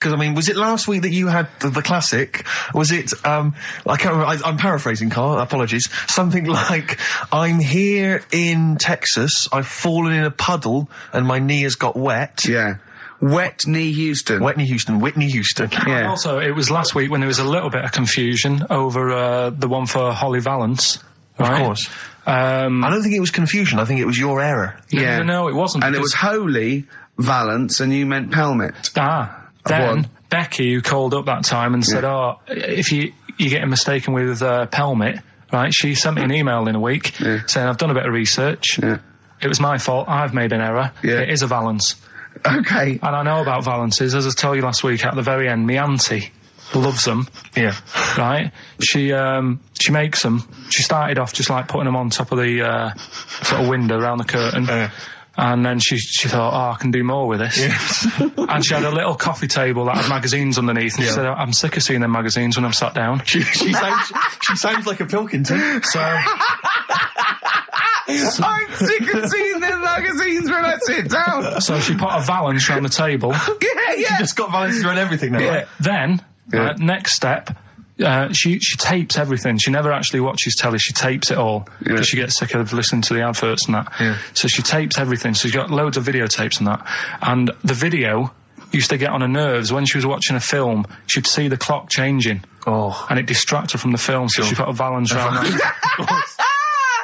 Because, I mean, was it last week that you had the classic? Was it, I can't remember, I'm paraphrasing, Carl, apologies. Something like, I'm here in Texas, I've fallen in a puddle, and my knee has got wet. Yeah. Wet knee Houston. Whitney Houston. Yeah. And also, it was last week when there was a little bit of confusion over the one for Holly Valance. Right? Of course. I don't think it was confusion, I think it was your error. No, it wasn't. And it was Holy Valance, and you meant Pelmet. Then Becky, who called up that time and said, if you're getting mistaken with Pelmet, right, she sent me an email in a week saying, I've done a bit of research. Yeah. It was my fault. I've made an error. Yeah. It is a Valance. Okay. And I know about Valances. As I told you last week, at the very end, my auntie loves them. Yeah. Right? She makes them. She started off just like putting them on top of the sort of window around the curtain. And then she thought, I can do more with this. Yes. And she had a little coffee table that had magazines underneath. And she said, I'm sick of seeing them magazines when I'm sat down. She sounds like a Pilkington. So... I'm sick of seeing them magazines when I sit down. So she put a Valance around the table. She just got Valances around everything now. Yeah. Then, next step... she tapes everything. She never actually watches telly. She tapes it all because she gets sick of listening to the adverts and that. Yeah. So she tapes everything. So she's got loads of videotapes and that. And the video used to get on her nerves. When she was watching a film, she'd see the clock changing. Oh. And it distracted her from from the film. So she put a Valance around that.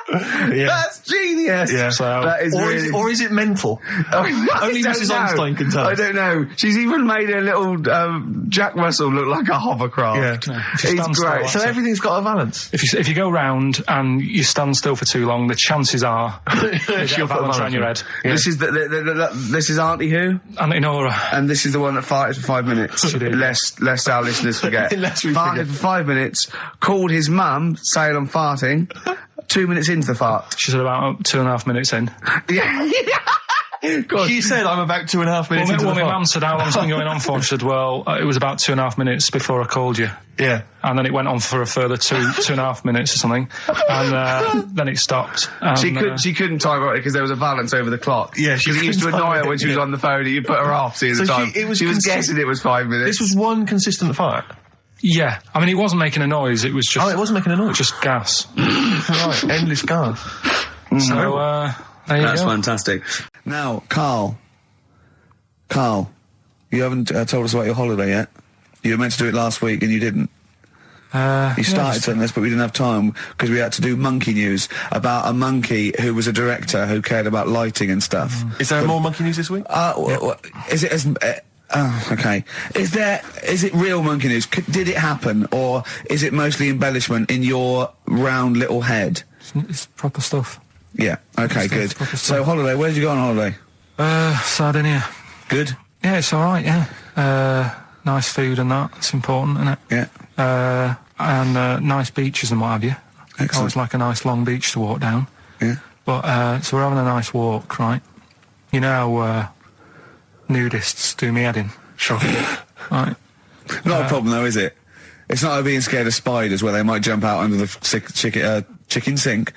That's genius. Yeah. So that is or is it mental? Only Mrs. Einstein can tell. I don't know. She's even made a little Jack Russell look like a hovercraft. Yeah. It's great. So everything's got a Valance. If you go round and you stand still for too long, the chances are she'll put a Valance around your head. Yeah. This is this is Auntie who? Auntie Nora. And this is the one that farted for 5 minutes. Lest our listeners forget. Farted for 5 minutes. Called his mum saying I'm farting. 2 minutes into the fart. She said about 2.5 minutes in. Yeah. She said I'm about 2.5 minutes into the fart. My mum said, how long's it been going on for? She said, well, it was about 2.5 minutes before I called you. Yeah. And then it went on for a further 2.5 minutes or something. And then it stopped. She couldn't time it because there was a Valance over the clock. Yeah, she used to annoy her when she was on the phone and you put her off seeing the time. She was guessing it was 5 minutes. This was one consistent fart. Yeah, I mean, it wasn't making a noise, it was just... Oh, it wasn't making a noise? Just gas. Right, endless gas. So, there you go. That's fantastic. Now, Carl, you haven't told us about your holiday yet. You were meant to do it last week and you didn't. You started telling us, but we didn't have time because we had to do monkey news about a monkey who was a director who cared about lighting and stuff. Is there more monkey news this week? Is it as... okay. Is it real monkey news? Did it happen, or is it mostly embellishment in your round little head? It's proper stuff. Yeah. Okay. Good. So holiday. Where did you go on holiday? Sardinia. Good. Yeah, it's all right. Yeah. Nice food and that. It's important, isn't it? Yeah. And nice beaches and what have you. Excellent. Always like a nice long beach to walk down. Yeah. But so we're having a nice walk, right? You know how nudists do me head in. Sure. Right. Not a problem though, is it? It's not like being scared of spiders where they might jump out under the kitchen sink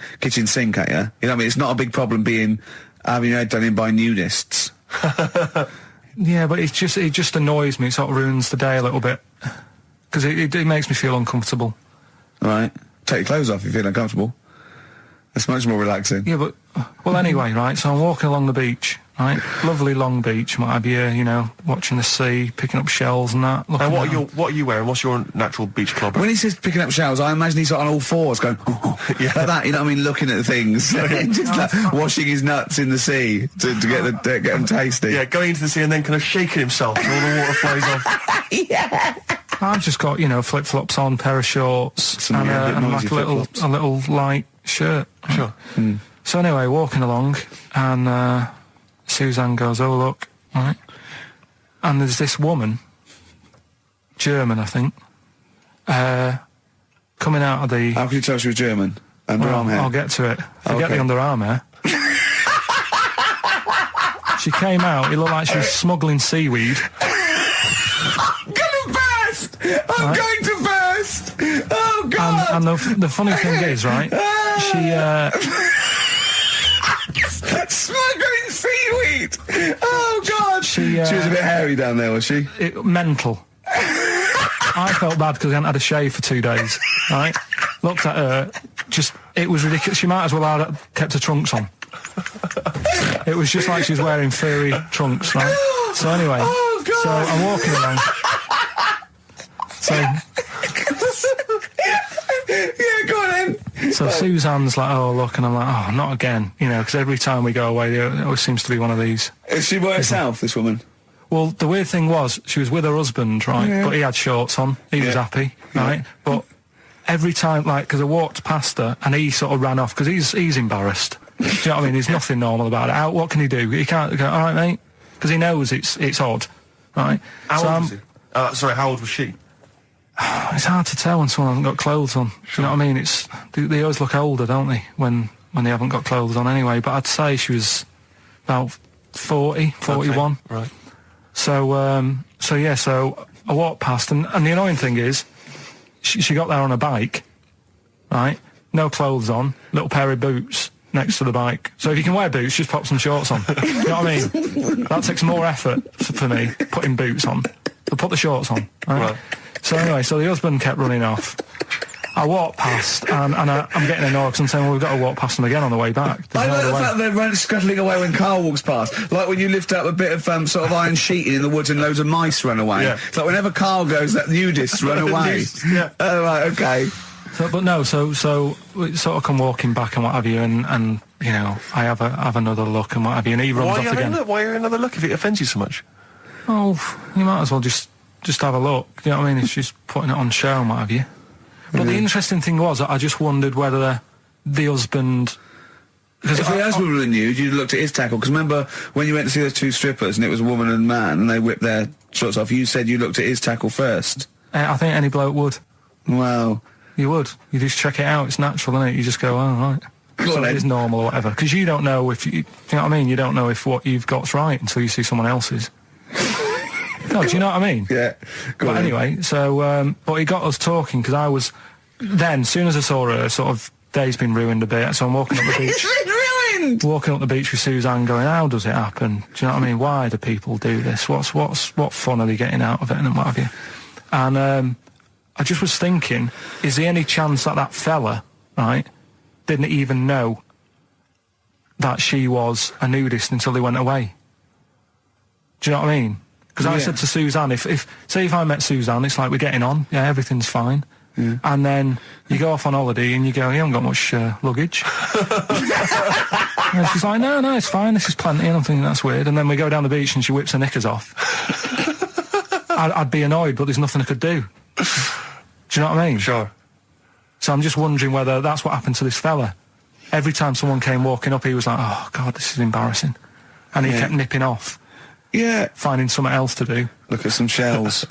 at you. You know what I mean? It's not a big problem having your head done in by nudists. Yeah, but it just annoys me. It sort of ruins the day a little bit. Because it makes me feel uncomfortable. Right. Take your clothes off if you feel uncomfortable. That's much more relaxing. Yeah, but... Well, anyway, right, so I'm walking along the beach, right? Lovely long beach, what have you, you know, watching the sea, picking up shells and that. And what are you wearing? What's your natural beach club? When he says picking up shells, I imagine he's on all fours going, like that, you know what I mean, looking at things. Just like washing his nuts in the sea to get them tasty. Yeah, going into the sea and then kind of shaking himself and all the water flows off. Yeah. I've just got, you know, flip-flops on, pair of shorts, and like a little light shirt. Sure. Mm. So anyway, walking along, and Suzanne goes, oh, look, right? And there's this woman, German, I think, coming out of the... How can you tell she was German? Underarm hair? I'll get to it. Forget the underarm hair. She came out, it looked like she was smuggling seaweed. I'm going to burst! Oh, God! And the funny thing is, right, she... Smuggling seaweed! Oh, God! She was a bit hairy down there, was she? Mental. I felt bad because I hadn't had a shave for 2 days, right? Looked at her, it was ridiculous. She might as well have kept her trunks on. It was just like she was wearing furry trunks, right? So anyway, so I'm walking along. So... yeah, go on then. So Suzanne's like, oh, look, and I'm like, oh, not again, because every time we go away, there always seems to be one of these. Is she by herself, this woman? Well, the weird thing was, she was with her husband, right, but he had shorts on, he was happy, right, but every time, because I walked past her, and he sort of ran off, because he's embarrassed. Do you know what I mean? There's nothing normal about it. What can he do? He can't go, all right, mate, because he knows it's odd, right? How old was he? Sorry, how old was she? It's hard to tell when someone hasn't got clothes on. Sure. Do you know what I mean? They always look older, don't they, when they haven't got clothes on anyway. But I'd say she was about 40, 41. Okay. Right. So I walked past, and the annoying thing is, she got there on a bike, right? No clothes on, little pair of boots next to the bike. So if you can wear boots, just pop some shorts on. You know what I mean? That takes more effort for me, putting boots on. So put the shorts on, right? So anyway, the husband kept running off. I walked past, and I'm getting annoyed because I'm saying, well, we've got to walk past them again on the way back. I like the fact they're scuttling away when Karl walks past. Like when you lift up a bit of sort of iron sheeting in the woods and loads of mice run away. Yeah. It's like whenever Karl goes, that nudists run away. Yeah. Oh, right, okay. So we sort of come walking back and what have you, and I have another look and what have you, and he runs off again. Why another look if it offends you so much? Oh, you might as well just have a look. You know what I mean? If she's putting it on show and what have you. But the interesting thing was, I just wondered whether the husband... Because if the husband were nude, you'd looked at his tackle. Because remember, when you went to see those two strippers and it was a woman and man, and they whipped their shorts off, you said you looked at his tackle first. I think any bloke would. Wow. You would. You just check it out. It's natural, isn't it? You just go, oh, right. So it is normal or whatever. Because you don't know if... you know what I mean? You don't know if what you've got's right until you see someone else's. No, do you know what I mean? Yeah. But anyway, but he got us talking, because I was... Then, as soon as I saw her, sort of, day's been ruined a bit, so I'm walking up the beach... ruined! Walking up the beach with Suzanne going, how does it happen? Do you know what I mean? Why do people do this? What fun are they getting out of it, and what have you? And I just was thinking, is there any chance that fella, right, didn't even know that she was a nudist until they went away? Do you know what I mean? Because I said to Suzanne, say if I met Suzanne, it's like we're getting on, everything's fine. Yeah. And then you go off on holiday and you go, you haven't got much luggage. And she's like, no, it's fine, this is plenty. And I'm thinking, that's weird. And then we go down the beach and she whips her knickers off. I'd be annoyed, but there's nothing I could do. Do you know what I mean? Sure. So I'm just wondering whether that's what happened to this fella. Every time someone came walking up, he was like, oh, God, this is embarrassing. And he kept nipping off. Yeah. Finding something else to do. Look at some shells.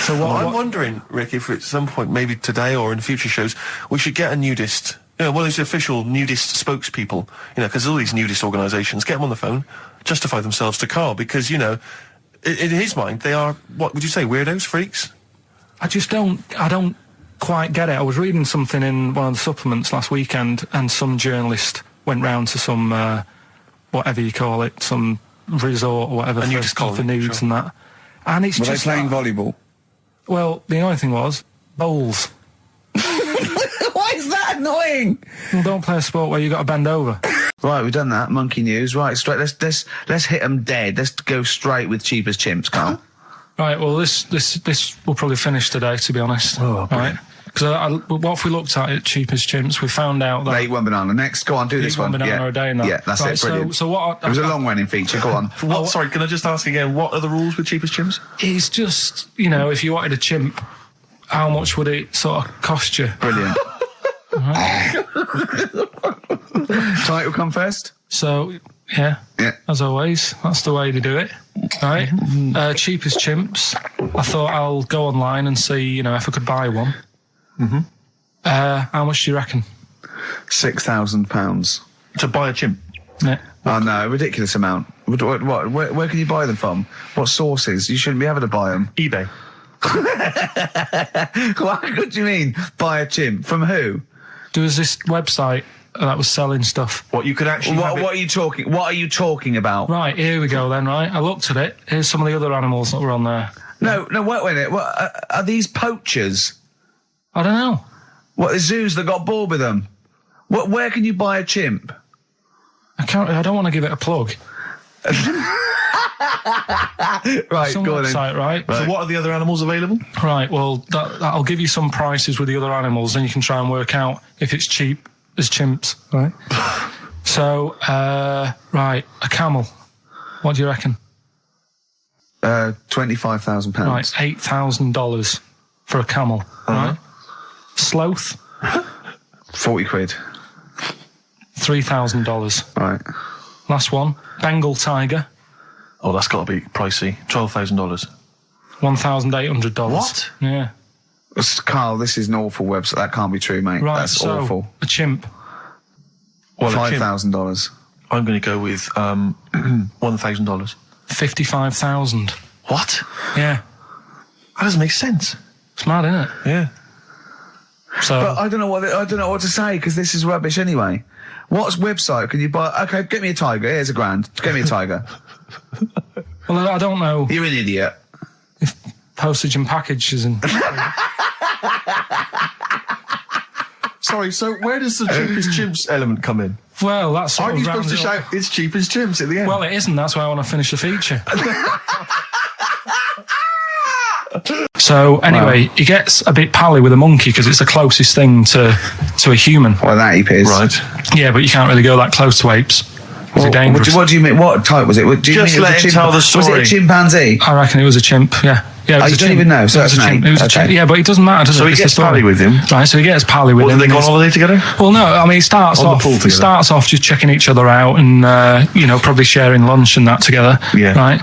So I'm wondering, Rick, if at some point, maybe today or in future shows, we should get a nudist, one of those official nudist spokespeople, because all these nudist organisations, get them on the phone, justify themselves to Karl, because, in his mind, they are, what would you say, weirdos, freaks? I don't quite get it. I was reading something in one of the supplements last weekend, and some journalist went round to some, whatever you call it, some resort or whatever for nudes and that. And it's just... Were they playing volleyball? Well, the annoying thing was, bowls. Why is that annoying? Well, don't play a sport where you got to bend over. Right, we've done that. Monkey news. Right, straight. Let's hit them dead. Let's go straight with cheap as chimps, Karl. Right. Well, this will probably finish today, to be honest. Oh, right. Because what if we looked at it, cheap as chimps? We found out that... Eat one banana. Next, go on, do this one. Banana a day and that. Yeah, that's it. Brilliant. So what? It was a long-running feature. Go on. Sorry, can I just ask again? What are the rules with cheap as chimps? It's just, if you wanted a chimp, how much would it sort of cost you? Brilliant. Title come first. So yeah. As always, that's the way they do it. Right. Cheap as chimps. I thought I'll go online and see, if I could buy one. Mm-hmm. How much do you reckon? £6,000 to buy a chimp. Yeah. Oh no, a ridiculous amount. What? Where can you buy them from? What sources? You shouldn't be able to buy them. eBay. What do you mean? Buy a chimp from who? There was this website that was selling stuff. What you could actually? What are you talking? What are you talking about? Right, here we go then. Right, I looked at it. Here's some of the other animals that were on there. No, wait a minute. What, are these poachers? I don't know. What, the zoos that got bored with them? Where can you buy a chimp? I don't want to give it a plug. Right, Some go on website, then. right? So what are the other animals available? Right, well, that'll give you some prices with the other animals, and you can try and work out if it's cheap as chimps, right? So, right, a camel. What do you reckon? £25,000. Right, $8,000 for a camel, right? Sloth, 40 quid. $3,000. Right. Last one, Bengal tiger, Oh, that's got to be pricey. $12,000. $1,800. What? Yeah. Carl, this is an awful website. That can't be true, mate. Right, That's so awful. a chimp. Well, a chimp. $5,000. I'm going to go with $1,000. $55,000. What? Yeah. That doesn't make sense. It's mad, isn't it? Yeah. So, But I don't know what to say because this is rubbish anyway. What website can you buy? Okay, get me a tiger. Here's $1,000. Get me a tiger. well, I don't know You're an idiot. if postage and package isn't. Sorry, so where does the cheapest chimps element come in? Well, that's sort Aren't of you supposed to rounds it shout, it's cheap as chimps at the end? up. Well, it isn't. That's why I want to finish the feature. So anyway, he gets a bit pally with a monkey because it's the closest thing to a human. Well, that ape is. Right. Yeah, but you can't really go that close to apes. It's dangerous. What do you mean? What type was it? Do you Just mean it was let a him tell the Was it story. a chimpanzee? I reckon it was a chimp. Yeah. Yeah, it was you a don't chimp. even know, so It was that's a chimp. an It was a ape. chimp. Okay. Yeah, but it doesn't matter, does it? So he It's the gets story. pally with him? Right, so he gets pally with Well, him. do they go on and holiday together? Well, no, I mean, it starts On the off. pool It together. starts off just checking each other out and probably sharing lunch and that together. Yeah. Right.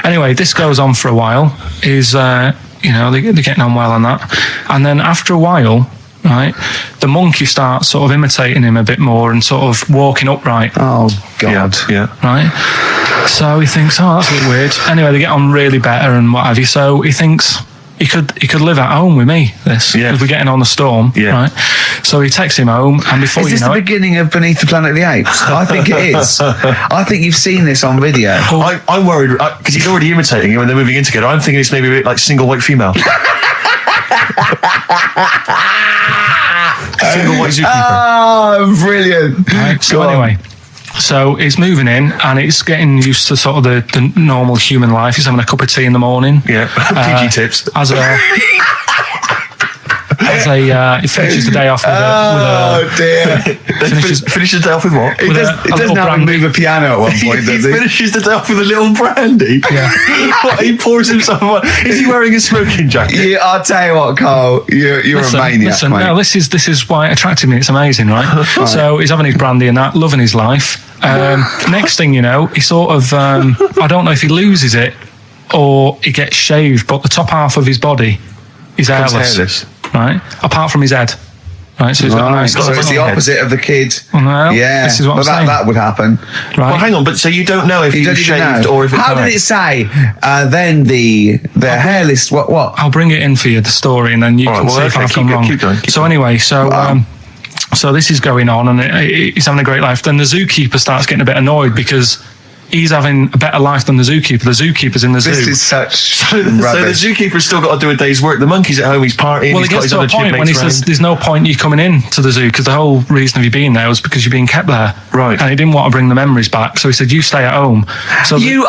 Anyway, this goes on for a while. They're getting on well on that, and then after a while, right, the monkey starts sort of imitating him a bit more and sort of walking upright. Oh God. Yeah. Right. So he thinks, oh, that's a bit weird. Anyway, they get on really better and what have you. So he thinks he could live at home with me. This, Yeah. because we're getting on the storm. Yeah. Right. So he takes him home, and before Is you this know the it, beginning of Beneath the Planet of the Apes? I think it is. I think you've seen this on video. I'm worried because he's already imitating him and they're moving in together. I'm thinking it's maybe a bit like single white female. Single white zookeeper. Oh, brilliant. right, so Go on. anyway. So it's moving in, and it's getting used to sort of the normal human life. He's having a cup of tea in the morning. Yeah. PG tips. He finishes the day off with Oh dear. Finishes the day off with what? He with does, a he doesn't little have to brandy. move a piano at one point, He does he? finishes the day off with a little brandy. Yeah. What, he pours himself one. Is he wearing a smoking jacket? Yeah, I'll tell you what, Carl. You're a maniac, mate. No, this is why it attracted me. It's amazing, right? So he's having his brandy and that, loving his life. Next thing you know, he sort of I don't know if he loses it or he gets shaved, but the top half of his body is hairless. Right? Apart from his head. Right, so he's got a nice So it's the head. opposite of the kid. Well, Yeah, this is what I'm saying. that would happen. Right. Well, hang on, but so you don't know if You he don't was even shaved know. or if it's How did it say? Then the hairless. What? I'll bring it in for you, the story, and then you All can right, well, see if okay, I've keep gone go- wrong. keep going, keep So going. anyway, so this is going on, and he's having a great life. Then the zookeeper starts getting a bit annoyed because he's having a better life than the zookeeper. The zookeeper's in the zoo. This is such So the rubbish. zookeeper's still got to do a day's work. The monkey's at home, he's partying, well, he's it got gets his to a other point when he chipmates says round. there's no point you coming in to the zoo because the whole reason of you being there was because you're being kept there. Right. And he didn't want to bring the memories back, so he said, you stay at home. So You're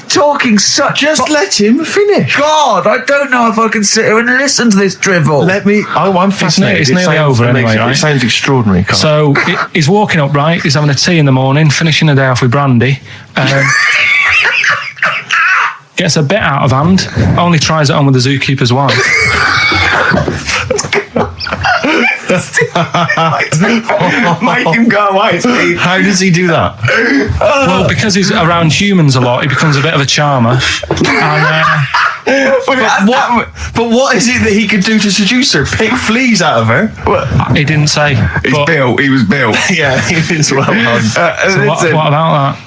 talking such. Just let him finish. God, I don't know if I can sit here and listen to this drivel. I'm fascinated. It's It nearly sounds over anyway, amazing. right? It sounds extraordinary, Carl. So he's walking up, right? He's having a tea in the morning, finishing the day off with brandy. Gets a bit out of hand, only tries it on with the zookeeper's wife. Make him go away, Steve. How does he do that? Well, because he's around humans a lot, he becomes a bit of a charmer. And, But what is it that he could do to seduce her? Pick fleas out of her? he didn't say. But, He was built. Yeah, he was well done. so what about that?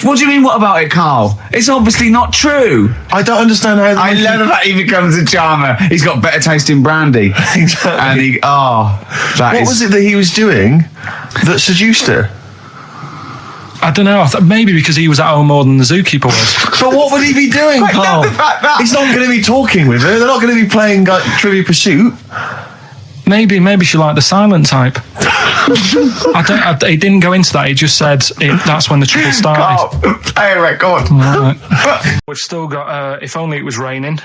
What do you mean, what about it, Carl? It's obviously not true. I don't understand how. I love that he becomes a charmer. He's got better taste in brandy. Exactly. And What was it that he was doing? that seduced her? I don't know. Maybe because he was at home more than the zookeeper was. But what would he be doing, Carl? He's not going to be talking with her. They're not going to be playing Trivial Pursuit. Maybe she liked the silent type. He didn't go into that. He just said that's when the trouble started. Carl, play a record. Right. We've still got If Only It Was Raining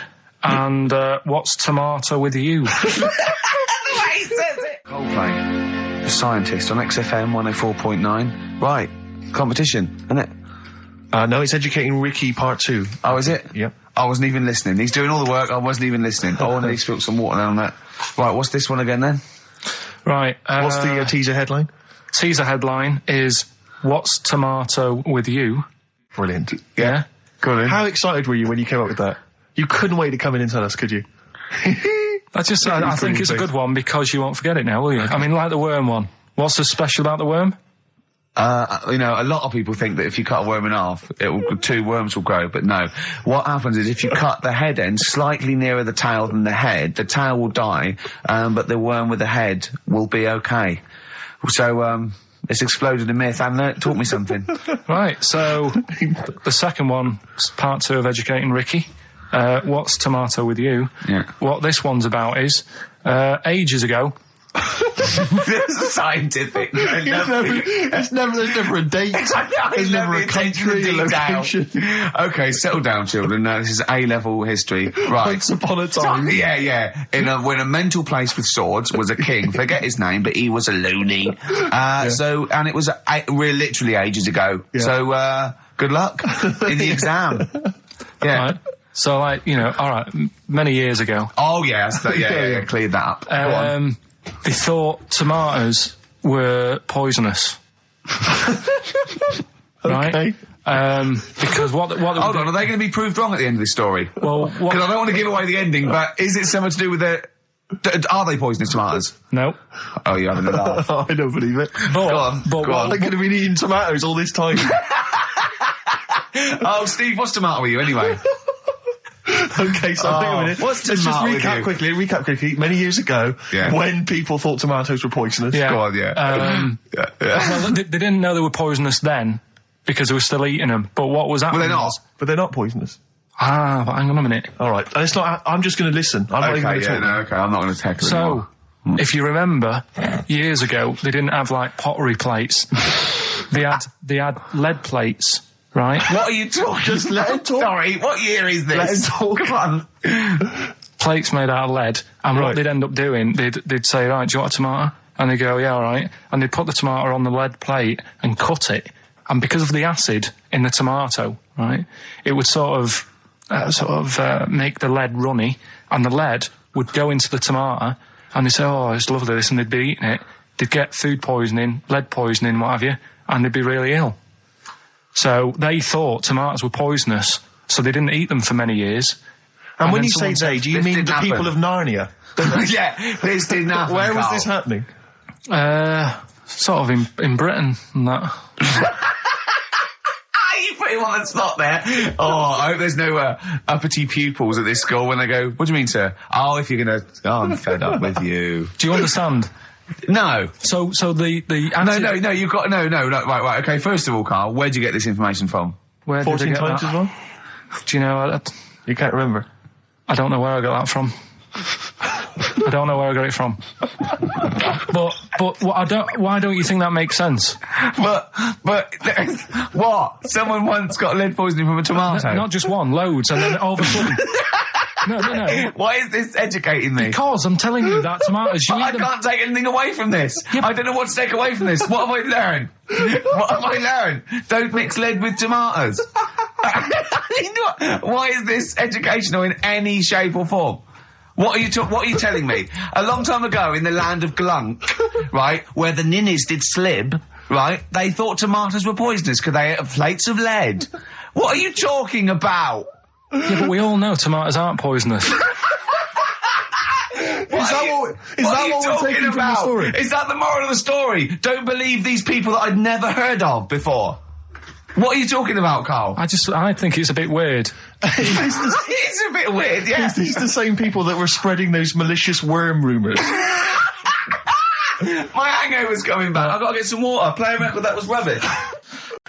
and What's Tomato With You. Coldplay, The Scientist on XFM 104.9. Right, competition, isn't it? No, it's Educating Ricky Part 2. Oh, is it? Yep. I wasn't even listening. He's doing all the work. I wasn't even listening. I want to spill some water down that. Right, what's this one again then? Right. What's the teaser headline? Teaser headline is What's Tomato With You? Brilliant. Yeah. Go on. How excited were you when you came up with that? You couldn't wait to come in and tell us, could you? I think it's a good one because you won't forget it now, will you? I mean, like the worm one. What's so special about the worm? A lot of people think that if you cut a worm in half, two worms will grow, but no. What happens is if you cut the head end slightly nearer the tail than the tail will die, but the worm with the head will be okay. So, it's exploded a myth and it taught me something. Right, so the second one, part 2 of Educating Ricky. What's Tomato With You? Yeah. What this one's about is, ages ago, This is scientific. There's never a date. There's never a country, a location. Okay, settle down, children. This is A-level history. Right. Once upon a time. Yeah. When a mental place with swords was a king, forget his name, but he was a loony. And it was literally ages ago. Yeah. So, good luck in the exam. Yeah. Right. So, alright, many years ago. Oh, yeah, cleared that up. Go on. They thought tomatoes were poisonous. Right? Okay. Because what Hold on, are they going to be proved wrong at the end of this story? Well, because I don't want to give away the ending, but is it something to do with are they poisonous tomatoes? No. Oh, you're having a laugh. I don't believe it. Go on. They're going to be eating tomatoes all this time. Oh, Steve, what's tomato with you anyway? Okay, so hang on a minute. Let's just recap quickly. Many years ago, when people thought tomatoes were poisonous. Yeah. Go on, Well, they didn't know they were poisonous then because they were still eating them. But what was happening? But they're not poisonous. But hang on a minute. All right, and it's not. I'm just going to listen. I'm not even going to talk. I'm not going to tackle it anymore. If you remember, years ago they didn't have pottery plates. They had lead plates. Right? What are you talking? Just let him talk. Sorry, what year is this? Let him talk. Come on. Plates made out of lead, and what they'd end up doing, they'd say, right, do you want a tomato? And they'd go, yeah, all right. And they'd put the tomato on the lead plate and cut it. And because of the acid in the tomato, right, it would sort of make the lead runny, and the lead would go into the tomato, and they'd say, oh, it's lovely this, and they'd be eating it. They'd get food poisoning, lead poisoning, what have you, and they'd be really ill. So they thought tomatoes were poisonous, so they didn't eat them for many years. And when you say they, do you mean the people of Narnia? Yeah, this didn't happen. Where was this happening? Sort of in Britain and that. You put him on the spot there. Oh, I hope there's no uppity pupils at this school when they go, what do you mean, sir? Oh, if you're going to... Oh, I'm fed up with you. Do you understand? No. So the No, you've got... No, right, okay, first of all, Carl, where'd you get this information from? Where 14 did I get times that? as well? Do you know... You can't remember? I don't know where I got that from. I don't know where I got it from. But why don't you think that makes sense? But what? Someone once got lead poisoning from a tomato? Not just one, loads, and then all of a sudden... No. Why is this educating me? Because I'm telling you that tomatoes... I can't take anything away from this. I don't know what to take away from this. What have I learned? Don't mix lead with tomatoes. Why is this educational in any shape or form? What are you telling me? A long time ago in the land of Glunk, right, where the ninnies did slib, right, they thought tomatoes were poisonous because they ate plates of lead. What are you talking about? Yeah, but we all know tomatoes aren't poisonous. Is that what we're taking from the story? Is that the moral of the story? Don't believe these people that I'd never heard of before. What are you talking about, Carl? I think it's a bit weird. It's a bit weird, yeah. It's the same people that were spreading those malicious worm rumours. My hangover's coming back. I've got to get some water. Play a record that was rubbish.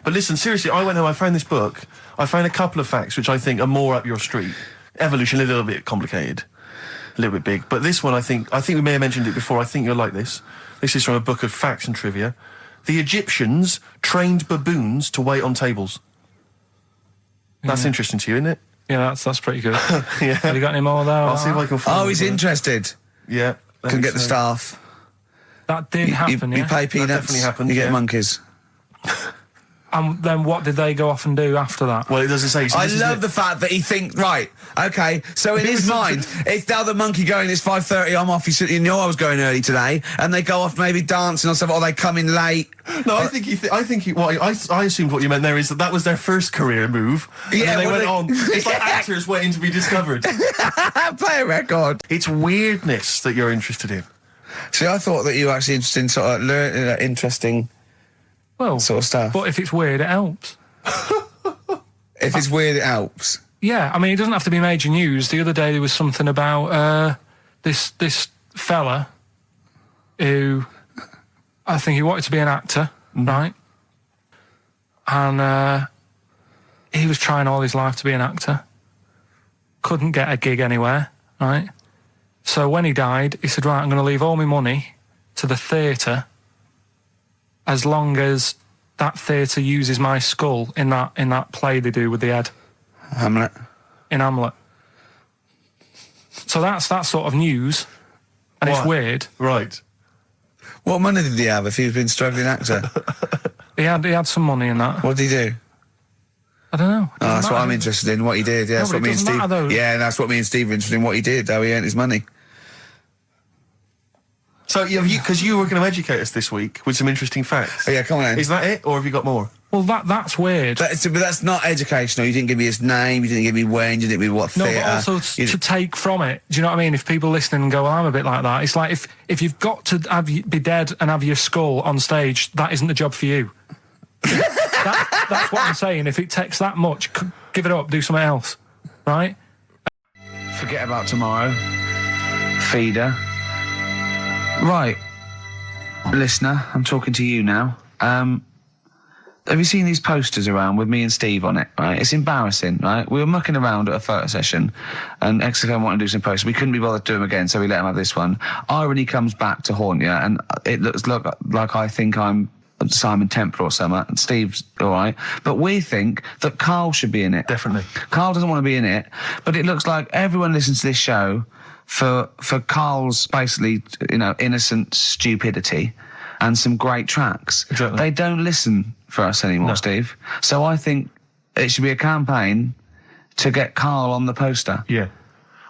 But listen, seriously, I went home, I found this book. I found a couple of facts which I think are more up your street. Evolution, a little bit complicated. A little bit big. But this one, I think we may have mentioned it before. I think you'll like this. This is from a book of facts and trivia. The Egyptians trained baboons to wait on tables. That's interesting to you, isn't it? Yeah, that's pretty good. Yeah. Have you got any more there? I'll see if I can find Oh, he's interested. Yeah. Can get the staff. That did happen, You yeah? pay peanuts. That definitely happened, You get yeah. monkeys. And then what did they go off and do after that? Well, it doesn't say. So I love the fact that he thinks, right, okay, so in his mind, it's now the monkey going, it's 5:30, I'm off, you know I was going early today, and they go off maybe dancing or something, or they come in late. No, I assumed what you meant there is that was their first career move. And Yeah, then they well, went on. It's like actors waiting to be discovered. Play a record. It's weirdness that you're interested in. See, I thought that you were actually interested in sort of interesting sort of stuff. But if it's weird, it helps. If it's weird, it helps. Yeah, I mean, it doesn't have to be major news. The other day there was something about this fella who I think he wanted to be an actor, right? And he was trying all his life to be an actor. Couldn't get a gig anywhere, right? So when he died, he said, right, I'm going to leave all my money to the theatre as long as that theatre uses my skull in that play they do with the head. Hamlet. In Hamlet. So that's that sort of news, and What? it's weird. Right. What money did he have if he'd been a struggling actor? He had some money in that. What did he do? I don't know. Oh, that's what I'm interested in, what he did. Yeah, No, that's but what it me and doesn't Steve. matter, though. Yeah, that's what me and Steve are interested in, what he did, how he earned his money. So, because you were going to educate us this week with some interesting facts. Oh, yeah, come on then. Is that it, or have you got more? Well, that's weird. But that's not educational. You didn't give me his name, you didn't give me when, you didn't give me what No, theatre. but also to take from it. Do you know what I mean? If people listening and go, well, I'm a bit like that. It's like if you've got to be dead and have your skull on stage, that isn't the job for you. That's what I'm saying. If it takes that much, give it up, do something else. Right? Forget about tomorrow. Feeder. Right. Listener, I'm talking to you now. Have you seen these posters around with me and Steve on it, right? It's embarrassing, right? We were mucking around at a photo session and XFM wanted to do some posters. We couldn't be bothered to do them again, so we let him have this one. Irony comes back to haunt you, and it looks like I think I'm Simon Temper or something, and Steve's all right. But we think that Karl should be in it. Definitely. Karl doesn't want to be in it, but it looks like everyone listens to this show for Karl's basically, innocent stupidity and some great tracks. Exactly. They don't listen for us anymore, Steve. So I think it should be a campaign to get Karl on the poster. Yeah.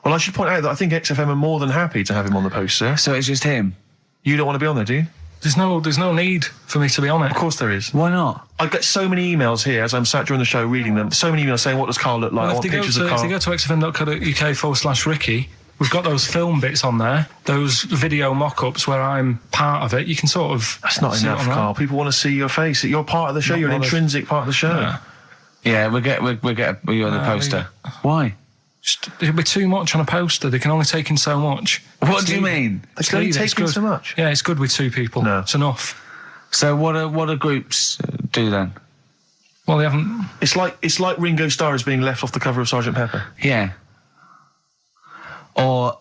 Well, I should point out that I think XFM are more than happy to have him on the poster. So it's just him. You don't want to be on there, do you? There's no need for me to be on it. Of course there is. Why not? I get so many emails here as I'm sat during the show reading them. So many emails saying, what does Karl look like? Well, I if want they pictures of Karl. go to xfm.co.uk/Ricky, we've got those film bits on there, those video mock-ups where I'm part of it. You can sort of... That's not enough, Karl. People want to see your face. You're part of the show. You're an intrinsic part of the show. Yeah, we'll get you on the poster. Why? It'll be too much on a poster. They can only take in so much. What do you mean? They can only take in so much. Yeah, it's good with two people. No. It's enough. So what do groups do then? Well, they haven't... It's like Ringo Starr is being left off the cover of Sgt. Pepper. Yeah. Or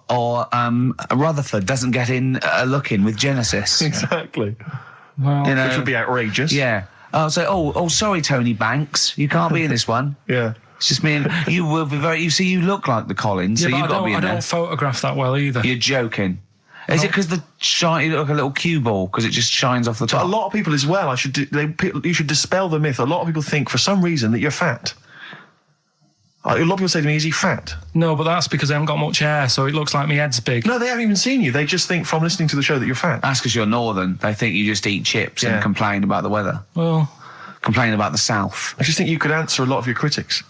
Rutherford doesn't get in a look in with Genesis. Exactly. Well, Which would be outrageous. Yeah. Oh, sorry, Tony Banks, you can't be in this one. Yeah. It's just me and you will be very. You see, you look like the Collins, yeah, so you've got to be in there. I don't photograph that well either. You're joking. Is it because you look like a little cue ball because it just shines off the top? But a lot of people as well. You should dispel the myth. A lot of people think for some reason that you're fat. A lot of people say to me, "Is he fat?" No, but that's because I haven't got much hair, so it looks like my head's big. No, they haven't even seen you. They just think from listening to the show that you're fat. That's because you're northern. They think you just eat chips and complain about the weather. Well, complain about the south. I just think you could answer a lot of your critics.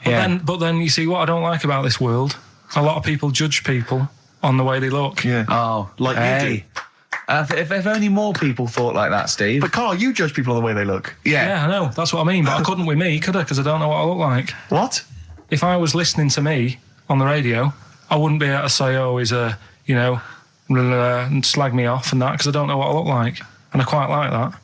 But then you see what I don't like about this world. A lot of people judge people on the way they look. Yeah. Oh, like you do. If only more people thought like that, Steve. But Karl, you judge people on the way they look. Yeah, I know. That's what I mean. But I couldn't with me, could I? Because I don't know what I look like. What? If I was listening to me on the radio, I wouldn't be able to say, oh, he's a, and slag me off and that because I don't know what I look like, and I quite like that.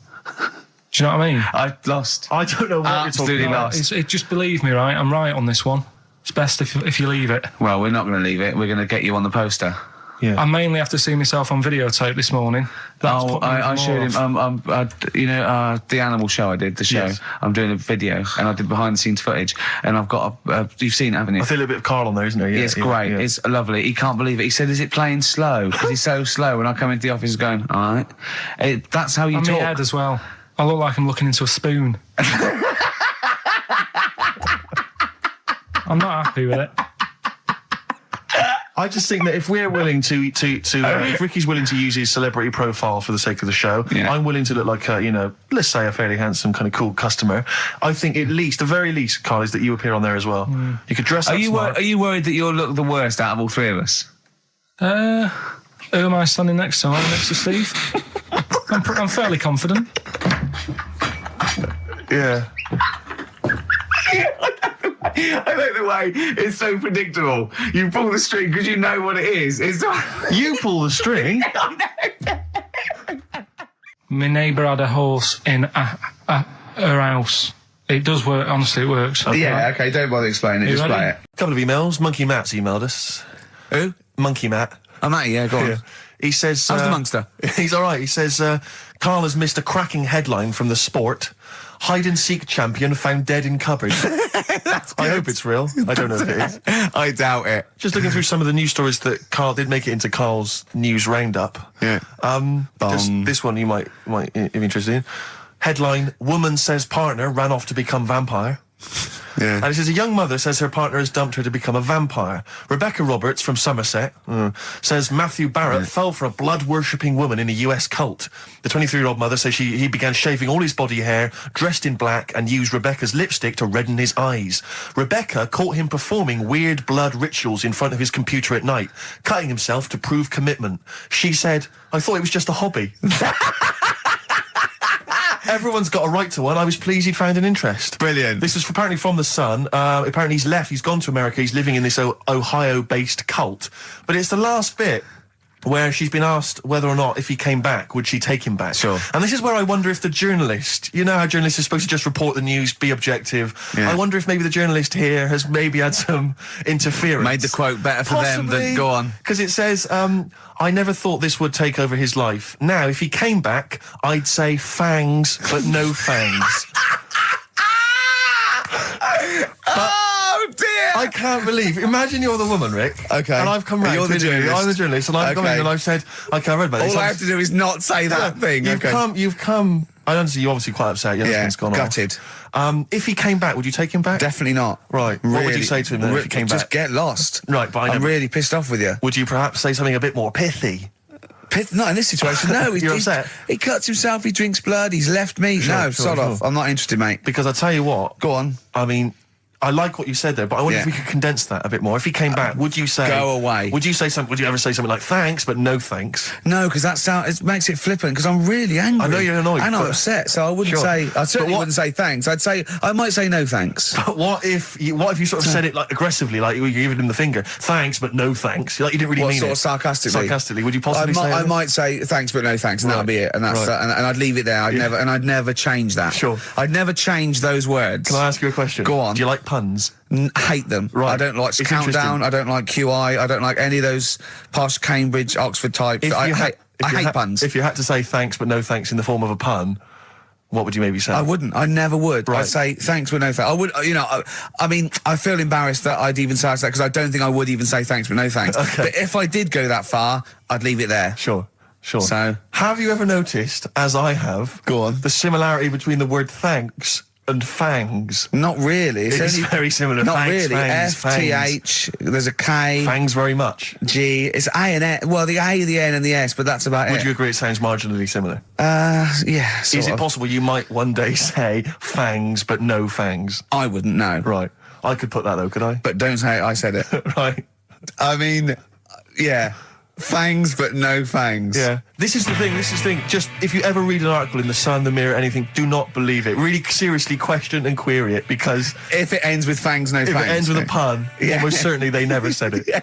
Do you know what I mean? I've lost. I don't know what Absolutely you're talking about. Just believe me, right? I'm right on this one. It's best if you leave it. Well, we're not going to leave it. We're going to get you on the poster. Yeah. I mainly have to see myself on videotape this morning. I showed him. The animal show I did. The show. Yes. I'm doing a video, and I did behind the scenes footage, and I've got. You've seen it, haven't you? I feel a little bit of Karl on there, isn't there? Yeah, it's great. Yeah. It's lovely. He can't believe it. He said, "Is it playing slow?" Because he's so slow. When I come into the office, going, "All right." That's how you talk. My head as well. I look like I'm looking into a spoon. I'm not happy with it. I just think that if we're willing if Ricky's willing to use his celebrity profile for the sake of the show, I'm willing to look like let's say a fairly handsome kind of cool customer. I think the very least, Karl, is that you appear on there as well. You could dress up smart. Are you worried that you'll look the worst out of all three of us? Who am I standing next to? I'm next to Steve. I'm fairly confident. Yeah. I like the way it's so predictable. You pull the string because you know what it is. You pull the string? My neighbour had a horse in her house. It does work, honestly, it works. Okay. Yeah, okay, don't bother explaining it, just play it. A couple of emails. Monkey Matt's emailed us. Who? Monkey Matt. Oh, Matty, yeah, go on. Yeah. He says... How's the Monkster? He's all right. He says, Karl has missed a cracking headline from The Sport. Hide-and-seek champion found dead in cupboard. I hope it's real. I don't know if it is. I doubt it. Just looking through some of the news stories that Karl did make it into Karl's news roundup. Yeah. This one you might be interested in. Headline, woman says partner ran off to become vampire. Yeah. And it says a young mother says her partner has dumped her to become a vampire. Rebecca Roberts from Somerset says Matthew Barrett fell for a blood-worshipping woman in a US cult. The 23-year-old mother says he began shaving all his body hair, dressed in black, and used Rebecca's lipstick to redden his eyes. Rebecca caught him performing weird blood rituals in front of his computer at night, cutting himself to prove commitment. She said, I thought it was just a hobby. Everyone's got a right to one. I was pleased he'd found an interest. Brilliant. This is apparently from The Sun. Apparently he's left. He's gone to America. He's living in this Ohio-based cult. But it's the last bit where she's been asked whether or not, if he came back, would she take him back? Sure. And this is where I wonder if the journalist, you know how journalists are supposed to just report the news, be objective. Yeah. I wonder if maybe the journalist here has maybe had some interference. Made the quote better for them than go on. Because it says, I never thought this would take over his life. Now, if he came back, I'd say fangs, but no fangs. Oh dear! I can't believe. Imagine you're the woman, Rick. Okay. And I've come round. You're the journalist. I'm the journalist, and I've come in and I've said, okay, I read about this. All I have to do is not say that thing. You've come. I understand you're obviously quite upset. Your husband's gone gutted. Off. If he came back, would you take him back? Definitely not. Right. Really, what would you say to him then if he came back? Just get lost. Right, but I'm really pissed off with you. Would you perhaps say something a bit more pithy? Not in this situation, no. You're upset? He cuts himself, he drinks blood, he's left me. Sod off. I'm not interested, mate. Because I tell you what. Go on. I mean, I like what you said there, but I wonder if we could condense that a bit more. If he came back, would you say... Go away. Would you ever say something like, thanks, but no thanks? No, because it makes it flippant, because I'm really angry. I know you're annoyed. And I'm upset, so I wouldn't say... I certainly wouldn't say thanks. I might say no thanks. But what if you sort of said it like aggressively, like you were giving him the finger, thanks, but no thanks? Like you didn't really mean sort it. of sarcastically? Sarcastically, would you possibly say I might say thanks, but no thanks, and that'll be it. And that's and I'd leave it there. I'd never change that. Sure. I'd never change those words. Can I ask you a question? Go on. Do you like puns? Hate them. Right. I don't like Countdown. I don't like QI. I don't like any of those posh Cambridge, Oxford types. I hate puns. If you had to say thanks but no thanks in the form of a pun, what would you maybe say? I wouldn't. I never would. Right. I'd say thanks but no thanks. I would. I mean, I feel embarrassed that I'd even say that because I don't think I would even say thanks but no thanks. Okay. But if I did go that far, I'd leave it there. Sure. So, have you ever noticed, as I have, go on, the similarity between the word thanks and fangs? Not really. It's very similar. Not thanks, really. Fangs, F-T-H, there's a K. Fangs very much. G, it's A and S. Well, the A, the N and the S, but that's about it. Would you agree it sounds marginally similar? Yeah, Is it possible you might one day say fangs but no fangs? I wouldn't know. Right. I could put that though, could I? But don't say I said it. Right. I mean, yeah. Fangs, but no fangs. Yeah. This is the thing. Just, if you ever read an article in The Sun, The Mirror, anything, do not believe it. Really seriously question and query it, because... If it ends with fangs, no fangs. If it ends with a pun, almost certainly they never said it. Yeah.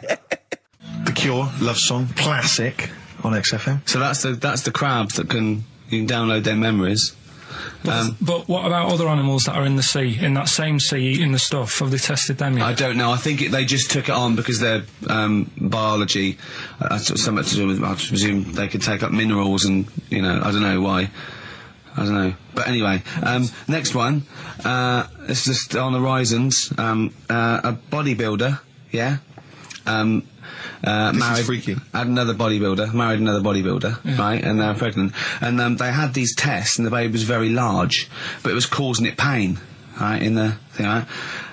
The Cure, Love Song, classic on XFM. So that's the crabs that you can download their memories. But what about other animals that are in the sea, in that same sea, eating the stuff? Have they tested them yet? I don't know. I think they just took it on because their biology, so much to do with, I presume they could take up minerals and, I don't know why. I don't know. But anyway, next one, it's just on the horizons, a bodybuilder, yeah? This is freaky. Married another bodybuilder, right, and they're pregnant, and they had these tests, and the baby was very large, but it was causing it pain, right, in the thing, right,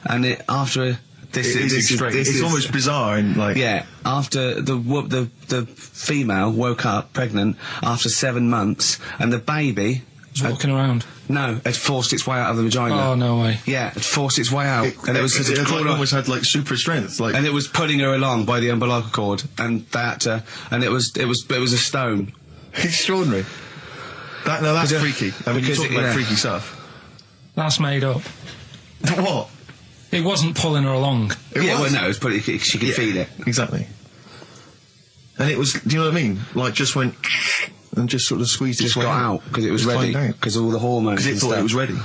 and after this it's almost bizarre, and after the female woke up pregnant after 7 months, and the baby was walking around. No, it forced its way out of the vagina. Oh, no way. Yeah, it forced its way out. It almost had super strength. And it was pulling her along by the umbilical cord, and it was a stone. Extraordinary. That's freaky. I mean, you're talking about freaky stuff. That's made up. What? It wasn't pulling her along. It was pulling, she could feel it. Exactly. And it was, do you know what I mean? Like, just went... and just sort of squeezed its way out because it was ready, because all the hormones. Because it thought it was ready.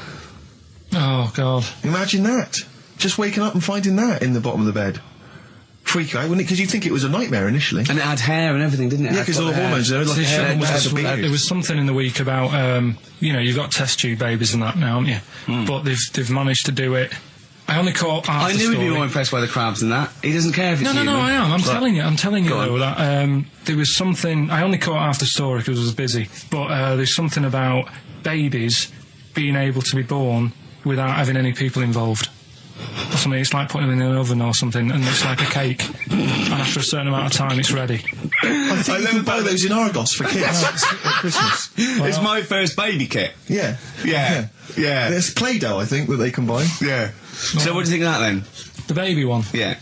Oh God! Imagine that. Just waking up and finding that in the bottom of the bed. Freak out, wouldn't it? Because you'd think it was a nightmare initially. And it had hair and everything, didn't it? Yeah, because all the hormones there, like hair. There was something in the week about you've got test tube babies and that now, haven't you? But they've managed to do it. I only caught half the story. I knew he'd be more impressed by the crabs than that. He doesn't care if it's No, I am. I'm telling you though, that there was something... I only caught half the story because I was busy, but there's something about babies being able to be born without having any people involved. Or something, it's like putting them in an oven or something, and it's like a cake, and after a certain amount of time it's ready. I think you can buy those in Argos for kids at Christmas. Well, it's my first baby kit. Yeah. There's Play-Doh, I think, that they can buy. Yeah. So what do you think of that then? The baby one? Yeah.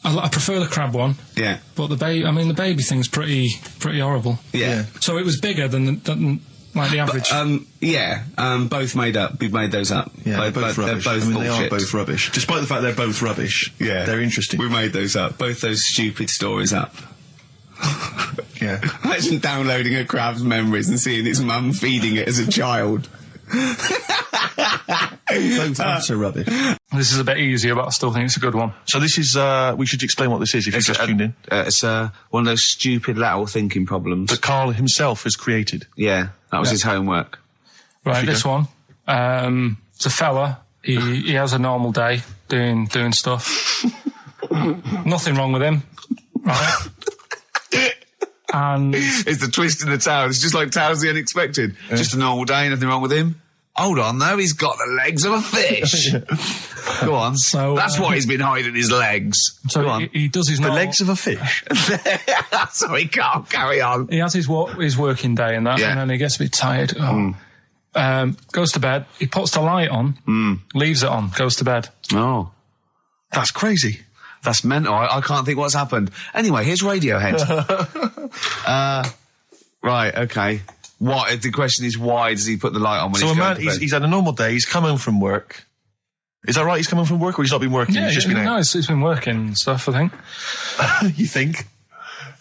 I prefer the crab one. Yeah. But the baby thing's pretty horrible. Yeah. So it was bigger than like the average. Both made up. We made those up. Yeah, both rubbish. They're both they are both rubbish. Despite the fact they're both rubbish. Yeah. They're interesting. We made those up. Both those stupid stories up. Yeah. Imagine downloading a crab's memories and seeing its mum feeding it as a child. Both are rubbish. This is a bit easier, but I still think it's a good one. So this is, we should explain what this is if you've just tuned in. It's one of those stupid lateral thinking problems. That Karl himself has created. Yeah, that was his homework. Right, this one. It's a fella. He has a normal day doing stuff. Nothing wrong with him. Right? And it's the twist in the tale. It's just like Tales of the Unexpected. Yeah. Just a normal day, nothing wrong with him. Hold on, though, he's got the legs of a fish. Go on. So that's why he's been hiding his legs. So Go on. He does his the legs of a fish. Sorry, can't carry on. He has his working day and that, and then he gets a bit tired. Goes to bed. He puts the light on, leaves it on, goes to bed. Oh, that's crazy. That's mental. I can't think what's happened. Anyway, here's Radiohead. Right, okay. What? The question is, why does he put the light on when he's going to bed? He's had a normal day. He's come home from work. Is that right? He's come home from work, or he's not been working? Yeah, he's just been out? No, he's been working and stuff, I think. You think?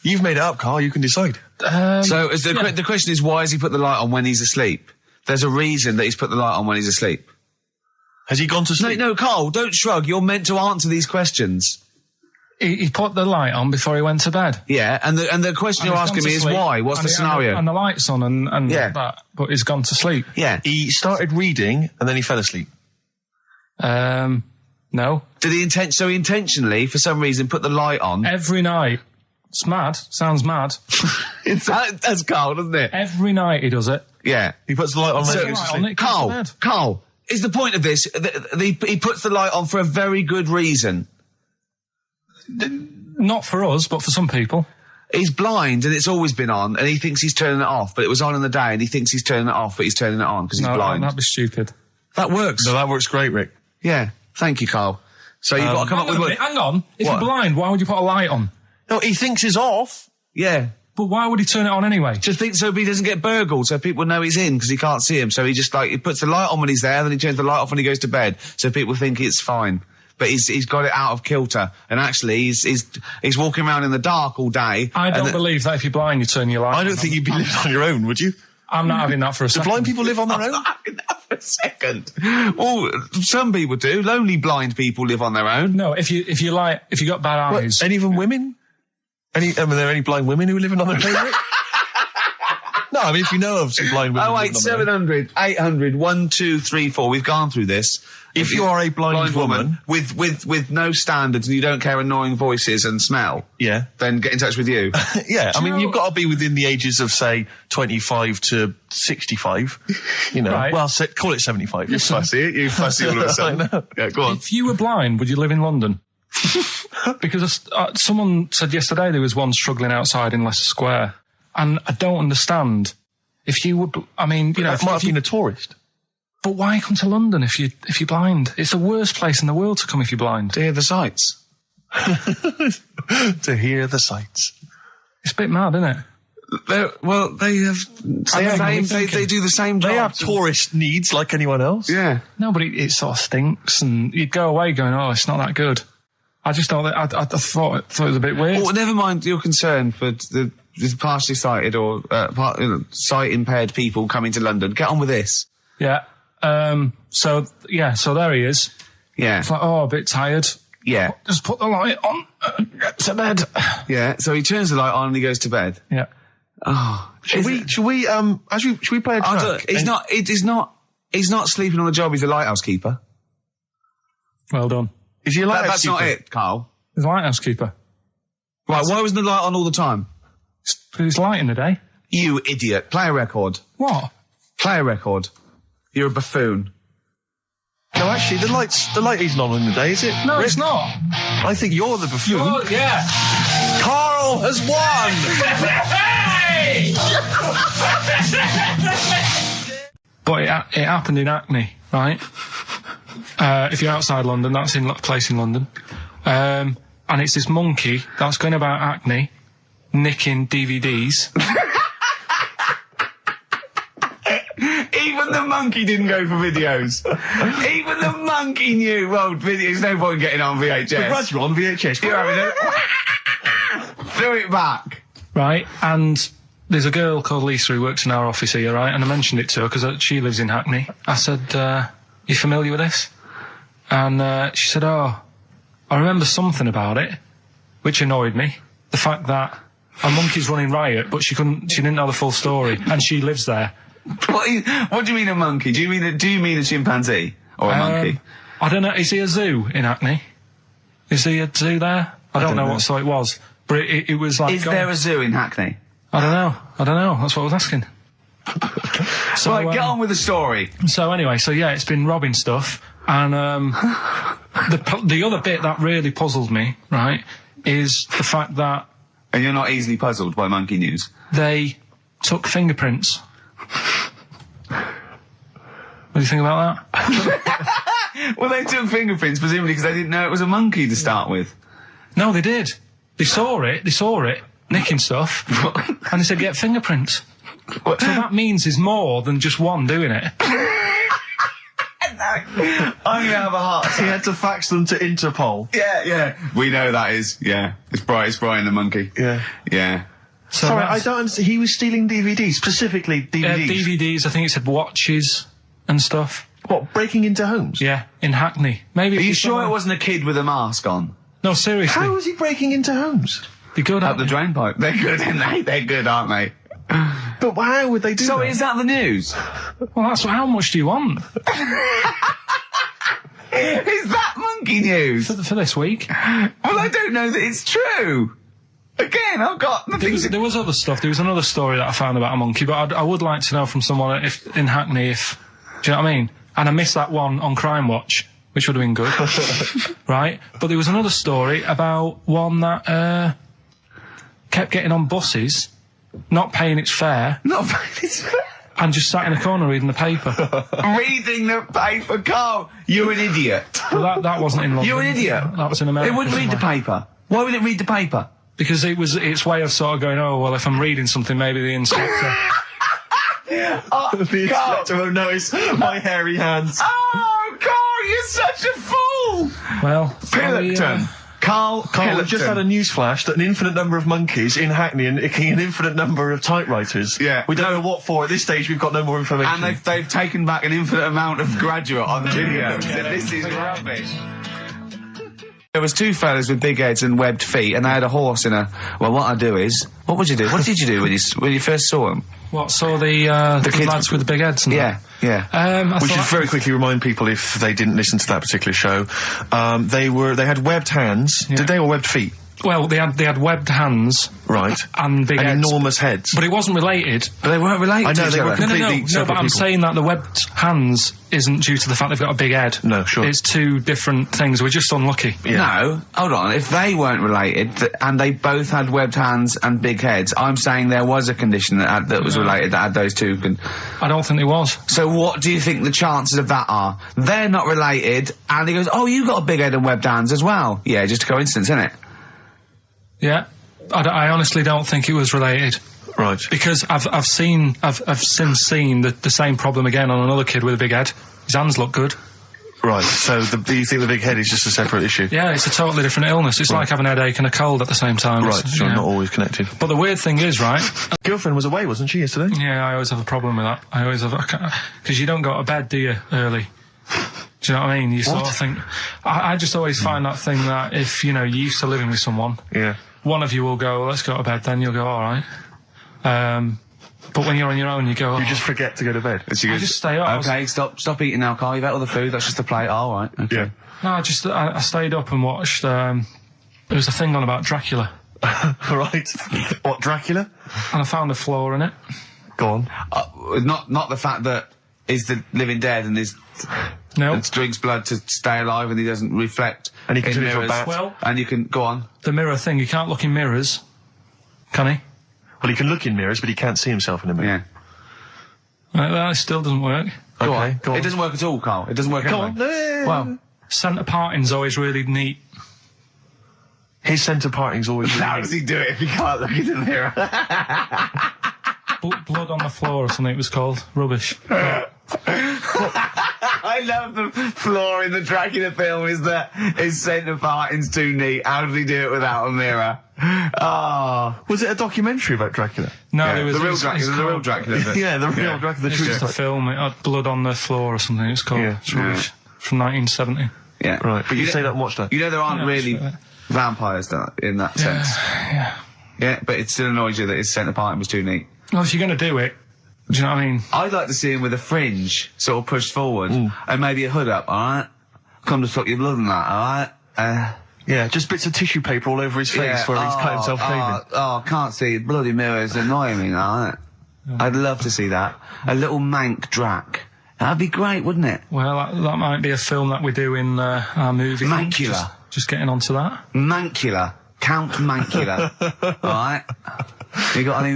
You've made it up, Karl. You can decide. So the question is, why has he put the light on when he's asleep? There's a reason that he's put the light on when he's asleep. Has he gone to sleep? No, Karl, don't shrug. You're meant to answer these questions. He put the light on before he went to bed. Yeah, and the question you're asking me is why? What's the scenario? And the light's on and that, but he's gone to sleep. Yeah. He started reading and then he fell asleep. No. Did he intentionally, for some reason, put the light on? Every night. It's mad. Sounds mad. That's Karl, doesn't it? Every night he does it. Yeah. He puts the light on when he goes to sleep. Karl, is the point of this, he puts the light on for a very good reason. Not for us, but for some people. He's blind and it's always been on and he thinks he's turning it off, but it was on in the day and he thinks he's turning it off, but he's turning it on because he's blind. That'd be stupid. That works. No, that works great, Rick. Yeah. Thank you, Karl. So you've got to come up with... Hang on. If you're blind, why would you put a light on? No, he thinks it's off. Yeah. But why would he turn it on anyway? Just think so he doesn't get burgled, so people know he's in because he can't see him. So he just he puts the light on when he's there, then he turns the light off when he goes to bed, so people think it's fine. but he's got it out of kilter, and actually he's walking around in the dark all day. I don't believe that if you're blind, you turn your light on. I don't think you'd be living on your own, would you? I'm not having that for a second. Do blind people live on their own? I'm not having that for a second. Well, some people do. Lonely blind people live on their own. No, if you got bad eyes. Any of them women? Are there any blind women who are living on their own? No, I mean, if you know of some blind women. 08700 800 1234. We've gone through this. If you are a blind woman with no standards and you don't care annoying voices and smell, then get in touch with you. Yeah, I mean, you've got to be within the ages of, say, 25 to 65. You know, right. Well, call it 75. You fussy, you fussy all of a sudden. I know. Yeah, go on. If you were blind, would you live in London? Because someone said yesterday there was one struggling outside in Leicester Square, and I don't understand. If you would, I mean, you know, might have been a tourist. But why come to London if you're blind? It's the worst place in the world to come if you're blind. To hear the sights. To hear the sights. It's a bit mad, isn't it? They do the same job. They have tourist needs like anyone else. Yeah. No, but it sort of stinks, and you'd go away going, oh, it's not that good. I just thought I thought it was a bit weird. Well, never mind your concern for the partially sighted or sight impaired people coming to London. Get on with this. Yeah. So there he is. Yeah. It's like, oh, a bit tired. Yeah. Just put the light on. Get to bed. Yeah. So he turns the light on and he goes to bed. Yeah. Oh. Should we play a track? He's not sleeping on the job. He's a lighthouse keeper. Well done. Is he a lighthouse That's keeper? not it, Carl. He's a lighthouse keeper. Right. Why wasn't the light on all the time? Because it's light in the day. You idiot. Play a record. What? Play a record. You're a buffoon. No, actually, the light isn't on in the day, is it? No, it's not. I think you're the buffoon. Yeah. Carl has won! But it happened in Hackney, right? If you're outside London, that's in a place in London. And it's this monkey that's going about Hackney, nicking DVDs. Even the monkey didn't go for videos. Even the monkey knew, well, there's no point getting on VHS. But Brad, you're on VHS. You're having it. Throw it back. Right, and there's a girl called Lisa who works in our office here, right? And I mentioned it to her because she lives in Hackney. I said, you familiar with this? And she said, oh, I remember something about it, which annoyed me. The fact that a monkey's running riot, but she didn't know the full story, and she lives there. What do you mean a monkey? Do you mean a chimpanzee or a monkey? I don't know. Is he a zoo in Hackney? Is he a zoo there? I don't know what sort it was, but it was like. Is there a zoo in Hackney? I don't know. That's what I was asking. So right, get on with the story. So anyway, it's been robbing stuff, and the other bit that really puzzled me, right, is the fact that. And you're not easily puzzled by monkey news. They took fingerprints. What do you think about that? Well, they took fingerprints, presumably because they didn't know it was a monkey to start with. No, they did. They saw it, nicking stuff, and they said, get fingerprints. So that means there's more than just one doing it. I'm going to have a heart attack. He had to fax them to Interpol. Yeah. We know that is, yeah. It's Brian the monkey. Yeah. Yeah. So sorry, I don't understand. He was stealing DVDs, specifically DVDs. DVDs, I think it said watches and stuff. What, breaking into homes? Yeah, in Hackney. Maybe. Are you sure it wasn't a kid with a mask on? No, seriously. How was he breaking into homes? They're good, up the drain pipe. They're good, aren't they? They're good, aren't they? But how would they do that? So is that the news? Well, how much do you want? Is that monkey news? For this week? Well, I don't know that it's true. Again, I've got the things. There was other stuff. There was another story that I found about a monkey, but I would like to know from someone in Hackney do you know what I mean? And I missed that one on Crime Watch, which would have been good. Right? But there was another story about one that kept getting on buses, not paying its fare. Not paying its fare? And just sat in a corner reading the paper. Reading the paper, Carl. You're an idiot. Well, that wasn't in London. You're an idiot. That was in America. It wouldn't read the paper. Why would it read the paper? Because it was its way of sort of going, oh, well, if I'm reading something, maybe the inspector... the inspector won't notice my hairy hands. Oh, Carl, you're such a fool! Well, Pilkington. Karl We've just had a news flash that an infinite number of monkeys in Hackney and an infinite number of typewriters. Yeah. We don't know what for. At this stage, we've got no more information. And they've taken back an infinite amount of graduate on video. This is rubbish. There was two fellas with big heads and webbed feet, and they had a horse in a... Well, what I do is... What would you do? What did you do when you first saw them? What, saw the lads with the big heads? And yeah. We should very quickly remind people, if they didn't listen to that particular show, they had webbed hands. Yeah. Did they, or webbed feet? Well, they had webbed hands, right, and big heads. Enormous heads. But it wasn't related. But they weren't related. I know, to they each were other. completely No, but I'm people. saying that the webbed hands isn't due to the fact they've got a big head. No, sure. It's two different things. We're just unlucky. Yeah. No, hold on. If they weren't related and they both had webbed hands and big heads, I'm saying there was a condition that was related that had those two. I don't think there was. So what do you think the chances of that are? They're not related, and he goes, "Oh, you got a big head and webbed hands as well." Yeah, just a coincidence, isn't it? Yeah, I honestly don't think it was related. Right. Because I've since seen the same problem again on another kid with a big head. His hands look good. Right, so you think the big head is just a separate issue? Yeah, it's a totally different illness. It's like having a headache and a cold at the same time. Right, so not always connected. But the weird thing is, right... Girlfriend was away, wasn't she, yesterday? Yeah, I always have a problem with that. Because you don't go to bed, do you, early? Do you know what I mean? You sort of think... I just always find that thing that if, you're used to living with someone... Yeah. One of you will go, let's go to bed, then you'll go, all right. But when you're on your own, you go... You just forget to go to bed. I just stay up. Okay, stop eating now, Carl. You've ate all the food. That's just a plate. All right. Okay. Yeah. No, I stayed up and watched... there was a thing on about Dracula. Right. What, Dracula? And I found a flaw in it. Go on. Not the fact that he's the living dead and he's... No. And drinks blood to stay alive and he doesn't reflect. And he can turn into a mirrors. bat. Well... And you can... Go on. The mirror thing, you can't look in mirrors. Can he? Well, he can look in mirrors, but he can't see himself in a mirror. Yeah. That still doesn't work. Go on. It doesn't work at all, Carl. It doesn't work Go anyway. on. Well, centre parting's always really neat. His centre parting's always... How does he do it if he can't look in the mirror? Blood on the floor or something it was called. Rubbish. I love the flaw in the Dracula film is that his centre parting's too neat. How did he do it without a mirror? Oh. Was it a documentary about Dracula? No, Yeah, it was the real Dracula. Yeah, the real Dracula. It's just a film. It had blood on the floor or something. It's called. Yeah. It's rubbish. From 1970. Yeah. Right, but you say that and watch that. You know there aren't really sure. vampires in that sense. Yeah. Yeah, but it still annoys you that his centre parting was too neat. Well, if you're going to do it, do you know what I mean? I'd like to see him with a fringe sort of pushed forward and maybe a hood up, alright? Come to suck your blood and that, alright? Yeah, just bits of tissue paper all over his face where he's cut himself clean. I can't see. Bloody mirrors annoying me, alright? I'd love to see that. A little mank Drac. That'd be great, wouldn't it? Well, that might be a film that we do in our movie. Mancula. Just getting onto that. Mancula. Count Mancula. Alright? You got any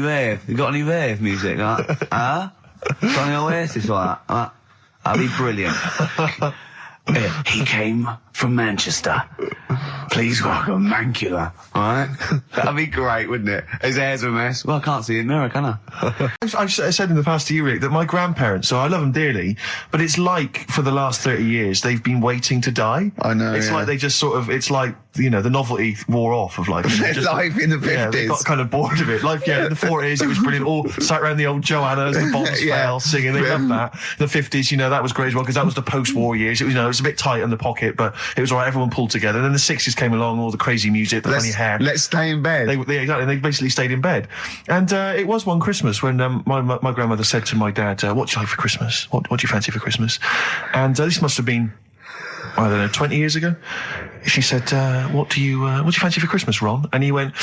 rave music, like? Got any Oasis like that? That'd be brilliant. He came from Manchester. Please welcome Mancula. Alright? That'd be great, wouldn't it? His hair's a mess. Well, I can't see in the mirror, can I? I've said in the past to you, Rick, that my grandparents, so I love them dearly, but it's like for the last 30 years they've been waiting to die. I know, It's like they just sort of, it's like, the novelty wore off of life. Life in the 50s. Yeah, they got kind of bored of it. Life, in the 40s, it was brilliant. All sat around the old Joannas, the bottoms fell, singing. They loved that. The 50s, that was great as well, because that was the post-war years. It was, it was a bit tight in the pocket, but it was all right. Everyone pulled together. And then the 60s came along, all the crazy music, the funny hair. Let's stay in bed. Exactly. They basically stayed in bed. And it was one Christmas when my grandmother said to my dad, what do you like for Christmas? What do you fancy for Christmas? And this must have been, I don't know, 20 years ago. She said, what do you fancy for Christmas, Ron? And he went,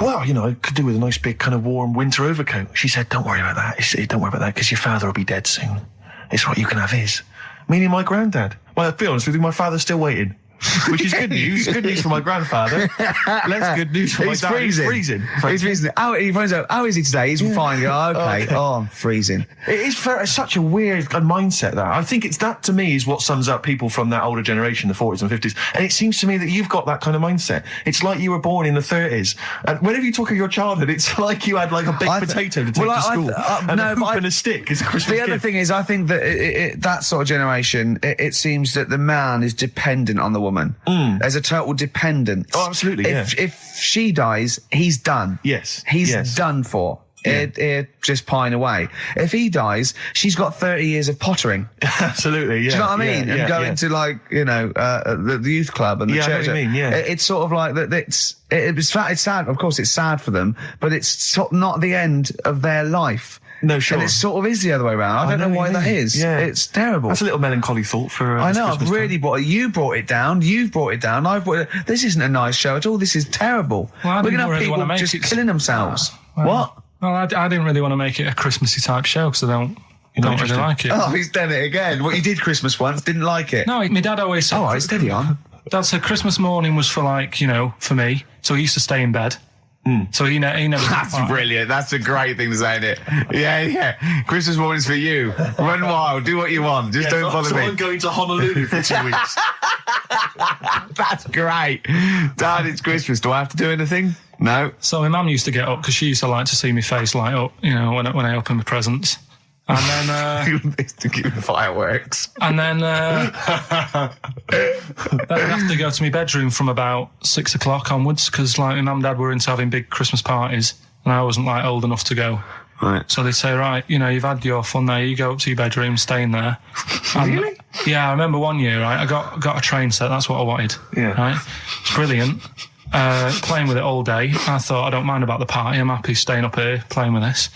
well, I could do with a nice big kind of warm winter overcoat. She said, don't worry about that. Don't worry about that, because your father will be dead soon. It's right, you can have his. Meaning my granddad. Well, to be honest with you, my father's still waiting. Which is good news. Good news for my grandfather. Less good news for my dad. He's freezing. He's freezing. He finds out, how is he today? He's fine. Oh, okay. Oh, I'm freezing. It's such a weird mindset, that. I think that, to me, is what sums up people from that older generation, the 40s and 50s. And it seems to me that you've got that kind of mindset. It's like you were born in the 30s. And whenever you talk of your childhood, it's like you had like a baked potato to take to school. And a hoop and a stick is a Christmas gift. The other thing is, I think that that sort of generation, it seems that the man is dependent on the woman. woman. There's a total dependence. Oh, absolutely, If she dies, he's done. Yes. He's done for. It just pine away. If he dies, she's got 30 years of pottering. Absolutely, yeah. Do you know what I mean? Yeah, and going to, like, you know, the youth club and the church. I know what you mean, yeah. It's sort of like that. It's sad. Of course, it's sad for them, but it's sort of not the end of their life. No, sure. And it sort of is the other way around. I don't know why that is. Yeah. It's terrible. That's a little melancholy thought for I know, Christmas I've really you brought it down, you've brought it down, I've brought it. This isn't a nice show at all, this is terrible. Well, we're going to have really people just killing themselves. What? Well, I didn't really want to make it a Christmassy type show because I don't really like it. Oh, he's done it again. Well, you did Christmas once, didn't like it. No, my dad always said... Oh, right, steady on. Dad said Christmas morning was for, like, you know, for me. So he used to stay in bed. So he never... That's brilliant. That's a great thing to say, isn't it? Yeah. Christmas morning's for you. Run wild. Do what you want. Just don't bother me. I'm going to Honolulu for 2 weeks. That's great. Dad, it's Christmas. Do I have to do anything? No. So my mum used to get up because she used to like to see my face light up, you know, when I open my presents. And then... to give fireworks. And then I'd have to go to my bedroom from about 6 o'clock onwards because, like, my mum and dad were into having big Christmas parties and I wasn't, like, old enough to go. Right. So they'd say, right, you know, you've had your fun there, you go up to your bedroom, stay in there. Really? Yeah, I remember one year, right, I got a train set, that's what I wanted. Yeah. Right? It's brilliant. Playing with it all day. I thought, I don't mind about the party, I'm happy staying up here playing with this.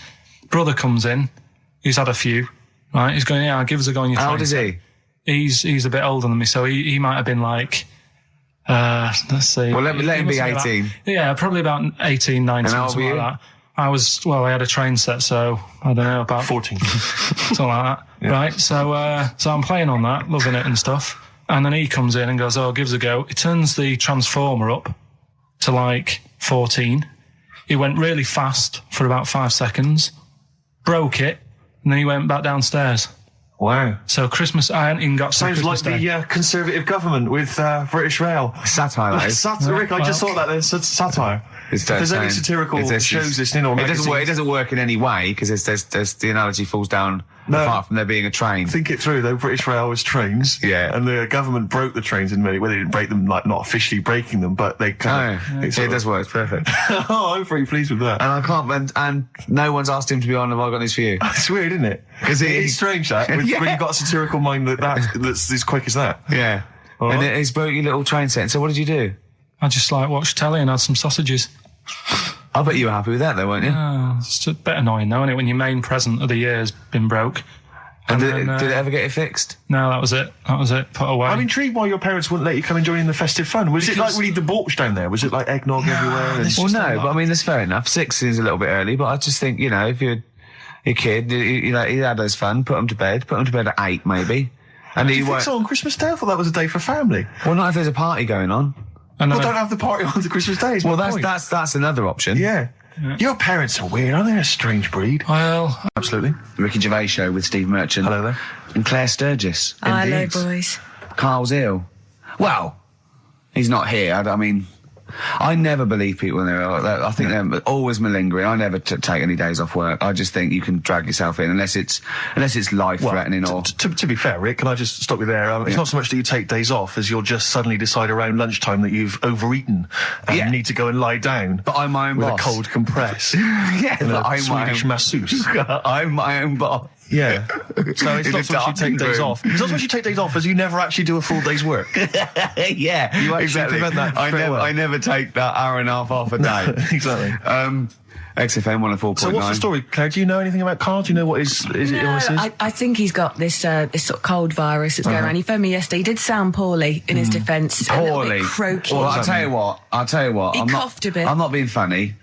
Brother comes in, he's had a few, right? He's going, yeah, give us a go on your train. How old is he? He's a bit older than me, so he might have been like, let's see. Well, let him be 18. Yeah, probably about 18, 19, and how old something were you? like that. I had a train set, so I don't know, about 14. something like that. Yeah. Right, so I'm playing on that, loving it and stuff. And then he comes in and goes, oh, give us a go. He turns the transformer up to like 14. He went really fast for about 5 seconds, broke it, and then he went back downstairs. Wow. So Christmas, I hadn't even got to Sounds Christmas like Day. the Conservative government with British Rail. Satire, that is. Rick, I just thought that there's satire. If there's any satirical shows listening or magazines... It doesn't work in any way, because there's the analogy falls down apart from there being a train. Think it through, though. British Rail was trains. Yeah. And the government broke the trains in many ways. They didn't break them, like, not officially breaking them, but they kind of... It does work. It's perfect. Oh, I'm very pleased with that. And I can't... And no one's asked him to be on Have I Got News For You? It's weird, isn't it? Because it's strange, that, when you've got a satirical mind that's as quick as that. Yeah. All and right. he's broke your little train set. So what did you do? I just like watched telly and had some sausages. I bet you were happy with that, though, weren't you? It's a bit annoying, though, isn't it, when your main present of the year has been broke. And did it ever get it fixed? No, that was it. Put away. I'm intrigued why your parents wouldn't let you come and join in the festive fun. Was it like really debauched down there? Was it like eggnog everywhere? Well, no, but I mean, that's fair enough. 6 is a little bit early, but I just think, you know, if you're a kid, you know, he had his fun, put him to bed at 8, maybe. And Do you think so on Christmas Day? I thought that was a day for family. Well, not if there's a party going on. Well, don't have the party on the Christmas Day. Well, that's another option. Yeah. Your parents are weird, aren't they? A strange breed. Well, absolutely. The Ricky Gervais Show with Steve Merchant. Hello there. And Claire Sturgis. Hello, boys. Carl's ill. Well, he's not here. I mean, I never believe people when they're ill. I think they're always malingering. I never take any days off work. I just think you can drag yourself in unless it's life-threatening or... To be fair, Rick, can I just stop you there? It's not so much that you take days off as you'll just suddenly decide around lunchtime that you've overeaten and need to go and lie down. But I'm my own boss. With a cold compress. Yeah, and but a I'm Swedish masseuse. I'm my own boss. Yeah. So it's not so much you take days off. It's not so much you take days off as you never actually do a full day's work. Yeah. You actually exactly. prevent that I never take that hour and a half off a day. Exactly. XFM 104.9. So what's the story, Claire? Do you know anything about Carl? Do you know what his illness is? I think he's got this sort of cold virus that's going around. He phoned me yesterday. He did sound poorly in his defence. Poorly? A little bit croaky. Well, I'll tell you what. He coughed a bit. I'm not being funny.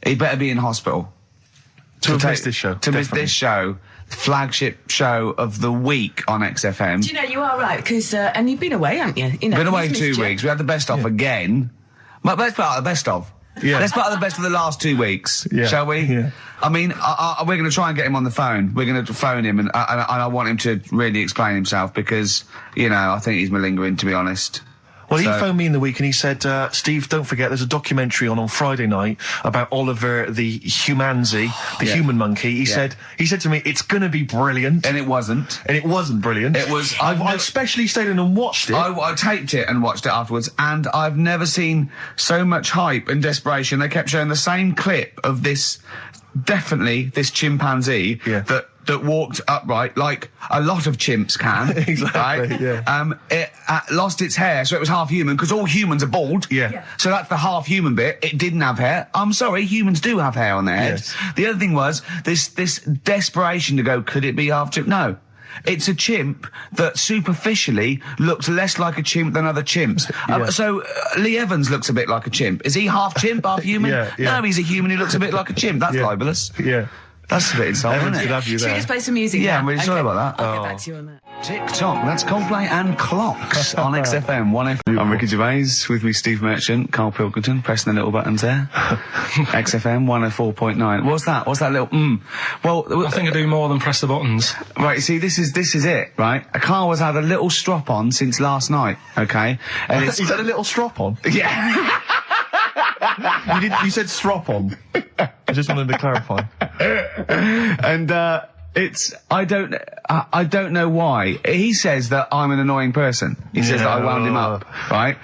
He better be in hospital. To miss this show. To miss this show. Flagship show of the week on XFM. Do you know, you are right, because, and you've been away, haven't you? Been away 2 weeks. We had the best of again. But let's part of the best of. Yeah. Let's part of the best of the last 2 weeks, shall we? Yeah. I mean, we're going to try and get him on the phone. We're going to phone him, and I want him to really explain himself because, you know, I think he's malingering, to be honest. Well, Well, he phoned me in the week and he said, Steve, don't forget there's a documentary on Friday night about Oliver the humanzi, the human monkey. He said to me, it's going to be brilliant. And it wasn't. And it wasn't brilliant. It was. I specially stayed in and watched it. I taped it and watched it afterwards, and I've never seen so much hype and desperation. They kept showing the same clip of this chimpanzee that walked upright like a lot of chimps can. Exactly, right? yeah. It lost its hair, so it was half human, because all humans are bald. Yeah. So that's the half human bit. It didn't have hair. I'm sorry, humans do have hair on their heads. Yes. The other thing was this desperation to go, could it be half chimp? No. It's a chimp that superficially looks less like a chimp than other chimps. So Lee Evans looks a bit like a chimp. Is he half chimp, half human? No, he's a human who looks a bit like a chimp. That's libelous. Yeah. That's a bit insulting, isn't it? Have you Should we there. just play some music? Yeah, now? I'm really sorry about that. I'll get back to you on that. TikTok, that's Coldplay and Clocks on XFM 1FM. I'm Ricky Gervais, with me Steve Merchant, Karl Pilkington, pressing the little buttons there. XFM 104.9. What's that? What's that little Well, I think I do more than press the buttons. Right, see, this is it, right? Karl has had a little strop on since last night, okay? And it's... He's had a little strop on? Yeah. You said strop on. I just wanted to clarify. And, I don't know why. He says that I'm an annoying person. He says that I wound him up, right?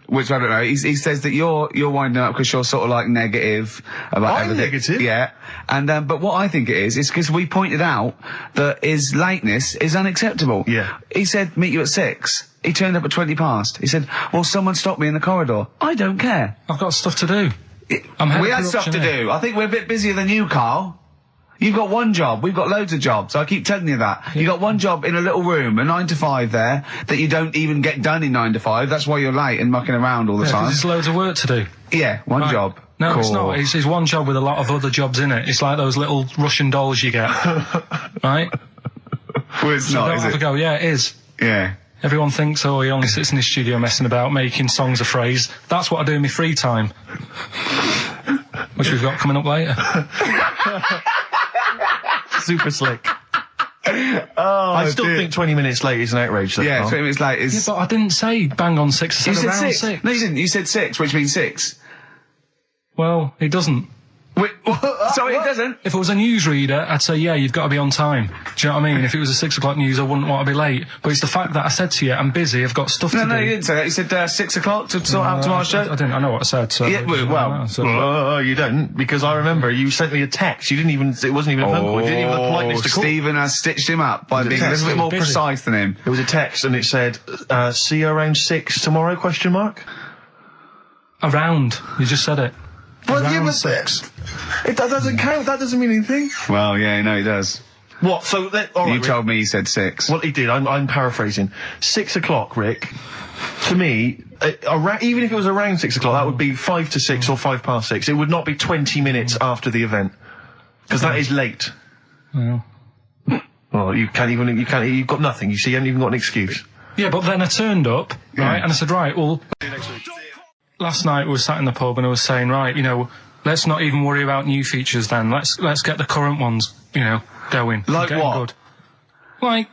Which I don't know. He says that you're winding up because you're sort of like negative about everything. Negative? Yeah. And, but what I think it is because we pointed out that his lateness is unacceptable. Yeah. He said, meet you at 6. He turned up at 20 past. He said, well, someone stopped me in the corridor. I don't care. I've got stuff to do. We had stuff to do. I think we're a bit busier than you, Karl. You've got one job. We've got loads of jobs. I keep telling you that. You got one job in a little room, a 9 to 5 there, that you don't even get done in 9 to 5. That's why you're late and mucking around all the time. There's loads of work to do. Yeah, one job. No, cool. It's not. It's one job with a lot of other jobs in it. It's like those little Russian dolls you get. Right? Well, it's So not, don't is have it? to go, yeah, it is. Yeah. Everyone thinks, oh, he only sits in his studio messing about, making songs a phrase. That's what I do in my free time. Which we've got coming up later. Super slick. I still think 20 minutes late is an outrage, though. Yeah, 20 minutes late is... Yeah, but I didn't say bang on 6. I said around 6. No, you didn't. You said 6, which means 6. Well, it doesn't. Wait, sorry, it doesn't. If it was a newsreader, I'd say, yeah, you've got to be on time. Do you know what I mean? If it was a 6 o'clock news, I wouldn't want to be late. But it's the fact that I said to you, I'm busy, I've got stuff to do. No, you didn't say that. You said 6 o'clock to sort out tomorrow's show. I didn't. I know what I said. So yeah, well, you don't, because I remember you sent me a text. You didn't even, it wasn't even a phone call. You didn't even have the politeness to call. Stephen has stitched him up by being a little bit more precise than him. It was a text and it said, see you around 6 tomorrow, question mark? Around. You just said it. Well, yeah, but 6. That doesn't count. That doesn't mean anything. Well, yeah, no, he does. What? So, all right, you told me he said 6. Well, he did. I'm paraphrasing. 6 o'clock, Rick. To me, even if it was around 6 o'clock, that would be 5 to 6 or 5 past 6. It would not be 20 minutes after the event, because that is late. Well, you've got nothing. You see, you haven't even got an excuse. Yeah, but then I turned up, right, and I said, right, well, last night we were sat in the pub and I was saying, right, you know, let's not even worry about new features then. Let's get the current ones, you know, going. Like what? Good. Like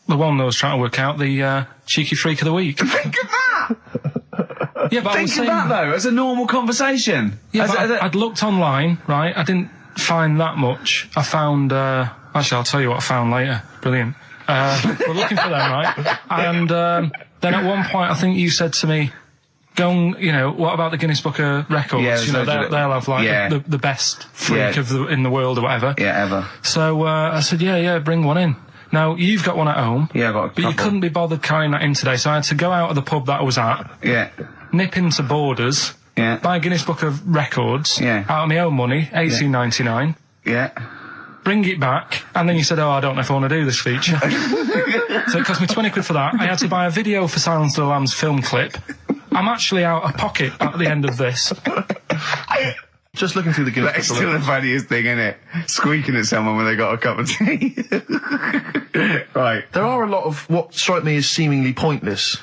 the one that I was trying to work out, the cheeky freak of the week. Think of that! Yeah, but Think of that, though, as a normal conversation. Yeah, I'd looked online, right? I didn't find that much. I found, actually, I'll tell you what I found later. Brilliant. We're looking for them, right? And then at one point, I think you said to me, you know, what about the Guinness Book of Records? Yeah, you know, they'll have like the best freak in the world or whatever. Yeah, ever. So I said, yeah, bring one in. Now you've got one at home. Yeah, I got a couple. But you couldn't be bothered carrying that in today, so I had to go out of the pub that I was at. Yeah. Nip into Borders. Yeah. Buy a Guinness Book of Records. Yeah. Out of my own money, $18.99. Yeah. Bring it back, and then you said, I don't know if I want to do this feature. So it cost me 20 quid for that. I had to buy a video for Silence of the Lambs film clip. I'm actually out of pocket at the end of this. Just looking through the Guinness Book. That's still the funniest thing, isn't it? Squeaking at someone when they got a cup of tea. Right. There are a lot of what strike me as seemingly pointless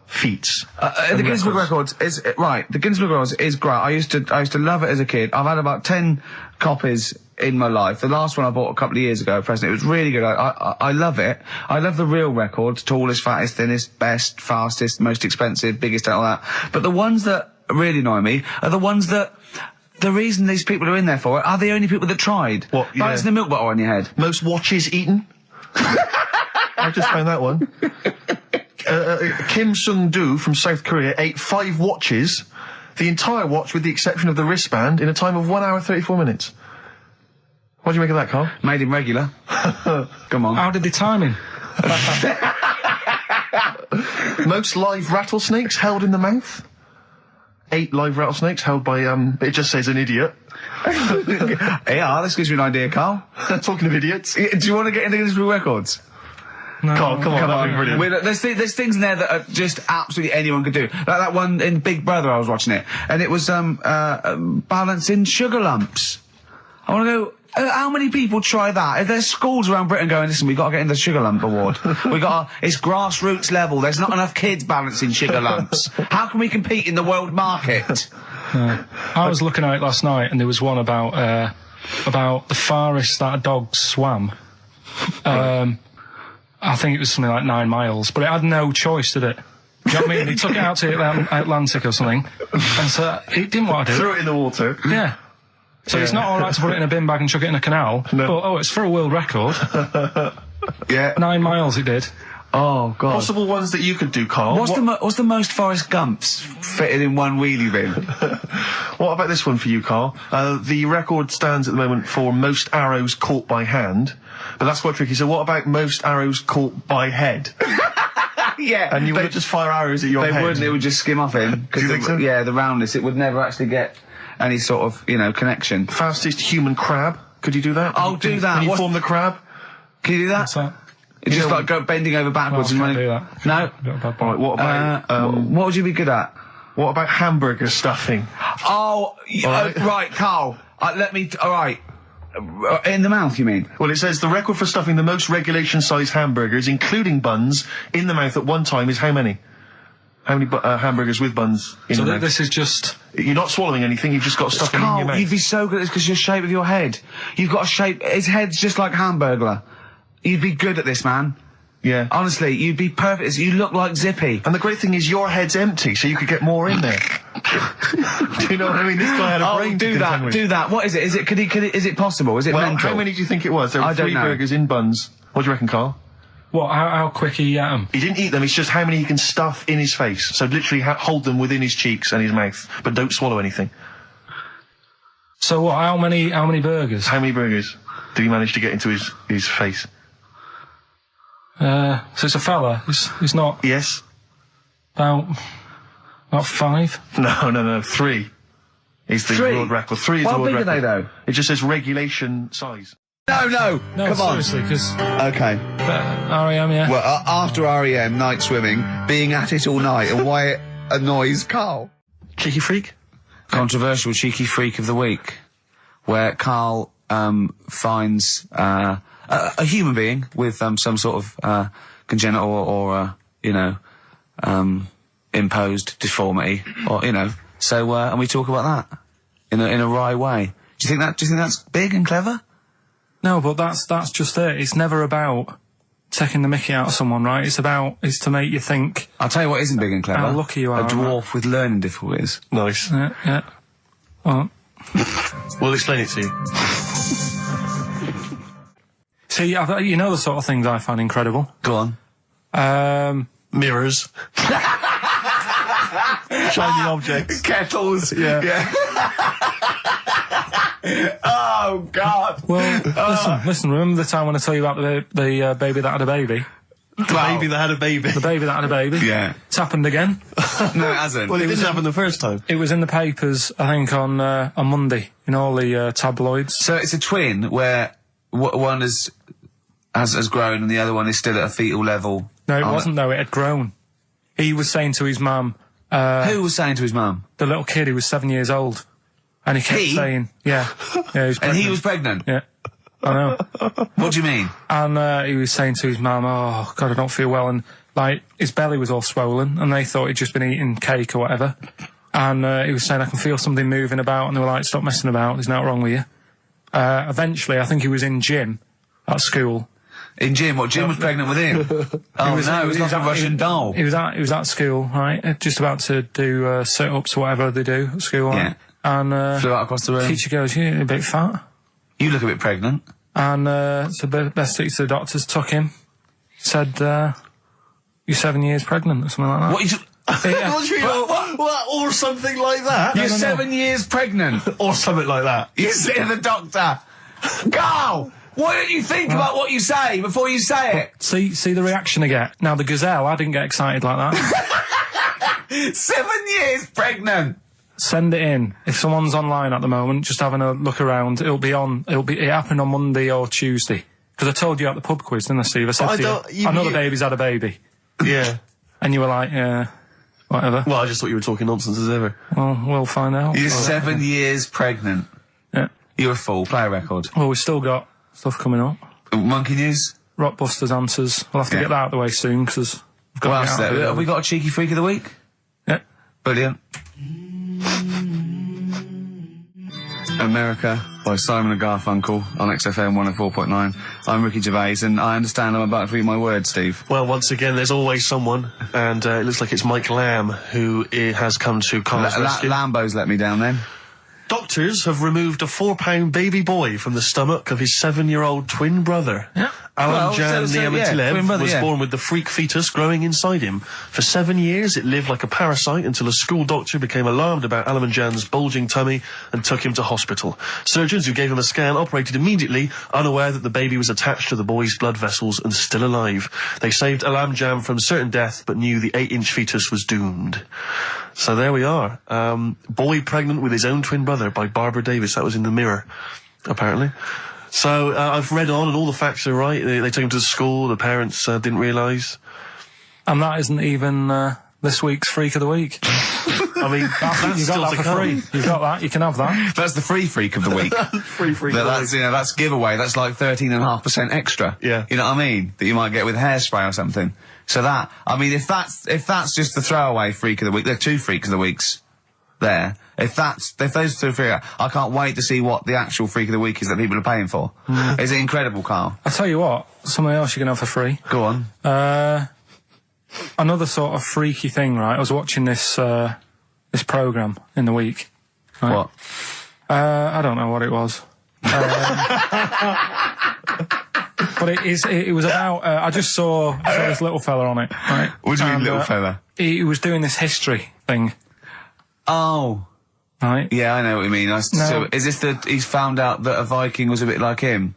feats. The Guinness Book of Records is right. The Guinness Book of Records is great. I used to love it as a kid. I've had about 10 copies in my life. The last one I bought a couple of years ago, present. It was really good. I love it. I love the real records: tallest, fattest, thinnest, best, fastest, most expensive, biggest, and all that. But the ones that really annoy me are the ones that. The reason these people are in there for it are the only people that tried. What? Yeah. Balancing the milk bottle on your head. Most watches eaten. I just found that one. Kim Sung-do from South Korea ate 5 watches, the entire watch with the exception of the wristband, in a time of 1 hour 34 minutes. What do you make of that, Carl? Made him regular. Come on. How did they time him? Most live rattlesnakes held in the mouth. 8 live rattlesnakes held by, it just says an idiot. Yeah, this gives you an idea, Carl. Talking of idiots. Do you want to get into Guinness Book of Records? No, come on, that'd be brilliant. There's things in there that are just absolutely anyone could do. Like that one in Big Brother, I was watching it, and it was balancing sugar lumps. I want to go. How many people try that? If there's schools around Britain going, listen, we've got to get in the Sugar Lump Award. It's grassroots level. There's not enough kids balancing sugar lumps. How can we compete in the world market? I was looking at it last night, and there was one about the farthest that a dog swam. I think it was something like 9 miles, but it had no choice, did it? Do you know what I mean? He took it out to the Atlantic or something, and so it didn't want to do it. Threw it in the water. Yeah. So it's not alright to put it in a bin bag and chuck it in a canal, but, it's for a world record. Yeah. 9 miles it did. Oh, God. Possible ones that you could do, Carl. What's the most Forrest Gumps fitted in one wheelie bin? What about this one for you, Carl? The record stands at the moment for most arrows caught by hand, but that's quite tricky. So what about most arrows caught by head? Yeah. And you would just fire arrows at your head? They wouldn't, it would just skim off him. Do you think so? Yeah, the roundness, it would never actually get any sort of, connection. Fastest human crab. Could you do that? I'll do that. Can you form the crab? Can you do that? What's that? It's just like go bending over backwards and running. Do that. No? Right, what about, what would you be good at? what about hamburger stuffing? Oh, right, Carl. Alright. In the mouth, you mean? Well, it says the record for stuffing the most regulation-sized hamburgers, including buns, in the mouth at one time is how many? How many hamburgers with buns in the mouth? This is just... You're not swallowing anything, you've just got stuff in your mouth. You'd be so good at this because your shape of your head. You've got a shape... His head's just like Hamburglar. You'd be good at this, man. Yeah. Honestly, you'd be perfect. You look like Zippy. And the great thing is your head's empty, so you could get more in there. Do you know what I mean? This guy had a brain to contend with. Do that. What is it? Is it possible? Is it mental? How many do you think it was? There were 3 burgers in buns. What do you reckon, Carl? What, how quick he ate them? He didn't eat them, it's just how many he can stuff in his face. So literally hold them within his cheeks and his mouth, but don't swallow anything. So what, how many burgers? How many burgers did he manage to get into his face? So it's a fella, he's not... Yes. About 5? No, 3 is the world record. 3 is the world record. How big are they, though? It just says regulation size. No, come on. Seriously, because... Okay. R.E.M., yeah. Well, after R.E.M., night swimming, being at it all night, and why it annoys Carl. Cheeky freak? Controversial cheeky freak of the week, where Carl finds a human being with some sort of congenital or imposed deformity, or So and we talk about that in a wry way. Do you think that's big and clever? No, but that's just it. It's never about taking the mickey out of someone, right? It's to make you think. I'll tell you what isn't big and clever. How lucky you are. A dwarf with learning difficulties. Nice. Yeah. Well. We'll explain it to you. See, you know the sort of things I find incredible. Go on. Mirrors. Shiny objects. Kettles. Yeah. Oh, God. Well, listen, remember the time when I told you about the baby that had a baby? The baby that had a baby. The baby that had a baby? Yeah. It's happened again. No, it hasn't. Well, it didn't happen the first time. It was in the papers, I think, on Monday, in all the tabloids. So it's a twin where one has grown and the other one is still at a fetal level. No, it wasn't, though. It had grown. He was saying to his mum... Who was saying to his mum? The little kid who was 7 years old. And he kept saying... Yeah. He was pregnant. And he was pregnant? Yeah. I know. What do you mean? And he was saying to his mum, oh, God, I don't feel well. And like, his belly was all swollen, and they thought he'd just been eating cake or whatever. And he was saying, I can feel something moving about, and they were like, stop messing about, there's nothing wrong with you. Eventually, I think he was in gym at school. In gym? What, Jim was pregnant with him? Oh, it was like a Russian doll. He was at school, right? Just about to do sit-ups or whatever they do at school, right? Yeah. And flew out across the room. Teacher goes, you're a bit fat. You look a bit pregnant. And so best to the doctors took him. Said, you're 7 years pregnant or something like that. What? What? Or something like that? You're 7 years pregnant. Or something like that. You say to the doctor, Carl, why don't you think about what you say before you say it? See the reaction I get. Now, the gazelle, I didn't get excited like that. 7 years pregnant. Send it in. If someone's online at the moment, just having a look around, it happened on Monday or Tuesday. Because I told you at the pub quiz, didn't I, Steve? I said to you, I know the baby's had a baby. Yeah. And you were like, yeah, whatever. Well, I just thought you were talking nonsense as ever. Well, we'll find out. You're 7 years pregnant. Yeah. You're a fool. Play a record. Well, we've still got stuff coming up. Monkey news? Rockbusters answers. We'll have to get that out of the way soon, because we've got what else there? Have we got a cheeky freak of the week? Yeah. Brilliant. America by Simon and Garfunkel on XFM 104.9. I'm Ricky Gervais, and I understand I'm about to read my words, Steve. Well, once again, there's always someone, and it looks like it's Mike Lamb who has come to Carl's rescue. Lambo's let me down then. Doctors have removed a 4-pound baby boy from the stomach of his 7-year-old twin brother. Yeah. Alan Jan Niamatilev was born with the freak fetus growing inside him. For 7 years, it lived like a parasite until a school doctor became alarmed about Alan Jan's bulging tummy and took him to hospital. Surgeons who gave him a scan operated immediately, unaware that the baby was attached to the boy's blood vessels and still alive. They saved Alan Jan from certain death, but knew the 8-inch fetus was doomed. So there we are. Boy pregnant with his own twin brother by Barbara Davis. That was in the Mirror, apparently. So I've read on, and all the facts are right. They took him to the school. The parents didn't realise. And that isn't even this week's Freak of the Week. I mean, that's you got that for free. You've got that. You can have that. That's the free freak of the week. Free freak. That's that's giveaway. That's like 13.5% extra. Yeah. You know what I mean? That you might get with hairspray or something. So that, I mean, if that's just the throwaway freak of the week, there are 2 freaks of the weeks there. If those 2 freak, I can't wait to see what the actual freak of the week is that people are paying for. Is it incredible, Carl? I'll tell you what, something else you can have for free. Go on. Another sort of freaky thing, right? I was watching this programme in the week. Right? What? I don't know what it was. But it was about, I just saw this little fella on it, right? What do you mean, little fella? He was doing this history thing. Oh. Right? Yeah, I know what you mean. So, is this he's found out that a Viking was a bit like him?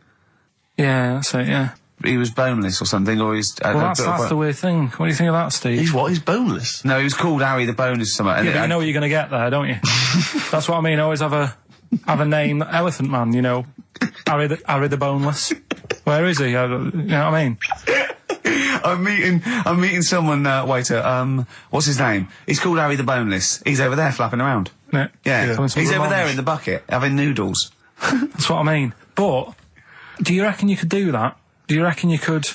Yeah, that's it, yeah. He was boneless or something, or he's... Well, that's the weird thing. What do you think of that, Steve? He's what? He's boneless? No, he was called Harry the Boneless or something. Yeah, but you know what you're going to get there, don't you? That's what I mean. Always have a name, Elephant Man, you know. Harry the Boneless. Where is he? You know what I mean? I'm meeting someone, waiter, what's his name? He's called Harry the Boneless. He's over there flapping around. Yeah. He's over there in the bucket, having noodles. That's what I mean. But, do you reckon you could do that? Do you reckon you could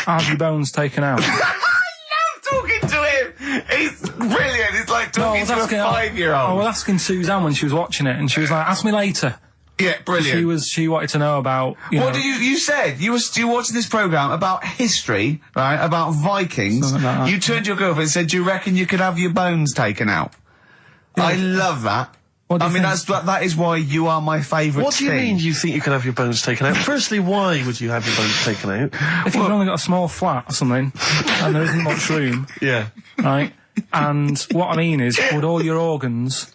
have your bones taken out? I love talking to him! He's brilliant, it's like talking to a 5-year-old. I was asking Suzanne when she was watching it, and she was like, ask me later. Yeah, brilliant. She wanted to know about, What did you said? You were watching this programme about history, right? About Vikings. Like you turned to your girlfriend and said, do you reckon you could have your bones taken out? Yeah. I love that. I mean, that is why you are my favourite What do you mean you think you could have your bones taken out? Firstly, why would you have your bones taken out? If you've only got a small flat or something, and there isn't much room. Yeah. Right? And what I mean is, would all your organs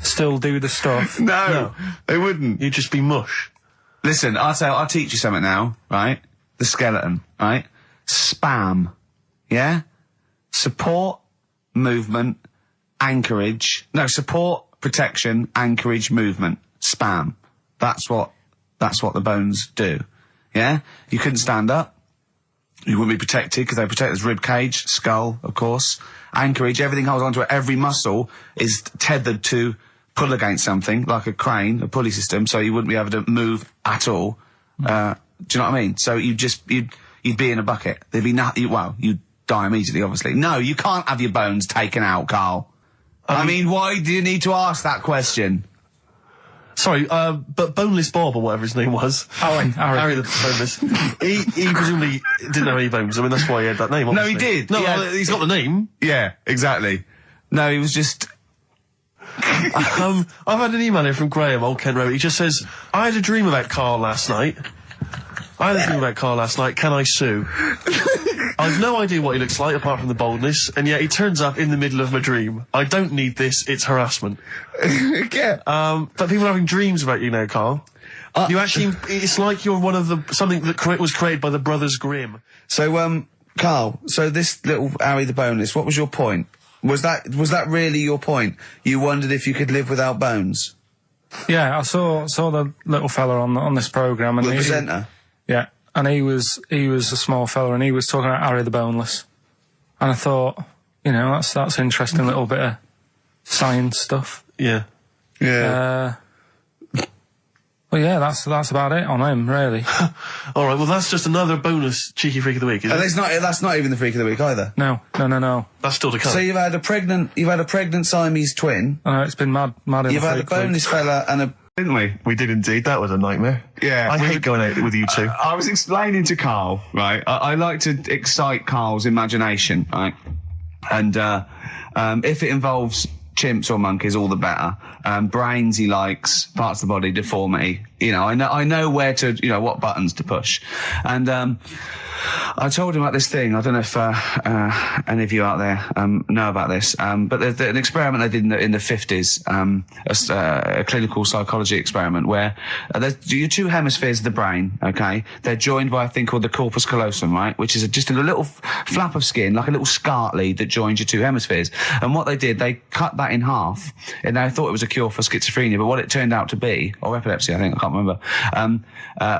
still do the stuff? No, they wouldn't. You'd just be mush. Listen, I'll teach you something now, right? The skeleton, right? Spam. Yeah? Support, movement, anchorage. No, support, protection, anchorage, movement. Spam. That's what the bones do. Yeah? You couldn't stand up. You wouldn't be protected because they protect his rib cage, skull, of course. Anchorage, everything holds onto it. Every muscle is tethered to pull against something, like a crane, a pulley system, so you wouldn't be able to move at all. Do you know what I mean? So you'd be in a bucket. There'd be nothing, die immediately, obviously. No, you can't have your bones taken out, Carl. I mean, why do you need to ask that question? Sorry, but Boneless Bob, or whatever his name was. Harry the Boneless. he presumably didn't have any bones. I mean, that's why he had that name, obviously. No, he did. No, he's got the name. Yeah, exactly. No, he was just... I've had an email here from Graham, Old Kent Road. He just says, I had a dream about Carl last night. Can I sue? I've no idea what he looks like, apart from the boldness, and yet he turns up in the middle of my dream. I don't need this, it's harassment. Yeah. But people are having dreams about you now, Carl. You actually, it's like you're one of something that was created by the Brothers Grimm. So, Carl, so this little Harry the Boneless, what was your point? Was that really your point? You wondered if you could live without bones? Yeah, I saw the little fella on this programme, and the presenter. Yeah, and he was a small fella, and he was talking about Harry the Boneless, and I thought, you know, that's interesting little bit of science stuff. Yeah. Well, yeah, that's about it on him, really. All right, well, that's just another bonus cheeky freak of the week, isn't it? That's not even the freak of the week either. No. That's still to come. So you've had a pregnant Siamese twin. I know, it's been mad. You've had a boneless fella and a... Didn't we? We did indeed. That was a nightmare. Yeah. I hate going out with you two. I was explaining to Carl, right? I like to excite Carl's imagination, right? And if it involves chimps or monkeys, all the better. Brains he likes, parts of the body, deformity. You know, I know where to, you know, what buttons to push. And I told him about this thing. I don't know if any of you out there know about this, but there's an experiment they did in the 50s, a clinical psychology experiment where there's your two hemispheres of the brain, okay? They're joined by a thing called the corpus callosum, right? Which is just a little flap of skin, like a little scarlet lead that joins your two hemispheres. And what they did, they cut that in half, and they thought it was a cure for schizophrenia, but what it turned out to be, or epilepsy, I think, I can't remember,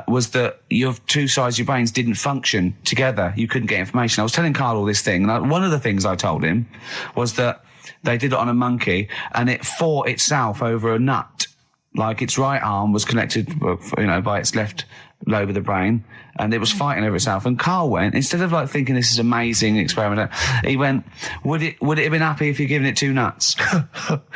was that your two sides of your brains didn't function together. You couldn't get information. I was telling Carl all this thing, and one of the things I told him was that they did it on a monkey, and it fought itself over a nut. Like its right arm was connected, you know, by its left lobe of the brain, and it was fighting over itself. And Carl went, instead of like thinking this is amazing experiment, he went, would it have been happy if you'd given it two nuts?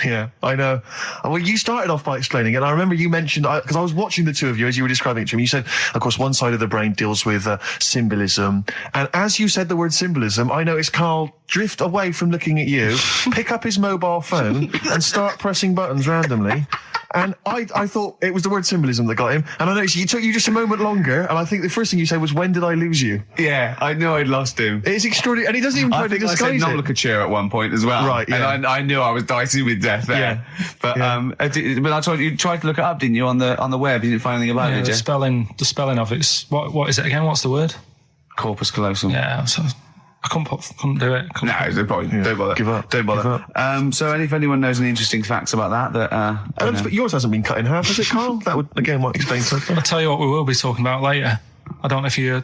Yeah, I know. Well, you started off by explaining it. I remember you mentioned, because I was watching the two of you as you were describing it to me. You said, of course, one side of the brain deals with symbolism. And as you said the word symbolism, I noticed Carl drift away from looking at you, pick up his mobile phone and start pressing buttons randomly. And I thought it was the word symbolism that got him. And I noticed it took you just a moment longer. And I think the first thing you said was, when did I lose you? Yeah, I knew I'd lost him. It's extraordinary. And he doesn't even try to disguise it. I said nomenclature at one point as well. Right, yeah. And I knew I was dicing with death there. Yeah. But I told you tried to look it up, didn't you, on the web? You didn't find anything about it, did you? The spelling of it's, what is it again? What's the word? Corpus callosum. Yeah, so I couldn't do it. Don't bother. Give up. Don't bother. So if anyone knows any interesting facts about that, but yours hasn't been cut in half, has it, Carl? That would, again, might explain something. I'll tell you what we will be talking about later. I don't know if you're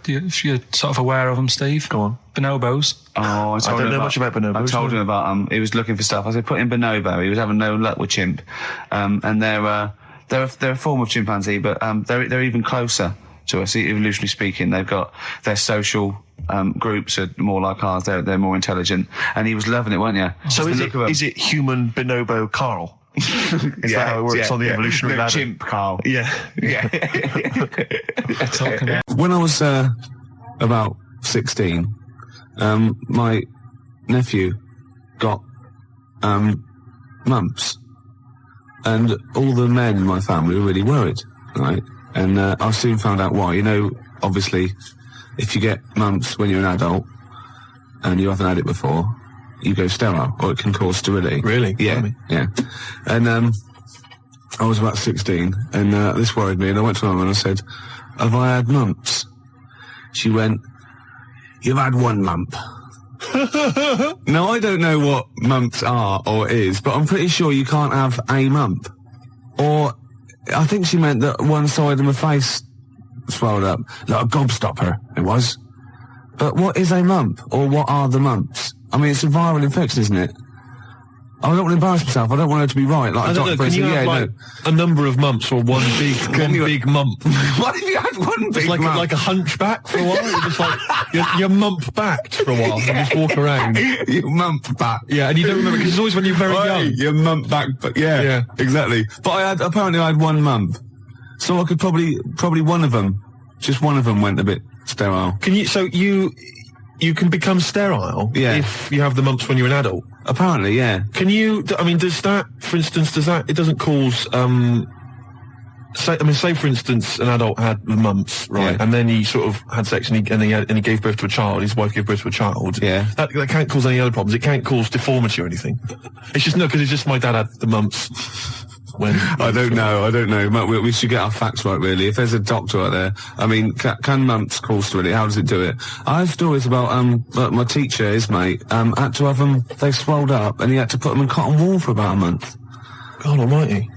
sort of aware of them, Steve. Go on. Bonobos. Oh, I don't know much about bonobos. I told him about he was looking for stuff. I said, put in bonobo. He was having no luck with chimp. And they're a form of chimpanzee, but they're even closer to us, evolutionarily speaking. They've got their social groups are more like ours. They're more intelligent, and he was loving it, weren't you? So is it human bonobo Carl? Is that how it works on the evolutionary ladder? Chimp Carl. Yeah. When I was about 16, my nephew got mumps, and all the men in my family were really worried, right? And I soon found out why. You know, obviously, if you get mumps when you're an adult and you haven't had it before, you go sterile, or it can cause sterility. Really? Yeah. Yeah. And I was about 16, and this worried me, and I went to my mum and I said, have I had mumps? She went, you've had one mump. Now, I don't know what mumps are or is, but I'm pretty sure you can't have a mump. Or I think she meant that one side of my face swelled up, like a gobstopper, it was. But what is a mump, or what are the mumps? I mean, it's a viral infection, isn't it? I don't want to embarrass myself. I don't want her to be right. Like, I don't know, can you have a number of mumps or one big mump? What if you had one big mump? Like a hunchback for a while? You're just like, you're mump-backed for a while and just walk around. You mump-back. Yeah, and you don't remember, because it's always when you're very young. You're mump-back, but yeah, exactly. But apparently I had one mump. So I could probably one of them, just one of them went a bit sterile. You can become sterile if you have the mumps when you're an adult? Apparently, yeah. Can you, does that, for instance, it doesn't cause, say for instance, an adult had the mumps, right, and then he sort of had sex and he gave birth to a child, his wife gave birth to a child. Yeah. That can't cause any other problems. It can't cause deformity or anything. It's just, because it's just my dad had the mumps. I don't know. We should get our facts right, really. If there's a doctor out there, I mean, can mumps cause sterility? How does it do it? I have stories about, my teacher, his mate, had to have them, they swelled up, and he had to put them in cotton wool for about a month. God almighty.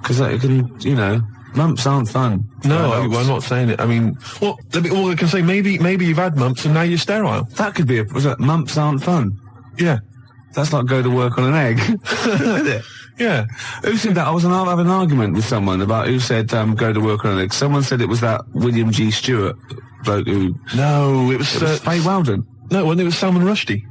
Because it can, mumps aren't fun. No, I'm not saying it. I mean, I can say, maybe you've had mumps and now you're sterile. That could be mumps aren't fun. Yeah. That's like go to work on an egg. Isn't it? Yeah. Who said that? I was having an argument with someone about who said go to work on an egg. Someone said it was that William G. Stewart bloke who... No, it was Faye Weldon. No, it was Salman Rushdie.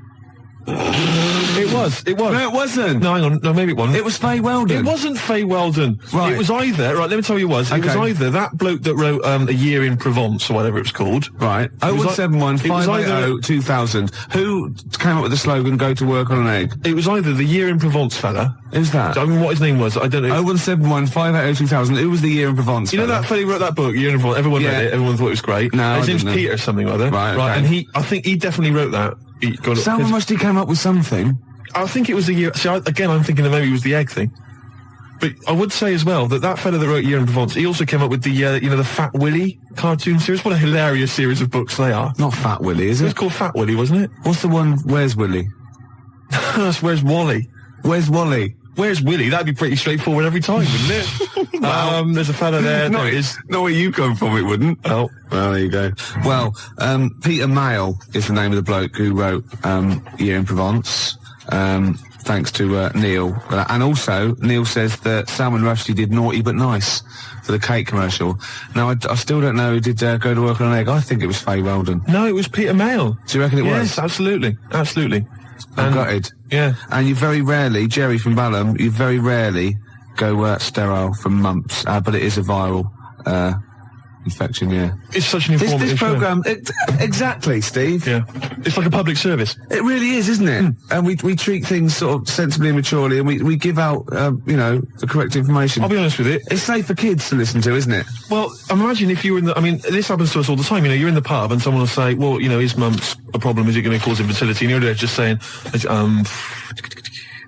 It was. No, it wasn't. No, hang on. No, maybe it wasn't. It was Faye Weldon. It wasn't Faye Weldon. Right. It was either... Right, let me tell you what it was. Okay. It was either that bloke that wrote A Year in Provence, or whatever it was called. Right. 0171 580 2000. Who came up with the slogan, go to work on an egg? It was either the Year in Provence fella. Who's that? I mean, what his name was, I don't know. 0171 580 2000. Who was the Year in Provence You know that fella who wrote that book, Year in Provence? Everyone read it. Everyone thought it was great. No, his name's Peter something or other. Right, and I think he definitely wrote that. Salman Rushdie came up with something. I think it was the year... See, again, I'm thinking that maybe it was the egg thing. But I would say as well that fella that wrote Year in Provence, he also came up with the Fat Willy cartoon series. What a hilarious series of books they are. Not Fat Willy, is it? It was called Fat Willy, wasn't it? What's the one, Where's Willy? That's Where's Wally. Where's Wally? Where's Willy? That'd be pretty straightforward every time, wouldn't it? Well, there's a fella there. Not where you come from, it wouldn't. Oh. Well, there you go. Well, Peter Mayle is the name of the bloke who wrote Year in Provence. Thanks to Neil. And also, Neil says that Salman Rushdie did Naughty But Nice for the cake commercial. Now, I still don't know who did go to work on an egg. I think it was Faye Weldon. No, it was Peter Mayle. Do you reckon it was? Yes, absolutely. Absolutely. I'm gutted. Yeah. And you very rarely, Jerry from Balham, you very rarely go sterile from mumps, but it is a viral infection, yeah. It's such an informative This programme, exactly, Steve. Yeah. It's like a public service. It really is, isn't it? And we treat things sort of sensibly and maturely, and we give out, the correct information. I'll be honest with it. It's safe for kids to listen to, isn't it? Well, imagine if you were in this happens to us all the time, you're in the pub and someone will say, well, is mumps a problem? Is it going to cause infertility? And you're there just saying,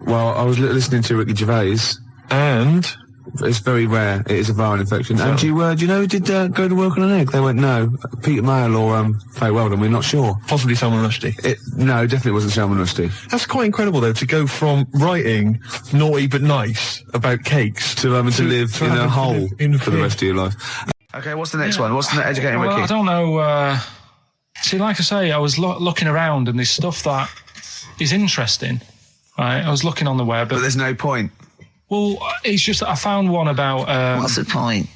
Well, I was listening to Ricky Gervais. And... It's very rare. It is a viral infection. So, and do you know who did go to work on an egg? They went, no. Peter Mayle or Faye Weldon, we're not sure. Possibly Salman Rushdie. No, definitely wasn't Salman Rushdie. That's quite incredible, though, to go from writing Naughty But Nice about cakes to live in a hole for the rest of your life. Okay, what's the next one? What's the educating Ricky? I don't know. See, like I say, I was looking around and there's stuff that is interesting. Right? I was looking on the web. But there's no point. Well, it's just that I found one about... what's the point?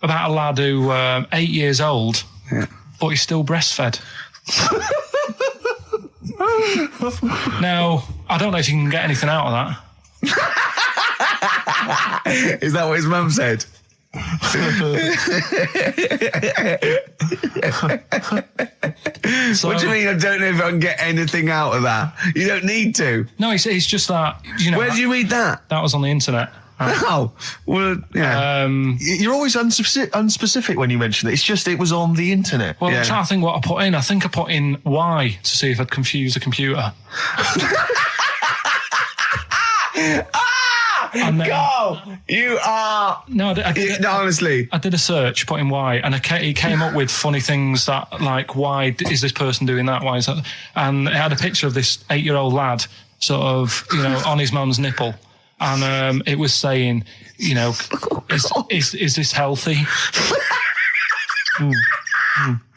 About a lad who 8 years old, but he's still breastfed. Now, I don't know if you can get anything out of that. Is that what his mum said? What do you mean I don't know if I can get anything out of that? You don't need to. No, it's just that, Where did you read that? That was on the internet. Oh, well, yeah. You're always unspecific when you mention it. It's just it was on the internet. Well, I'm trying to think what I put in. I think I put in Y to see if I'd confuse a computer. And then, go! You are... No, honestly. I did a search, put in why, and he came up with funny things that, like, why is this person doing that? Why is that? And it had a picture of this 8-year-old lad, sort of, on his mum's nipple. And it was saying, is this healthy?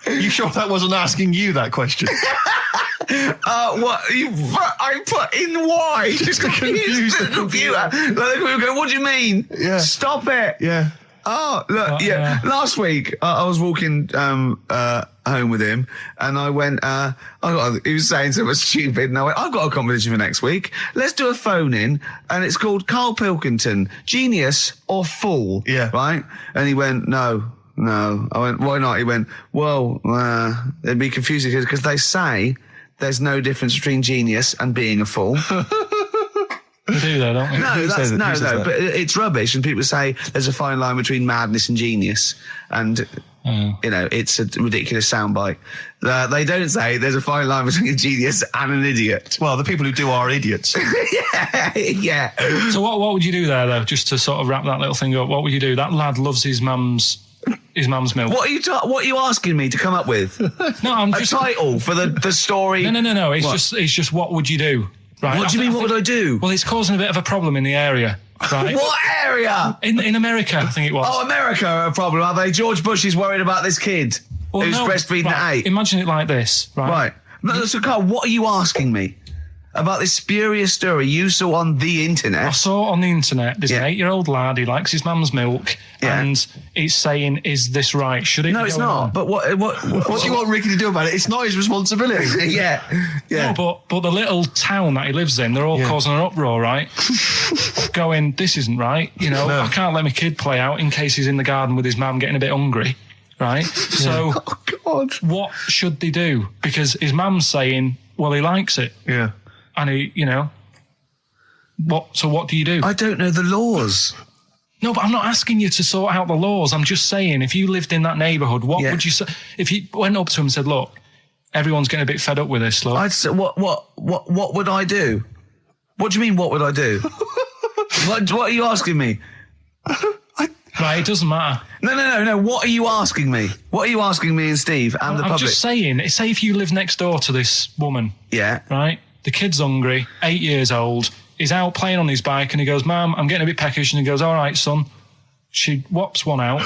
You sure that wasn't asking you that question? What? I put in Y just to confuse the computer. Like, the computer go, what do you mean? Yeah. Stop it. Yeah. Oh, look, last week I was walking home with him, and I went, he was saying something stupid, and I went, I've got a competition for next week. Let's do a phone-in, and it's called Karl Pilkington, Genius or Fool. Yeah. Right? And he went, no. I went, why not? He went, well, it'd be confusing because they say there's no difference between genius and being a fool. We do though, don't we? No, but it's rubbish, and people say there's a fine line between madness and genius, and it's a ridiculous soundbite. They don't say there's a fine line between a genius and an idiot. Well, the people who do are idiots. yeah. So what would you do there though, just to sort of wrap that little thing up? What would you do? That lad loves his mum's milk. What are you asking me to come up with? No, I'm just a title for the story. No. It's just what would you do? Right. What do you mean? What would I do? Well, it's causing a bit of a problem in the area, right? What area? In America, I think it was. Oh, America are a problem, are they? George Bush is worried about this kid who's breastfeeding at 8. Imagine it like this, right? Right. So, Carl, what are you asking me about this spurious story you saw on the internet? I saw it on the internet. There's an 8-year-old lad. He likes his mum's milk, and he's saying, "Is this right? Should it?" No, it's not. On? But what do you want Ricky to do about it? It's not his responsibility. yeah. No, but the little town that he lives in, they're all causing an uproar, right? Going, this isn't right. I can't let my kid play out in case he's in the garden with his mum getting a bit hungry, right? So, oh God, what should they do? Because his mum's saying, well, he likes it. Yeah. And he, what do you do? I don't know the laws. No, but I'm not asking you to sort out the laws. I'm just saying, if you lived in that neighbourhood, what would you say? If you went up to him and said, look, everyone's getting a bit fed up with this, look. I'd say, what would I do? What do you mean, what would I do? what are you asking me? Right, it doesn't matter. No. What are you asking me? What are you asking me and Steve and the public? I'm just saying, say if you live next door to this woman. Yeah. Right? The kid's hungry, 8 years old. He's out playing on his bike and he goes, Mum, I'm getting a bit peckish. And he goes, all right, son. She whops one out.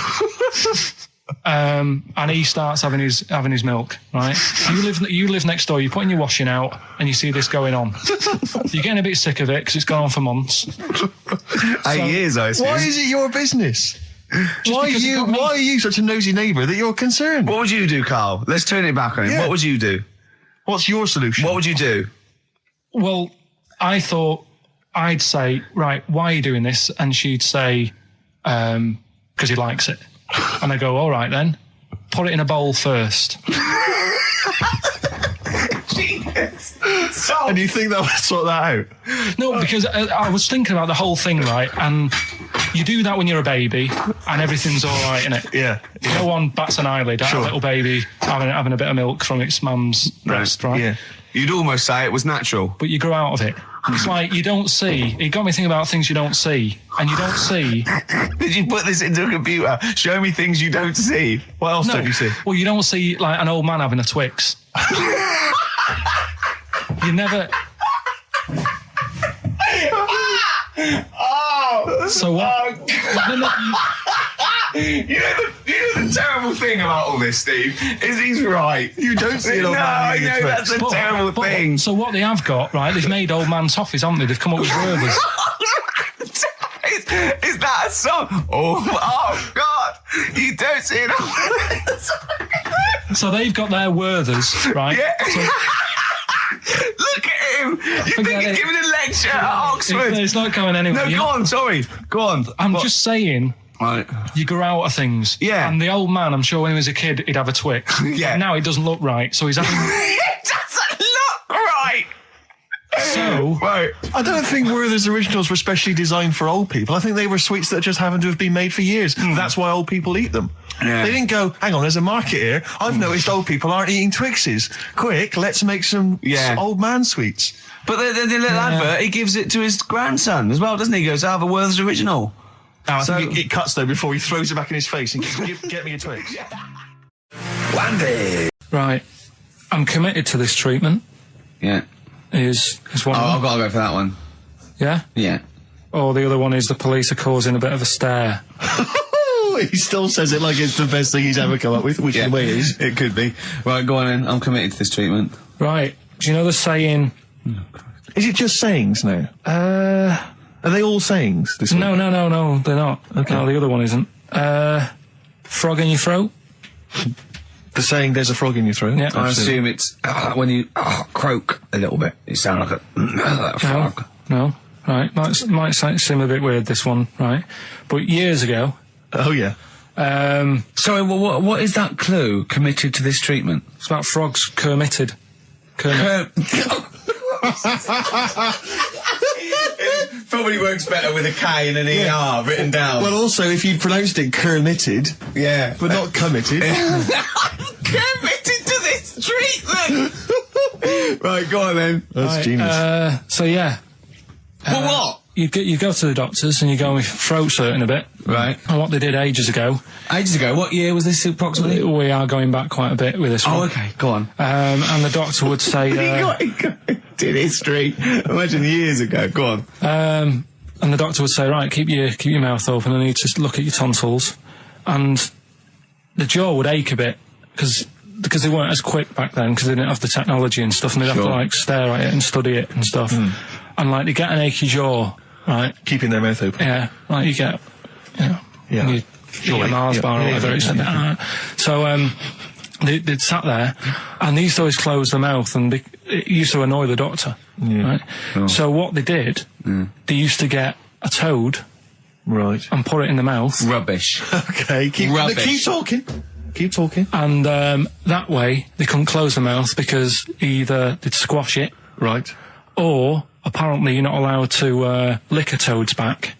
And he starts having his milk, right? You live next door, you're putting your washing out and you see this going on. You're getting a bit sick of it because it's gone on for months. 8 years, I assume. Why is it your business? Why are you such a nosy neighbour that you're concerned? What would you do, Carl? Let's turn it back on him. Yeah. What would you do? What's your solution? What would you do? Well, I thought I'd say, right, why are you doing this? And she'd say, because he likes it. And I go, all right then, put it in a bowl first. Genius. And you think that would sort that out? No, because I was thinking about the whole thing, right? And you do that when you're a baby and everything's all right, innit? Yeah. No one bats an eyelid at a little baby having a bit of milk from its mum's breast, right? Yeah. You'd almost say it was natural. But you grow out of it. It's like you don't see. It got me thinking about things you don't see. And you don't see. Did you put this into a computer? Show me things you don't see. What else don't you see? Well, you don't see like an old man having a Twix. You never. Oh! So what? You know the terrible thing about all this, Steve, is he's right. You don't see an old man having a Twix. That's a terrible thing. So what they have got, right, they've made old man toffees, haven't they? They've come up with Werther's. Is that a song? Oh, God. You don't see an old man. So they've got their Werther's, right? Yeah. So, look at him. You think he's giving a lecture at Oxford? It's not going anywhere. No, go on, sorry. Go on. I'm just saying... Right. You grow out of things. Yeah. And the old man, I'm sure when he was a kid, he'd have a Twix. Yeah. Now it doesn't look right, so he's having... It doesn't look right! So... Right. I don't think Werther's originals were specially designed for old people. I think they were sweets that just happened to have been made for years. That's why old people eat them. Yeah. They didn't go, hang on, there's a market here. I've noticed old people aren't eating Twixes. Quick, let's make some old man sweets. But the little advert, he gives it to his grandson as well, doesn't he? He goes, I have a Werther's original. I think it cuts though before he throws it back in his face and get me a Twix. Wandy. Right. I'm committed to this treatment. Yeah. Is one. I've got to go for that one. Yeah? Yeah. Or the other one is the police are causing a bit of a stir. He still says it like it's the best thing he's ever come up with, which in a way is. It could be. Right, go on then. I'm committed to this treatment. Right. Do you know the saying? Is it just sayings now? Are they all sayings? This No, they're not. Okay. No, the other one isn't. Frog in your throat? The saying, there's a frog in your throat? Yeah. I assume it's when you croak a little bit. You sound like a frog. No. Right. Might seem a bit weird, this one, right? But years ago... Oh, yeah. Sorry, what is that clue? Committed to this treatment? It's about frogs committed. Probably works better with a K and an ER written down. Well, also, if you pronounced it committed, yeah, but not committed. Committed to this treatment. Right, go on then. That's genius. So yeah. What? You go to the doctors and you go with throat hurting a bit. Right. And what they did ages ago. Ages ago? What year was this approximately? We are going back quite a bit with this one. Oh, okay. Go on. And the doctor would say... did history. Imagine years ago. Go on. And the doctor would say, right, keep your mouth open and I need to look at your tonsils. And the jaw would ache a bit because they weren't as quick back then because they didn't have the technology and stuff and they'd have to like stare at it and study it and stuff. And like they get an achy jaw, right? Keeping their mouth open. Yeah, like you get, you eat a Mars bar or whatever. So they'd sat there and they used to always close their mouth and it used to annoy the doctor. Right? Oh. So what they did, they used to get a toad, right, and put it in the mouth. Rubbish. Okay, keep talking. Keep talking. And that way they couldn't close their mouth because either they'd squash it, right, or apparently you're not allowed to lick a toad's back.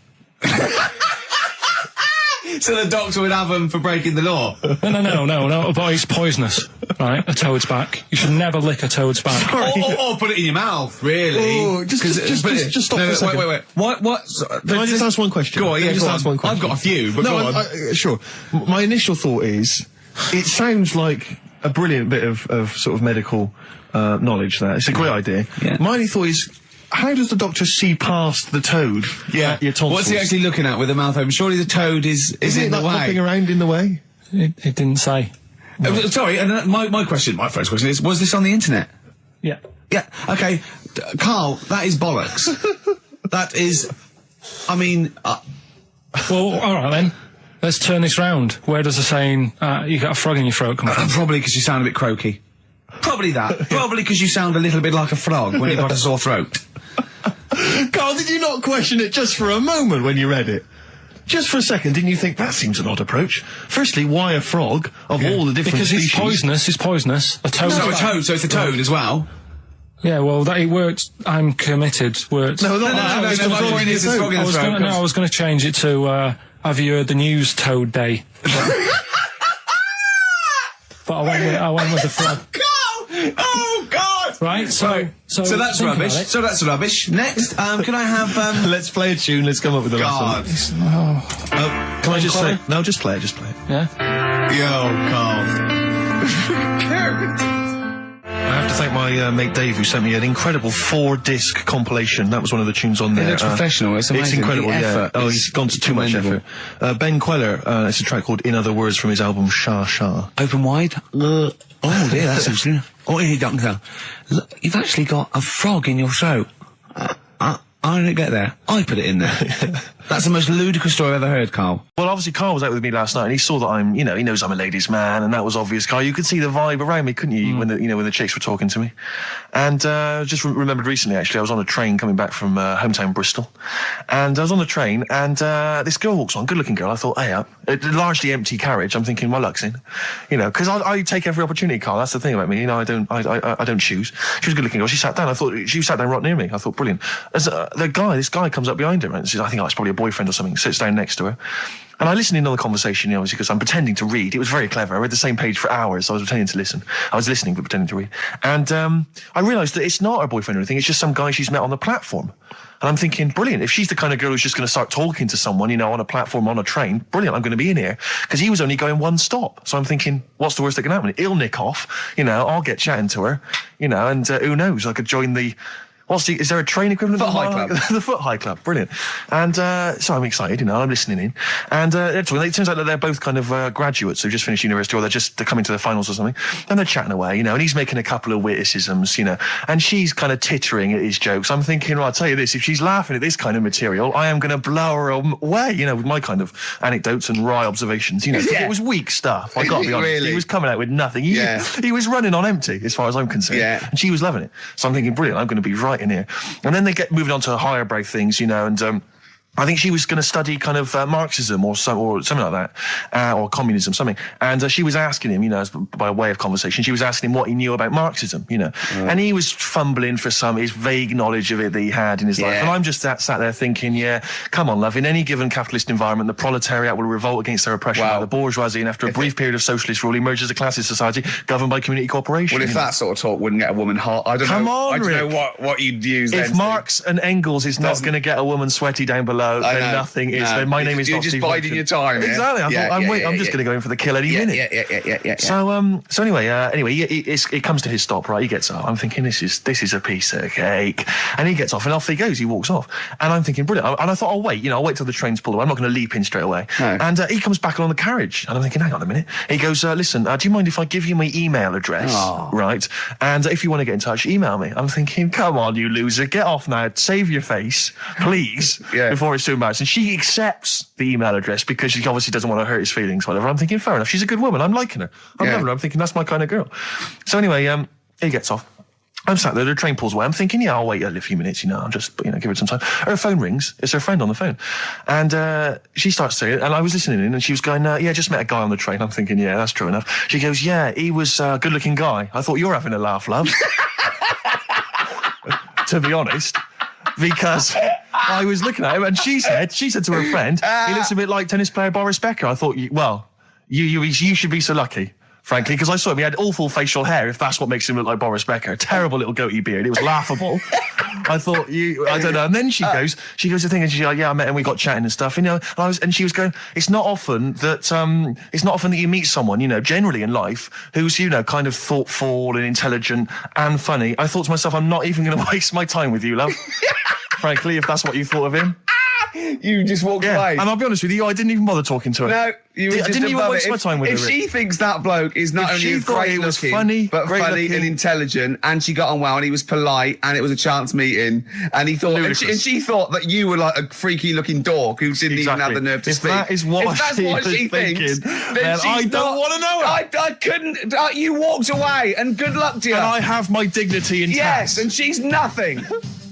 So the doctor would have them for breaking the law? No, but it's poisonous, right? A toad's back. You should never lick a toad's back. Or put it in your mouth, really. Oh, just stop for a second. Wait. What? Can I just ask one question? Go on, yeah, just ask one question. I've got a few, but go on. Sure. My initial thought is, it sounds like a brilliant bit of sort of medical knowledge there. It's a great idea. Yeah. My only thought is, how does the doctor see past the toad? Yeah. Your tonsils? What's he actually looking at with the mouth open? Surely the toad is in the way. Hopping around in the way? It didn't say. Sorry, and my first question is, was this on the internet? Yeah. Yeah, okay. Carl, that is bollocks. That is, I mean... Well, alright then. Let's turn this round. Where does the saying, you got a frog in your throat come from? Probably because you sound a bit croaky. Probably that. Probably because you sound a little bit like a frog when you've got a sore throat. Carl, did you not question it just for a moment when you read it? Just for a second, didn't you think, that seems an odd approach? Firstly, why a frog of all the different species? Because it's poisonous. A toad. So it's a toad as well. Yeah, well, that it worked. I'm committed. Worked. No, my point is a frog in the throat. I was going to change it to, have you heard the news Toad Day? But I went with the frog. Oh God! Right, so that's rubbish. So that's rubbish. Next, can I have? Let's play a tune. Let's come up with the God. last one. Can I just say? No, just play it. Yeah. Yo, Carl. I have to thank my mate Dave, who sent me an incredible 4-disc compilation. That was one of the tunes on there. It looks professional. It's amazing. It's incredible. Yeah. Oh, he's gone to too much effort. Ben Queller. It's a track called "In Other Words" from his album Sha Sha. Open wide. Oh dear, that's interesting. Oh, here, doctor. Look, you've actually got a frog in your throat. I didn't get there. I put it in there. That's the most ludicrous story I've ever heard, Carl. Well, obviously, Carl was out with me last night, and he saw that I'm, he knows I'm a ladies' man, and that was obvious, Carl. You could see the vibe around me, couldn't you, when the chicks were talking to me. And just remembered recently, actually, I was on a train coming back from hometown Bristol, and I was on the train, and this girl walks on, good-looking girl. I thought, hey up, a largely empty carriage. I'm thinking, my luck's in, because I take every opportunity, Carl. That's the thing about me, I don't choose. She was a good-looking girl. She sat down. I thought she sat down right near me. I thought, brilliant. As this guy comes up behind her and says, I think it's probably a boyfriend or something, sits down next to her. And I listened in on the conversation, obviously, because I'm pretending to read. It was very clever. I read the same page for hours. I was pretending to listen. I was listening, but pretending to read. And I realised that it's not her boyfriend or anything. It's just some guy she's met on the platform. And I'm thinking, brilliant. If she's the kind of girl who's just going to start talking to someone, on a platform, on a train, brilliant. I'm going to be in here. Because he was only going one stop. So I'm thinking, what's the worst that can happen? He'll nick off. I'll get chatting to her. And who knows? I could join the Is there a train equivalent? Foot High Club. The Foot High Club, brilliant. And so I'm excited, I'm listening in. And it turns out that they're both kind of graduates who've just finished university, or they're coming to the finals or something. And they're chatting away, and he's making a couple of witticisms, and she's kind of tittering at his jokes. I'm thinking, well, I'll tell you this, if she's laughing at this kind of material, I am going to blow her away, with my kind of anecdotes and wry observations, It was weak stuff, I got to be honest. Really? He was coming out with nothing. He was running on empty, as far as I'm concerned. Yeah. And she was loving it. So I'm thinking, brilliant, I'm going to be right in here. And then they get moving on to higher brow things, and I think she was going to study kind of Marxism or something like that, or communism, something. And she was asking him, by way of conversation, she was asking him what he knew about Marxism, And he was fumbling for his vague knowledge of it that he had in his life. And I'm just sat there thinking, come on, love, in any given capitalist environment, the proletariat will revolt against their oppression by the bourgeoisie, and after a brief period of socialist rule, emerges a classist society governed by community cooperation. Well, if that sort of talk wouldn't get a woman hot, I don't know what you'd use then. If Marx and Engels is not going to get a woman sweaty down below, then nothing is. Then my name is You're not just Steve biding Watson. your time. Exactly. I'm just going to go in for the kill any minute. Yeah. So anyway, it comes to his stop. Right, he gets up. I'm thinking this is a piece of cake, and he gets off, and off he goes. He walks off, and I'm thinking brilliant. And I thought, I'll wait. I'll wait till the train's pulled away. I'm not going to leap in straight away. No. And he comes back along the carriage, and I'm thinking, hang on a minute. He goes, listen, do you mind if I give you my email address? Oh. Right, and if you want to get in touch, email me. I'm thinking, come on, you loser, get off now. Save your face, please, before it's too embarrassing. She accepts the email address because she obviously doesn't want to hurt his feelings, whatever. I'm thinking, fair enough. She's a good woman. I'm liking her. I'm loving her. I'm thinking that's my kind of girl. So anyway, he gets off. I'm sat there, the train pulls away. I'm thinking, I'll wait a few minutes, I'll just, give her some time. Her phone rings. It's her friend on the phone. And she starts saying it, and I was listening in, and she was going, just met a guy on the train. I'm thinking, that's true enough. She goes, he was a good-looking guy. I thought, you're having a laugh, love. To be honest. Because I was looking at him, and she said to her friend, he looks a bit like tennis player Boris Becker. I thought, you should be so lucky, frankly, because I saw him. He had awful facial hair, if that's what makes him look like Boris Becker. Terrible little goatee beard. It was laughable. I thought, I don't know. And then she goes to thing, and she's like, I met him, we got chatting and stuff, and she was going, it's not often that you meet someone, generally in life, who's, kind of thoughtful and intelligent and funny. I thought to myself, I'm not even going to waste my time with you, love. Frankly, if that's what you thought of him. You just walked away. And I'll be honest with you, I didn't even bother talking to her. No, you were just didn't even waste my time with her. If she thinks that bloke is not only great looking, but funny and intelligent, and she got on well, and he was polite, and it was a chance meeting, and he thought, and she thought that you were like a freaky looking dork who didn't even have the nerve to speak. That is what she thinks, then I don't want to know her. I couldn't. You walked away, and good luck to you. And I have my dignity intact. Yes, and she's nothing.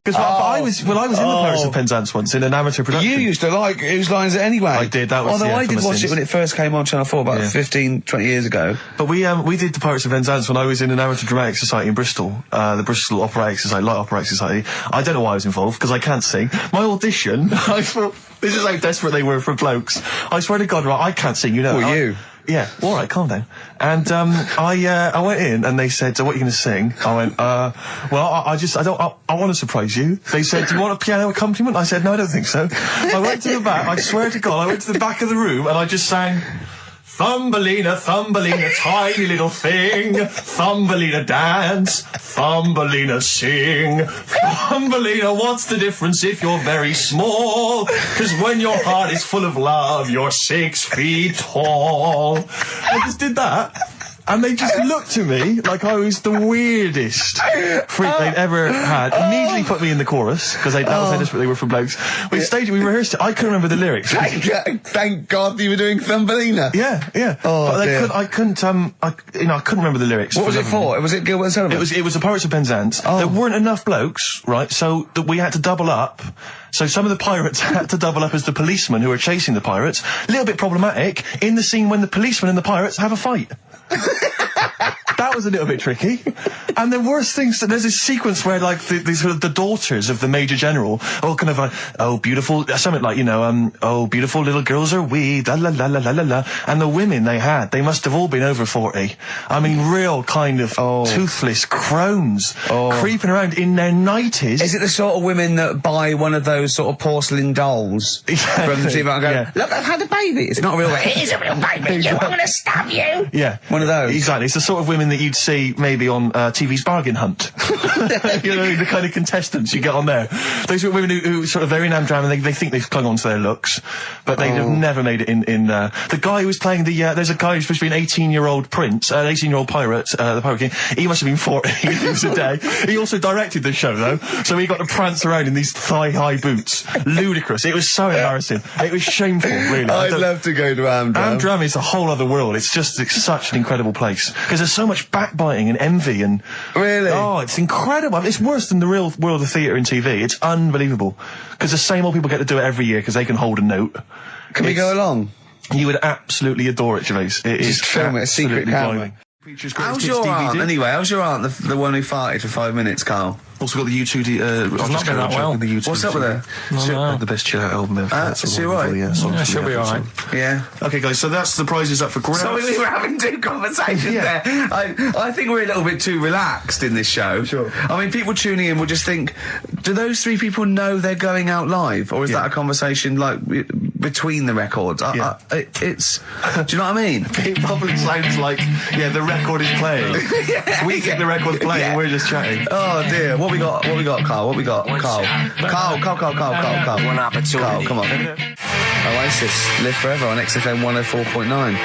Because I was in the Pirates of Penzance once in an amateur production. You used to like Whose Line Is It Anyway? I did. That was. Although I did watch it when it first came on Channel 4 about 15, 20 years ago. But we did the Pirates of Penzance when I was in an amateur dramatic society in Bristol, the Bristol Operatic Society, Light Operatic Society. I don't know why I was involved because I can't sing. My audition, I thought this is how desperate they were for blokes. I swear to God, I can't sing. You. Yeah, all right, calm down. And I went in and they said, "So what are you going to sing?" I went, "Well, I want to surprise you." They said, "Do you want a piano accompaniment?" I said, "No, I don't think so." I went to the back. I swear to God, I went to the back of the room and I just sang. Thumbelina, Thumbelina, tiny little thing. Thumbelina dance, Thumbelina sing. Thumbelina, what's the difference if you're very small? 'Cause when your heart is full of love, you're 6 feet tall. I just did that. And they just looked at me like I was the weirdest freak they'd ever had. Immediately put me in the chorus, because that was how desperate they were for blokes. We rehearsed it. I couldn't remember the lyrics. Thank God you were doing Thumbelina. Yeah. Oh, but I couldn't remember the lyrics. What was it for? Was it Gilbert Sullivan? It was the Pirates of Penzance. There weren't enough blokes, right? So that we had to double up. So some of the pirates had to double up as the policemen who were chasing the pirates. A little bit problematic in the scene when the policemen and the pirates have a fight. That was a little bit tricky. And the worst things, there's this sequence where like the daughters of the Major General all kind of like, oh beautiful, something like, oh beautiful little girls are we, la la la la la la la. And the women they must have all been over 40. I mean real kind of toothless crones creeping around in their 90s. Is it the sort of women that buy one of those sort of porcelain dolls from the TV and go, look, I've had a baby. It's not a real baby. It is a real baby. I'm going to stab you. Yeah. One of those. Exactly. It's the sort of women that you'd see maybe on TV's Bargain Hunt. You know, the kind of contestants you get on there. Those women who sort of, they're in Amdram and they think they've clung on to their looks, but they have never made it in the guy who was playing there's a guy who's supposed to be an 18-year-old prince, an 18-year-old pirate, the Pirate King. He must have been 40 years a day. He also directed the show, though, so he got to prance around in these thigh-high boots. Ludicrous. It was so embarrassing. It was shameful, really. I'd love to go to Amdram. Amdram is a whole other world. It's such an incredible place. Because there's so much backbiting and envy and... Really? Oh, it's incredible. I mean, it's worse than the real world of theatre and TV. It's unbelievable. Because the same old people get to do it every year because they can hold a note. Can we go along? You would absolutely adore it, Gervais. It is just film it, a secret camera. How's your aunt, anyway? How's your aunt, the one who farted for 5 minutes, Carl? Also got the U2... I've not been that well. What's up with her? The best chill out album ever. Is she alright? Yeah, she'll be alright. Yeah. Okay, guys, so that's the prizes up for grabs. So we were having two conversations there. I think we're a little bit too relaxed in this show. Sure. I mean, people tuning in will just think, do those three people know they're going out live? Or is that a conversation, like, between the records? It's... Do you know what I mean? It probably sounds like, the record is playing. We think the record's playing, we're just chatting. Oh, dear. What we got, Carl? What we got? Carl. One opportunity. Carl, come on. Oasis, Live Forever on XFM 104.9.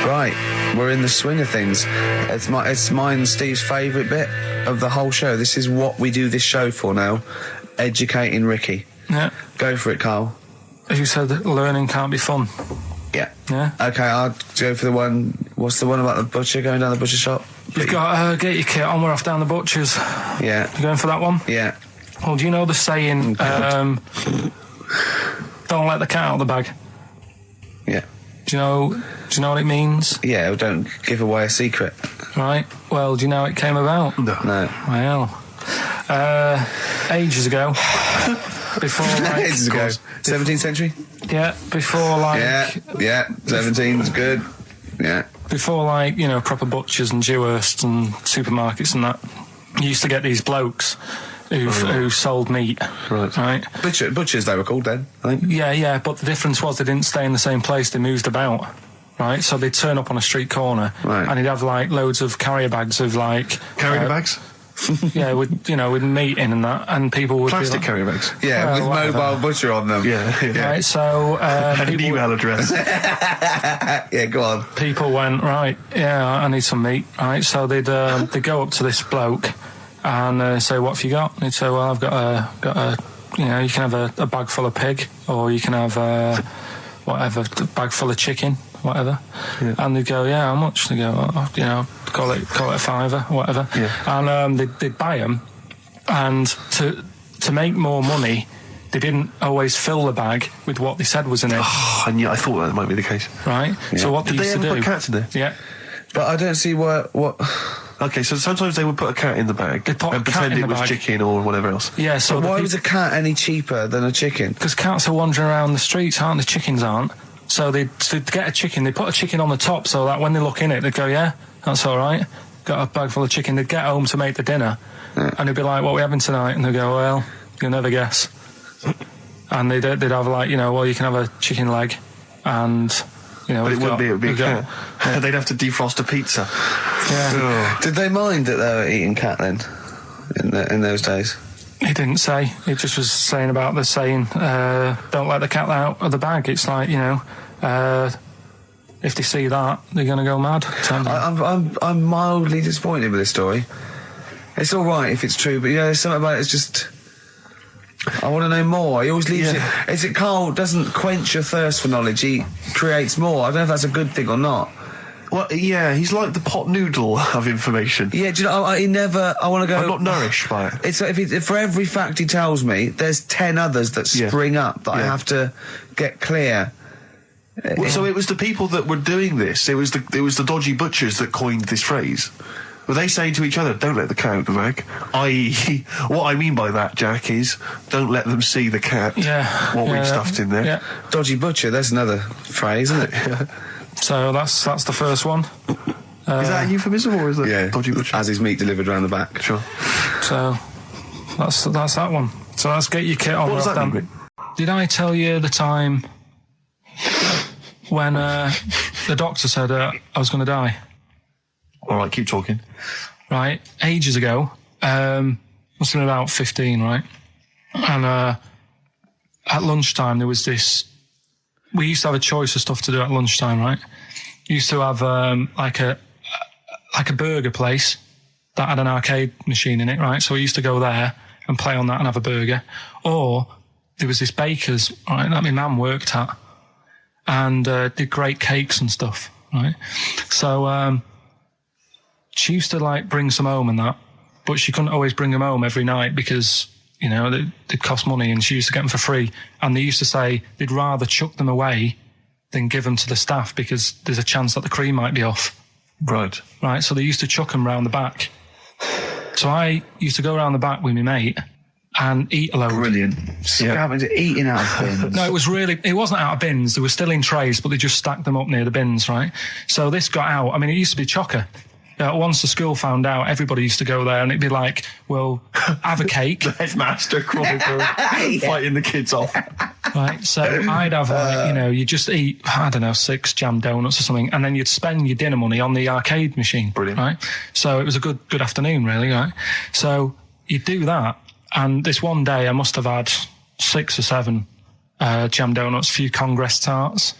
Right, we're in the swing of things. It's mine and Steve's favourite bit of the whole show. This is what we do this show for now. Educating Ricky. Yeah. Go for it, Carl. As you said, learning can't be fun. Yeah. Yeah. Okay, I'll go for the one... What's the one about the butcher, going down the butcher shop? You've got get your kit on, we're off down the butcher's. Yeah. You going for that one? Yeah. Well, do you know the saying, don't let the cat out of the bag? Yeah. Do you know what it means? Yeah, don't give away a secret. Right. Well, do you know how it came about? No. Well, ages ago. Before, like... Ages ago. 17th century? Yeah, before, like... Yeah, 17's good. Yeah. Before, like, you know, proper butchers and Dewhursts and supermarkets and that, you used to get these blokes who sold meat. Right. Butchers, they were called then, I think. Yeah, but the difference was they didn't stay in the same place, they moved about. Right, so they'd turn up on a street corner and he'd have, like, loads of carrier bags of, like... Carrier bags? Yeah, with meat in and that, and people would plastic be like, carrier bags. Yeah, with mobile butcher on them. Yeah. Right, so and an email address. Yeah, go on. People went, right, yeah, I need some meat. Right, so they'd go up to this bloke and say, what have you got? And he'd say, well, I've got a you know, you can have a bag full of pig, or you can have whatever, a bag full of chicken, whatever. Yeah. And they'd go, yeah, how much? They go, you know, call it a fiver, whatever. Yeah. And they'd buy them, and to make more money, they didn't always fill the bag with what they said was in it. Oh, and yeah, I thought that might be the case. Right. Yeah. So what did they used used to to do? do? Put cats in there. Yeah. But I don't see what. Okay, so sometimes they would put a cat in the bag and pretend it was chicken or whatever else. Yeah, so why was a cat any cheaper than a chicken? Because cats are wandering around the streets, aren't they? Chickens aren't. So they'd get a chicken, they put a chicken on the top so that when they look in it, they'd go, yeah, that's all right. Got a bag full of chicken. They'd get home to make the dinner, and they'd be like, what are we having tonight? And they'd go, well, you'll never guess. And they'd have, like, you know, well, you can have a chicken leg, and... You know, but it would be a cat. Yeah. They'd have to defrost a pizza. Yeah. Did they mind that they were eating cat then, in those days? He didn't say. He just was saying about the saying, don't let the cat out of the bag. It's like, you know, if they see that, they're going to go mad. I'm mildly disappointed with this story. It's all right if it's true, but, you know, there's something about it, it's just... I want to know more. He always leaves it... Is it Carl doesn't quench your thirst for knowledge, he creates more. I don't know if that's a good thing or not. Well, yeah, he's like the pot noodle of information. Yeah, do you know, he never... I want to go... I'm not nourished by it. It's like if for every fact he tells me, there's 10 others that spring up that I have to get clear. Well, so it was the people that were doing this, it was the dodgy butchers that coined this phrase. Were they saying to each other, don't let the cat out of the bag? I.e., what I mean by that, Jack, is don't let them see the cat, what we've stuffed in there. Yeah. Dodgy butcher, that's another phrase, isn't it? So that's the first one. Is that a euphemism, or is that dodgy butcher? As his meat delivered round the back. Sure. So that's that one. So let's get your kit on. What does that mean? Did I tell you the time when the doctor said I was going to die? All right, keep talking. Right, ages ago, must have been about 15, right? And at lunchtime there was this. We used to have a choice of stuff to do at lunchtime, right? We used to have like a burger place that had an arcade machine in it, right? So we used to go there and play on that and have a burger. Or there was this baker's, right, that my mum worked at, and did great cakes and stuff, right? So she used to like bring some home and that, but she couldn't always bring them home every night because, you know, they'd cost money, and she used to get them for free. And they used to say they'd rather chuck them away than give them to the staff because there's a chance that the cream might be off. Right. Right, so they used to chuck them round the back. So I used to go around the back with my mate and eat a load. Brilliant. Scavenging, eating out of bins. No, it wasn't out of bins. They were still in trays, but they just stacked them up near the bins, right? So this got out. I mean, it used to be chocker. Once the school found out, everybody used to go there, and it'd be like, well, have a cake. The headmaster crawling through, fighting the kids off. Right, so I'd have, like, you know, you just eat, I don't know, 6 jam donuts or something, and then you'd spend your dinner money on the arcade machine. Brilliant. Right? So it was a good afternoon, really, right? So you'd do that, and this one day I must have had 6 or 7 jam donuts, a few Congress tarts.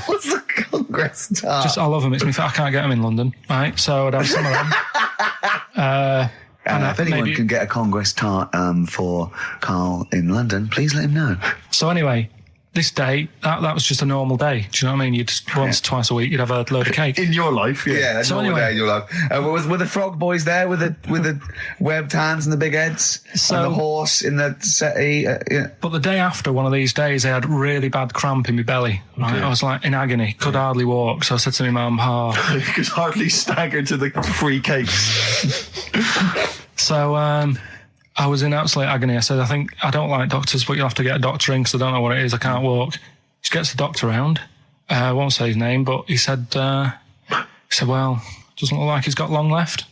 What's the Congress tart? I love them. I can't get them in London, right? So I'd have some of them. If anyone can get a Congress tart for Karl in London, please let him know. So anyway, this day, that was just a normal day. Do you know what I mean? You'd once, twice a week, you'd have a load of cake. In your life, yeah. Yeah, that's so normal anyway, day in your life. Were the frog boys there with the webbed hands and the big heads? And the horse in the settee? Yeah. But the day after one of these days, I had really bad cramp in my belly. Right? Okay. I was like in agony, could hardly walk. So I said to my mum, you could hardly stagger to the free cakes. So I was in absolute agony. I said, I don't like doctors, but you'll have to get a doctor in because I don't know what it is. I can't walk. She gets the doctor round. I won't say his name, but he said, well, doesn't look like he's got long left.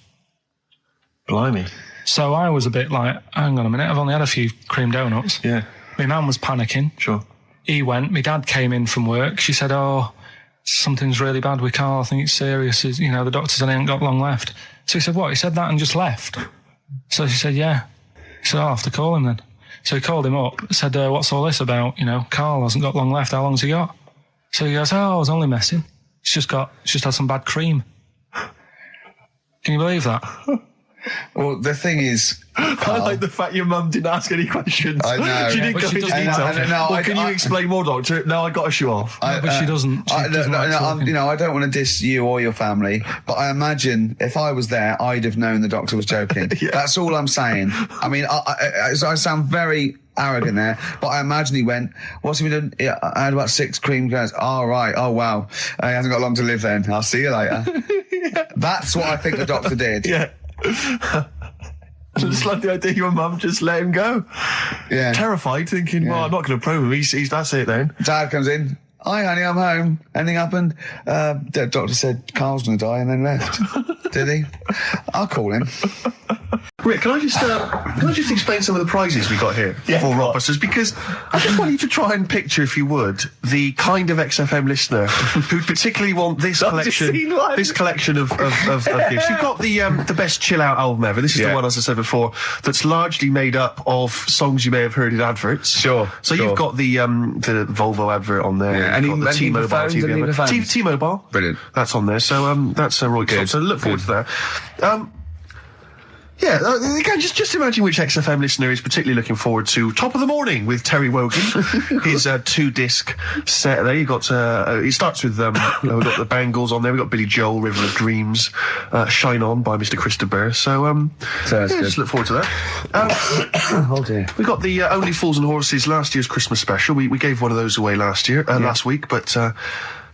Blimey. So I was a bit like, hang on a minute, I've only had a few cream donuts. Yeah. My mum was panicking. Sure. He went. My dad came in from work. She said, something's really bad with Karl. I think it's serious. You know, the doctor said he ain't got long left. So he said, what? He said that and just left. So she said, yeah. He said, I'll have to call him then. So he called him up, said, what's all this about? You know, Karl hasn't got long left. How long's he got? So he goes, I was only messing. He's just had some bad cream. Can you believe that? Well, the thing is, I like the fact your mum didn't ask any questions. I know. She didn't go into detail. Can you explain more, doctor? No, I got a shoe off. But she doesn't. I don't want to diss you or your family, but I imagine if I was there, I'd have known the doctor was joking. Yeah. That's all I'm saying. I mean, I sound very arrogant there, but I imagine he went, what's he been doing? Yeah, I had about 6 cream cones. Oh, right. Oh, wow. He hasn't got long to live then. I'll see you later. Yeah. That's what I think the doctor did. Yeah. I just like the idea your mum just let him go. Yeah. Terrified, thinking, well, I'm not going to probe him. He's that's it then. Dad comes in. Hi, honey, I'm home. Anything happened? The doctor said Karl's going to die and then left. Did he? I'll call him. Rick, can I just explain some of the prizes we got here for Rockbusters? Because I just want you to try and picture, if you would, the kind of XFM listener who particularly want this collection of gifts. You've got the best chill out album ever. This is the one, as I said before, that's largely made up of songs you may have heard in adverts. Sure. So you've got the Volvo advert on there. Yeah. You've got the T-Mobile TV. T-Mobile. Brilliant. That's on there. So that's Roy Cobb. So look forward to that. Yeah, again, just imagine which XFM listener is particularly looking forward to Top of the Morning with Terry Wogan, his 2-disc set there. You got, it starts with, we've got the Bangles on there, we've got Billy Joel, River of Dreams, Shine On by Mr. Christopher. So just look forward to that. Oh dear. We got the Only Fools and Horses, last year's Christmas special. We gave one of those away last week, but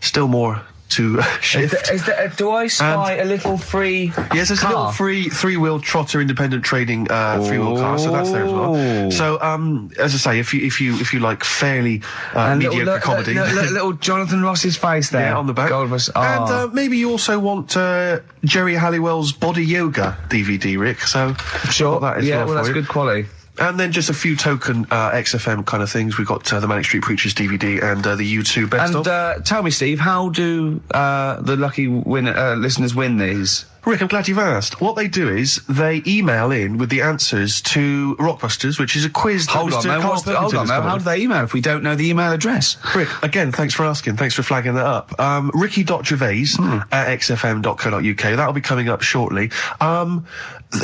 still more to shift. Do I spy a little free Yes, there's a little free 3-wheel trotter independent trading 3-wheel car, so that's there as well. So as I say, if you like fairly mediocre comedy, little Jonathan Ross's face there on the back, and maybe you also want Jerry Halliwell's Body Yoga DVD, Rick. So sure, that as well that's for you. good quality. And then just a few token XFM kind of things. We've got the Manic Street Preachers DVD and the U2 Best Of. And tell me, Steve, how do the lucky listeners win these? Rick, I'm glad you've asked. What they do is they email in with the answers to Rockbusters, which is a quiz. Hold on, man. How do they email if we don't know the email address? Rick, again, thanks for asking. Thanks for flagging that up. Ricky.Gervais at xfm.co.uk. That'll be coming up shortly.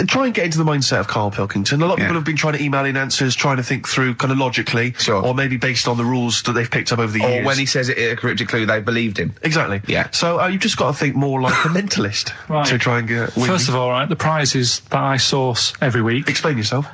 Try and get into the mindset of Karl Pilkington. A lot of people have been trying to email in answers, trying to think through kind of logically, or maybe based on the rules that they've picked up over the years. Or when he says it in a cryptic clue, they believed him. Exactly. Yeah. So you've just got to think more like a mentalist to try and get winning. First of all, right, the prizes that I source every week. Explain yourself.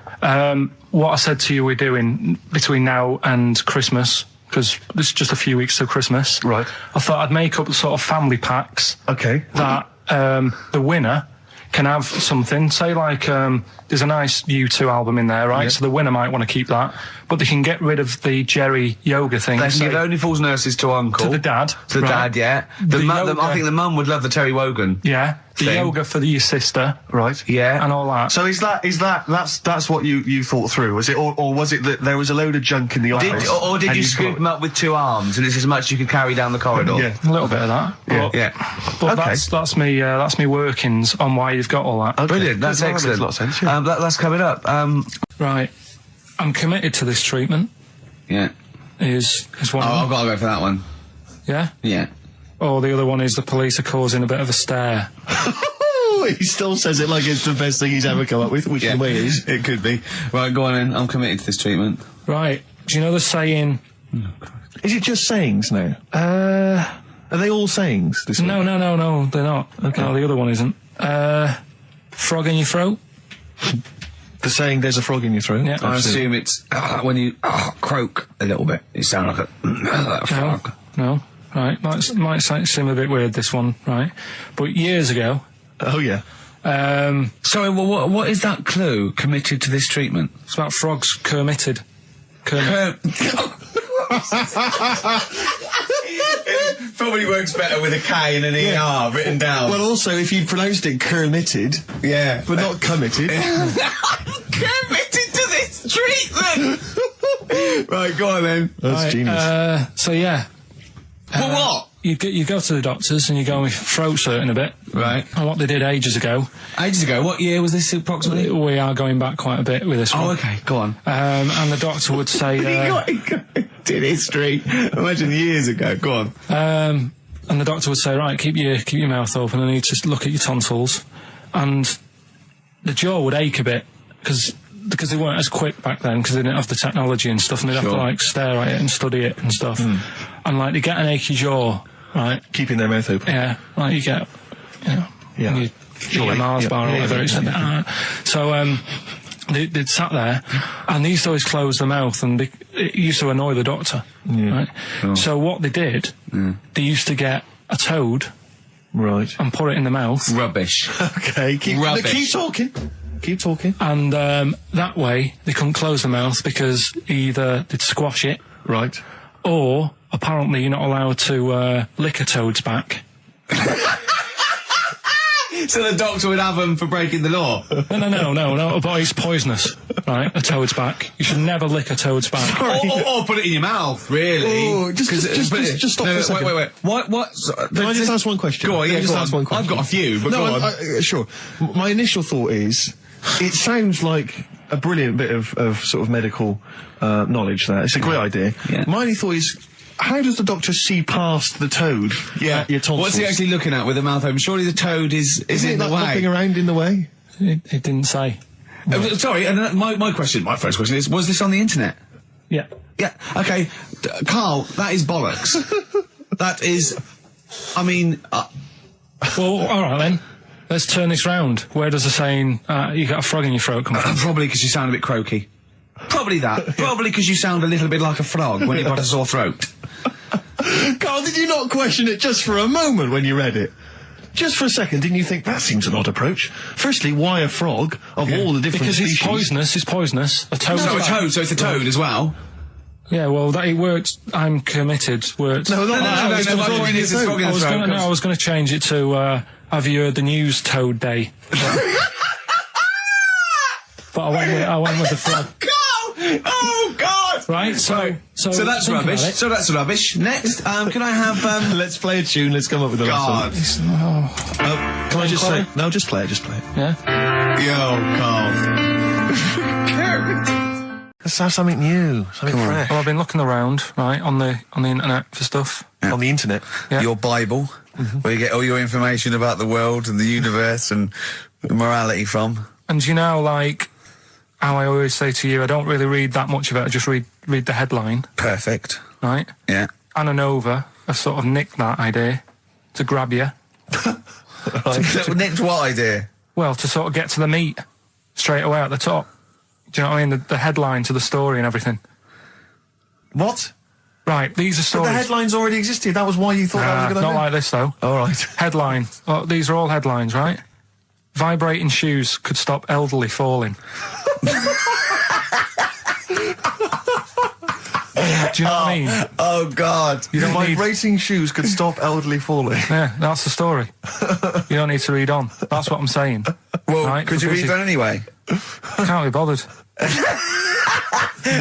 What I said to you we're doing between now and Christmas, because this is just a few weeks till Christmas. Right. I thought I'd make up sort of family packs. Okay. That the winner can have something, say like there's a nice U2 album in there, right? So the winner might want to keep that, but they can get rid of the Jerry yoga thing. They can give Only Fools Nurses to Uncle. To the dad. To the dad, yeah. I think the mum would love the Terry Wogan. Yeah. The thing. yoga for your sister. Right. Yeah. And all that. So that's what you thought through, was it? Or was it that there was a load of junk in the office? Or did you scoop them up with 2 arms and it's as much you could carry down the corridor? Yeah. A little bit of that. But that's me workings on why you've got all that. Okay. Brilliant. That's excellent. That makes a lot of sense, yeah. That's coming up. Right. I'm committed to this treatment. Yeah. Is one. I've got to go for that one. Yeah? Yeah. Or the other one is the police are causing a bit of a stir. He still says it like it's the best thing he's ever come up with, which in a way is. It could be. Right, go on in. I'm committed to this treatment. Right. Do you know the saying... Is it just sayings now? Are they all sayings? No, they're not. Okay. No, the other one isn't. Frog in your throat? The saying, there's a frog in your throat? Yeah. I assume it's when you croak a little bit. You sound like a frog. No. Right. Might seem a bit weird, this one, right? But years ago... Oh, yeah. Sorry, well, what is that clue? Committed to this treatment? It's about frogs Kermitted. Probably works better with a K and an ER written down. Well, also, if you pronounced it Kermitted, but not committed. Committed to this treatment! Right, go on then. That's genius. So, yeah. Well, what? You go to the doctors and you go with throat hurting a bit. Right. And what they did ages ago. Ages ago? What year was this approximately? We are going back quite a bit with this one. Oh, okay. Go on. And the doctor would say... did history. Imagine years ago. Go on. And the doctor would say, right, keep your mouth open and you just look at your tonsils. And the jaw would ache a bit because they weren't as quick back then because they didn't have the technology and stuff, and they'd have to like stare at it and study it and stuff. And like they get an achy jaw, right? Keeping their mouth open. Yeah, like you get, you eat a Mars bar or whatever. So they'd sat there and they used to always close their mouth, and it used to annoy the doctor. Right? Oh. So what they did, they used to get a toad, right, and put it in the mouth. Rubbish. Okay, keep talking. Keep talking. And that way they couldn't close the mouth because either they'd squash it, right, or apparently you're not allowed to lick a toad's back. So the doctor would have them for breaking the law? No, but it's poisonous, right? A toad's back. You should never lick a toad's back. Or put it in your mouth, really. Oh, just stop for a second. Wait. What? Can I just ask one question? Go on, Ask one question. I've got a few, but go on. Sure. My initial thought is, it sounds like a brilliant bit of sort of medical knowledge there. It's a great idea. Yeah. My only thought is, how does the doctor see past the toad at your tonsils? What's he actually looking at with the mouth open? Surely the toad is in the way. Hopping around in the way? It didn't say. Sorry, and my first question is, was this on the internet? Yeah. Yeah, okay. Carl, that is bollocks. That is... I mean... Well, alright then. Let's turn this round. Where does the saying, you got a frog in your throat come from? Probably because you sound a bit croaky. Probably that. Probably because you sound a little bit like a frog when you've got a sore throat. Carl, did you not question it just for a moment when you read it? Just for a second, didn't you think, that seems an odd approach? Firstly, why a frog of all the different species? Because it's poisonous. A toad. No, a toad, so it's a toad as well. Yeah, well, it worked. I'm committed. Worked. No, my point is it's frog in the throat. I was going to change it to, have you heard the news Toad Day? But I went with the frog. Oh, God! Right, so that's think rubbish. about it. So that's rubbish. Next, can I have, Let's play a tune. Let's come up with a God. Can I just say? No, just play it. Just play it. Yeah? Yo, Carl. Let's have something new, something fresh. Well, I've been looking around, right, on the internet for stuff. Yeah. On the internet. Yeah. Your Bible, where you get all your information about the world and the universe and morality from. And you know, like, how I always say to you, I don't really read that much of it, I just read the headline. Perfect. Right? Yeah. Anna Nova have sort of nicked that idea to grab you. Nicked what idea? Well, to sort of get to the meat straight away at the top. Do you know what I mean? The headline to the story and everything. What? Right, these are But stories. the headlines already existed. That was why you thought that was a good not idea? like this, though. All right. Headline. Well, these are all headlines, right? Vibrating shoes could stop elderly falling. Do you know what I mean? Oh, God. You don't need... Vibrating shoes could stop elderly falling. Yeah, that's the story. You don't need to read on. That's what I'm saying. Well, Right, could you because read on anyway? Can't be bothered.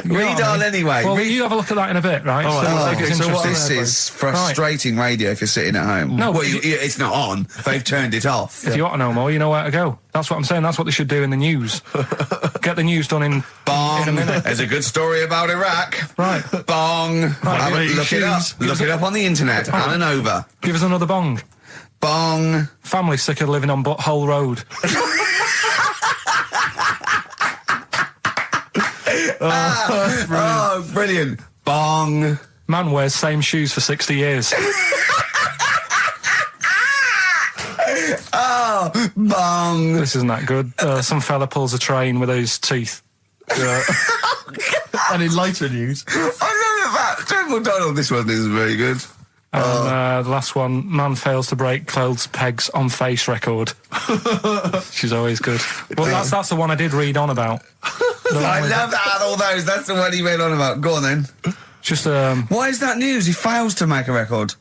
Read on anyway. Well, you have a look at that in a bit, right? All right. See if it's So interesting. this is frustrating radio if you're sitting at home. No, well, but it's not on. They've turned it off. If you want to know more, you know where to go. That's what I'm saying. That's what they should do in the news. Get the news done in Bong. a minute. There's a good story about Iraq. Right. Bong. Have a- look it up. Look it up on the internet. Anna Nova. Give us another bong. Bong. Family sick of living on Butthole Road. Oh, brilliant. Bong. Man wears same shoes for 60 years. Oh, bong. This isn't that good. Some fella pulls a train with his teeth. And in lighter news. I love that. General Donald, this one isn't very good. And the last one, man fails to break clothes pegs on face record. She's always good. Well, that's the one I did read on about. I love that, all those. That's the one he read on about. Go on then. Just Why is that news? He fails to make a record.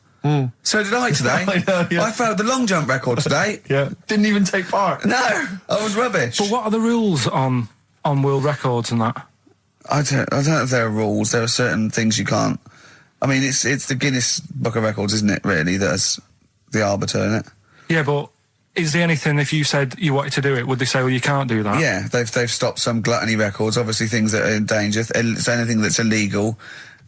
So did I today. I know, yeah. I failed the long jump record today. Yeah. Didn't even take part. No, I was rubbish. But what are the rules on world records and that? I don't know if there are rules. There are certain things you can't. I mean, it's the Guinness Book of Records, isn't it, really, that's the arbiter, isn't it? Yeah, but is there anything, if you said you wanted to do it, would they say, well, you can't do that? Yeah, they've stopped some gluttony records, obviously things that are in danger. It's anything that's illegal.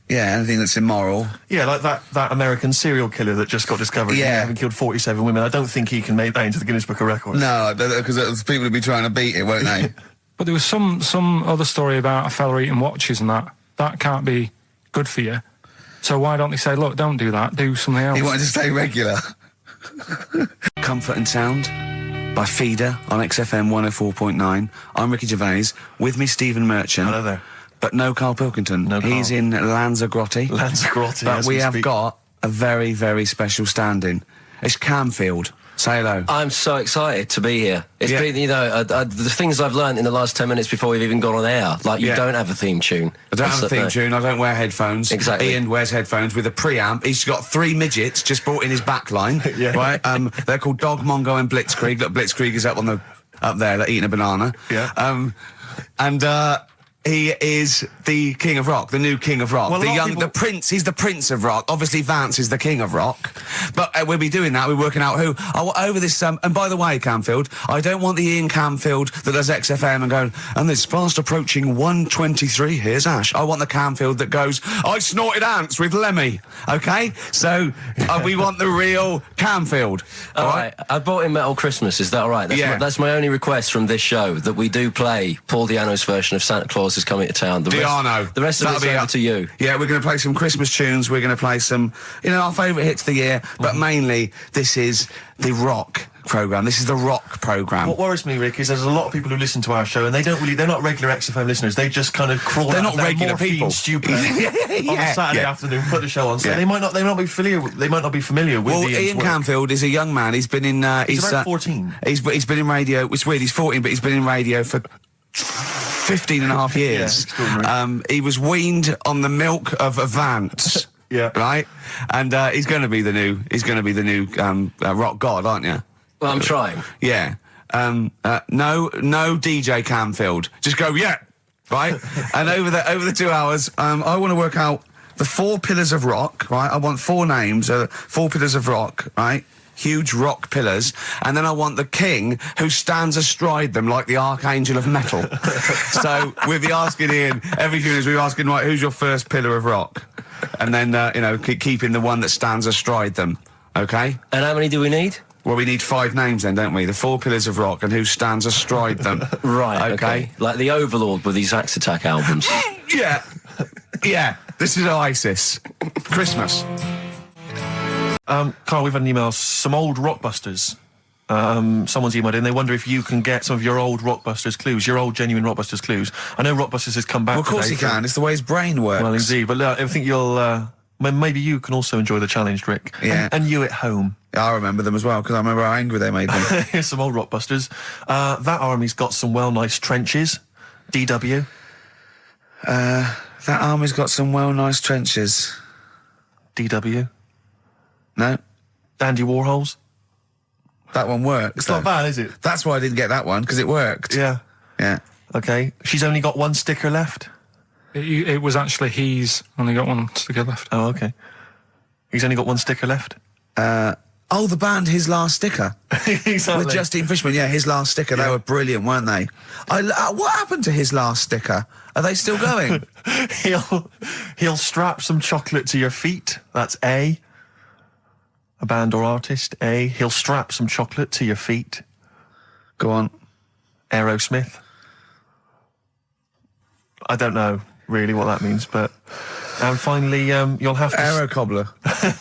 Yeah, anything that's immoral. Yeah, like that American serial killer that just got discovered. Yeah. Having killed 47 women. I don't think he can make that into the Guinness Book of Records. No, because people will be trying to beat it, won't they? But there was some other story about a fella eating watches and that. That can't be good for you. So why don't they say, look, don't do that, do something else? He wanted to stay regular. Comfort and Sound by Feeder on XFM 104.9. I'm Ricky Gervais. With me, Stephen Merchant. Hello there. But no Karl Pilkington. No Karl. He's in Lanzarote. Lanzarote, But as we we have speak. got a very, very special stand-in. It's Camfield. Say hello. I'm so excited to be here. It's Yeah. been, the things I've learned in the last 10 minutes before we've even gone on air. Like, you Yeah. don't have a theme tune. I don't have a theme No. tune, I don't wear headphones. Exactly. Ian wears headphones with a preamp. He's got 3 midgets just brought in his back line. Yeah. Right? They're called Dog, Mongo and Blitzkrieg. Look, Blitzkrieg is up there, like, eating a banana. Yeah. He is the king of rock, the new king of rock. Well, a lot of the prince, he's the prince of rock. Obviously, Vance is the king of rock. But we'll be doing that, we're working out who. Over this, and by the way, Camfield, I don't want the Ian Camfield that does XFM and going, and there's fast approaching 1:23, here's Ash. I want the Camfield that goes, I snorted ants with Lemmy. Okay? So, we want the real Camfield. All right. I bought in Metal Christmas, is that all right? Yeah. That's my only request from this show, that we do play Paul Di'Anno's version of Santa Claus is Coming to Town. The rest of That'll it's be over up to you. Yeah, we're going to play some Christmas tunes. We're going to play some, our favourite hits of the year. But mainly, this is the rock programme. This is the rock programme. What worries me, Rick, is there's a lot of people who listen to our show and they're not regular XFM listeners. They just kind of crawl They're out not of their regular morphine people. stupor on a Saturday afternoon, put the show on. So Yeah. they might not be familiar with Well, Ian's Ian work. Camfield is a young man. He's been in... He's about 14. He's been in radio... It's weird, he's 14, but he's been in radio for 15 and a half years. Yeah, extraordinary. He was weaned on the milk of a Vance. Yeah. Right? And he's going to be the new rock god, aren't you? Well, I'm trying. Yeah. No DJ Camfield. Just go, yeah. right? And over the 2 hours, I want to work out the 4 pillars of rock, right? I want 4 names, 4 pillars of rock, right? Huge rock pillars, and then I want the king who stands astride them like the archangel of metal. So we'll be asking Ian, every few minutes we'll be asking, right, who's your first pillar of rock? And then, keeping the one that stands astride them, okay? And how many do we need? Well, we need 5 names then, don't we? The 4 pillars of rock and who stands astride them. Right, okay. Like the Overlord with his Axe Attack albums. Yeah. Yeah. This is ISIS. Christmas. Carl, we've had an email. Some old Rockbusters. Someone's emailed in. They wonder if you can get some of your old Rockbusters clues, your old genuine Rockbusters clues. I know Rockbusters has come back. Well, of course he can. It's the way his brain works. Well, indeed. But I think you'll. Maybe you can also enjoy the challenge, Rick. Yeah. And you at home. Yeah, I remember them as well because I remember how angry they made me. Here's some old Rockbusters. That army's got some nice trenches. DW. That army's got some nice trenches. DW. No. Dandy Warhols. That one works. It's not bad, is it? That's why I didn't get that one, because it worked. Yeah. Yeah. Okay. She's only got 1 sticker left. It was actually he's only got 1 sticker left. Oh, okay. He's only got 1 sticker left. The band His Last Sticker. Exactly. With Justine Fishman, yeah, His Last Sticker. Yeah. They were brilliant, weren't they? What happened to His Last Sticker? Are they still going? He'll strap some chocolate to your feet. That's A. A band or artist. A. He'll strap some chocolate to your feet. Go on. Aerosmith. I don't know really what that means, but... And finally, you'll have to... Aero Cobbler.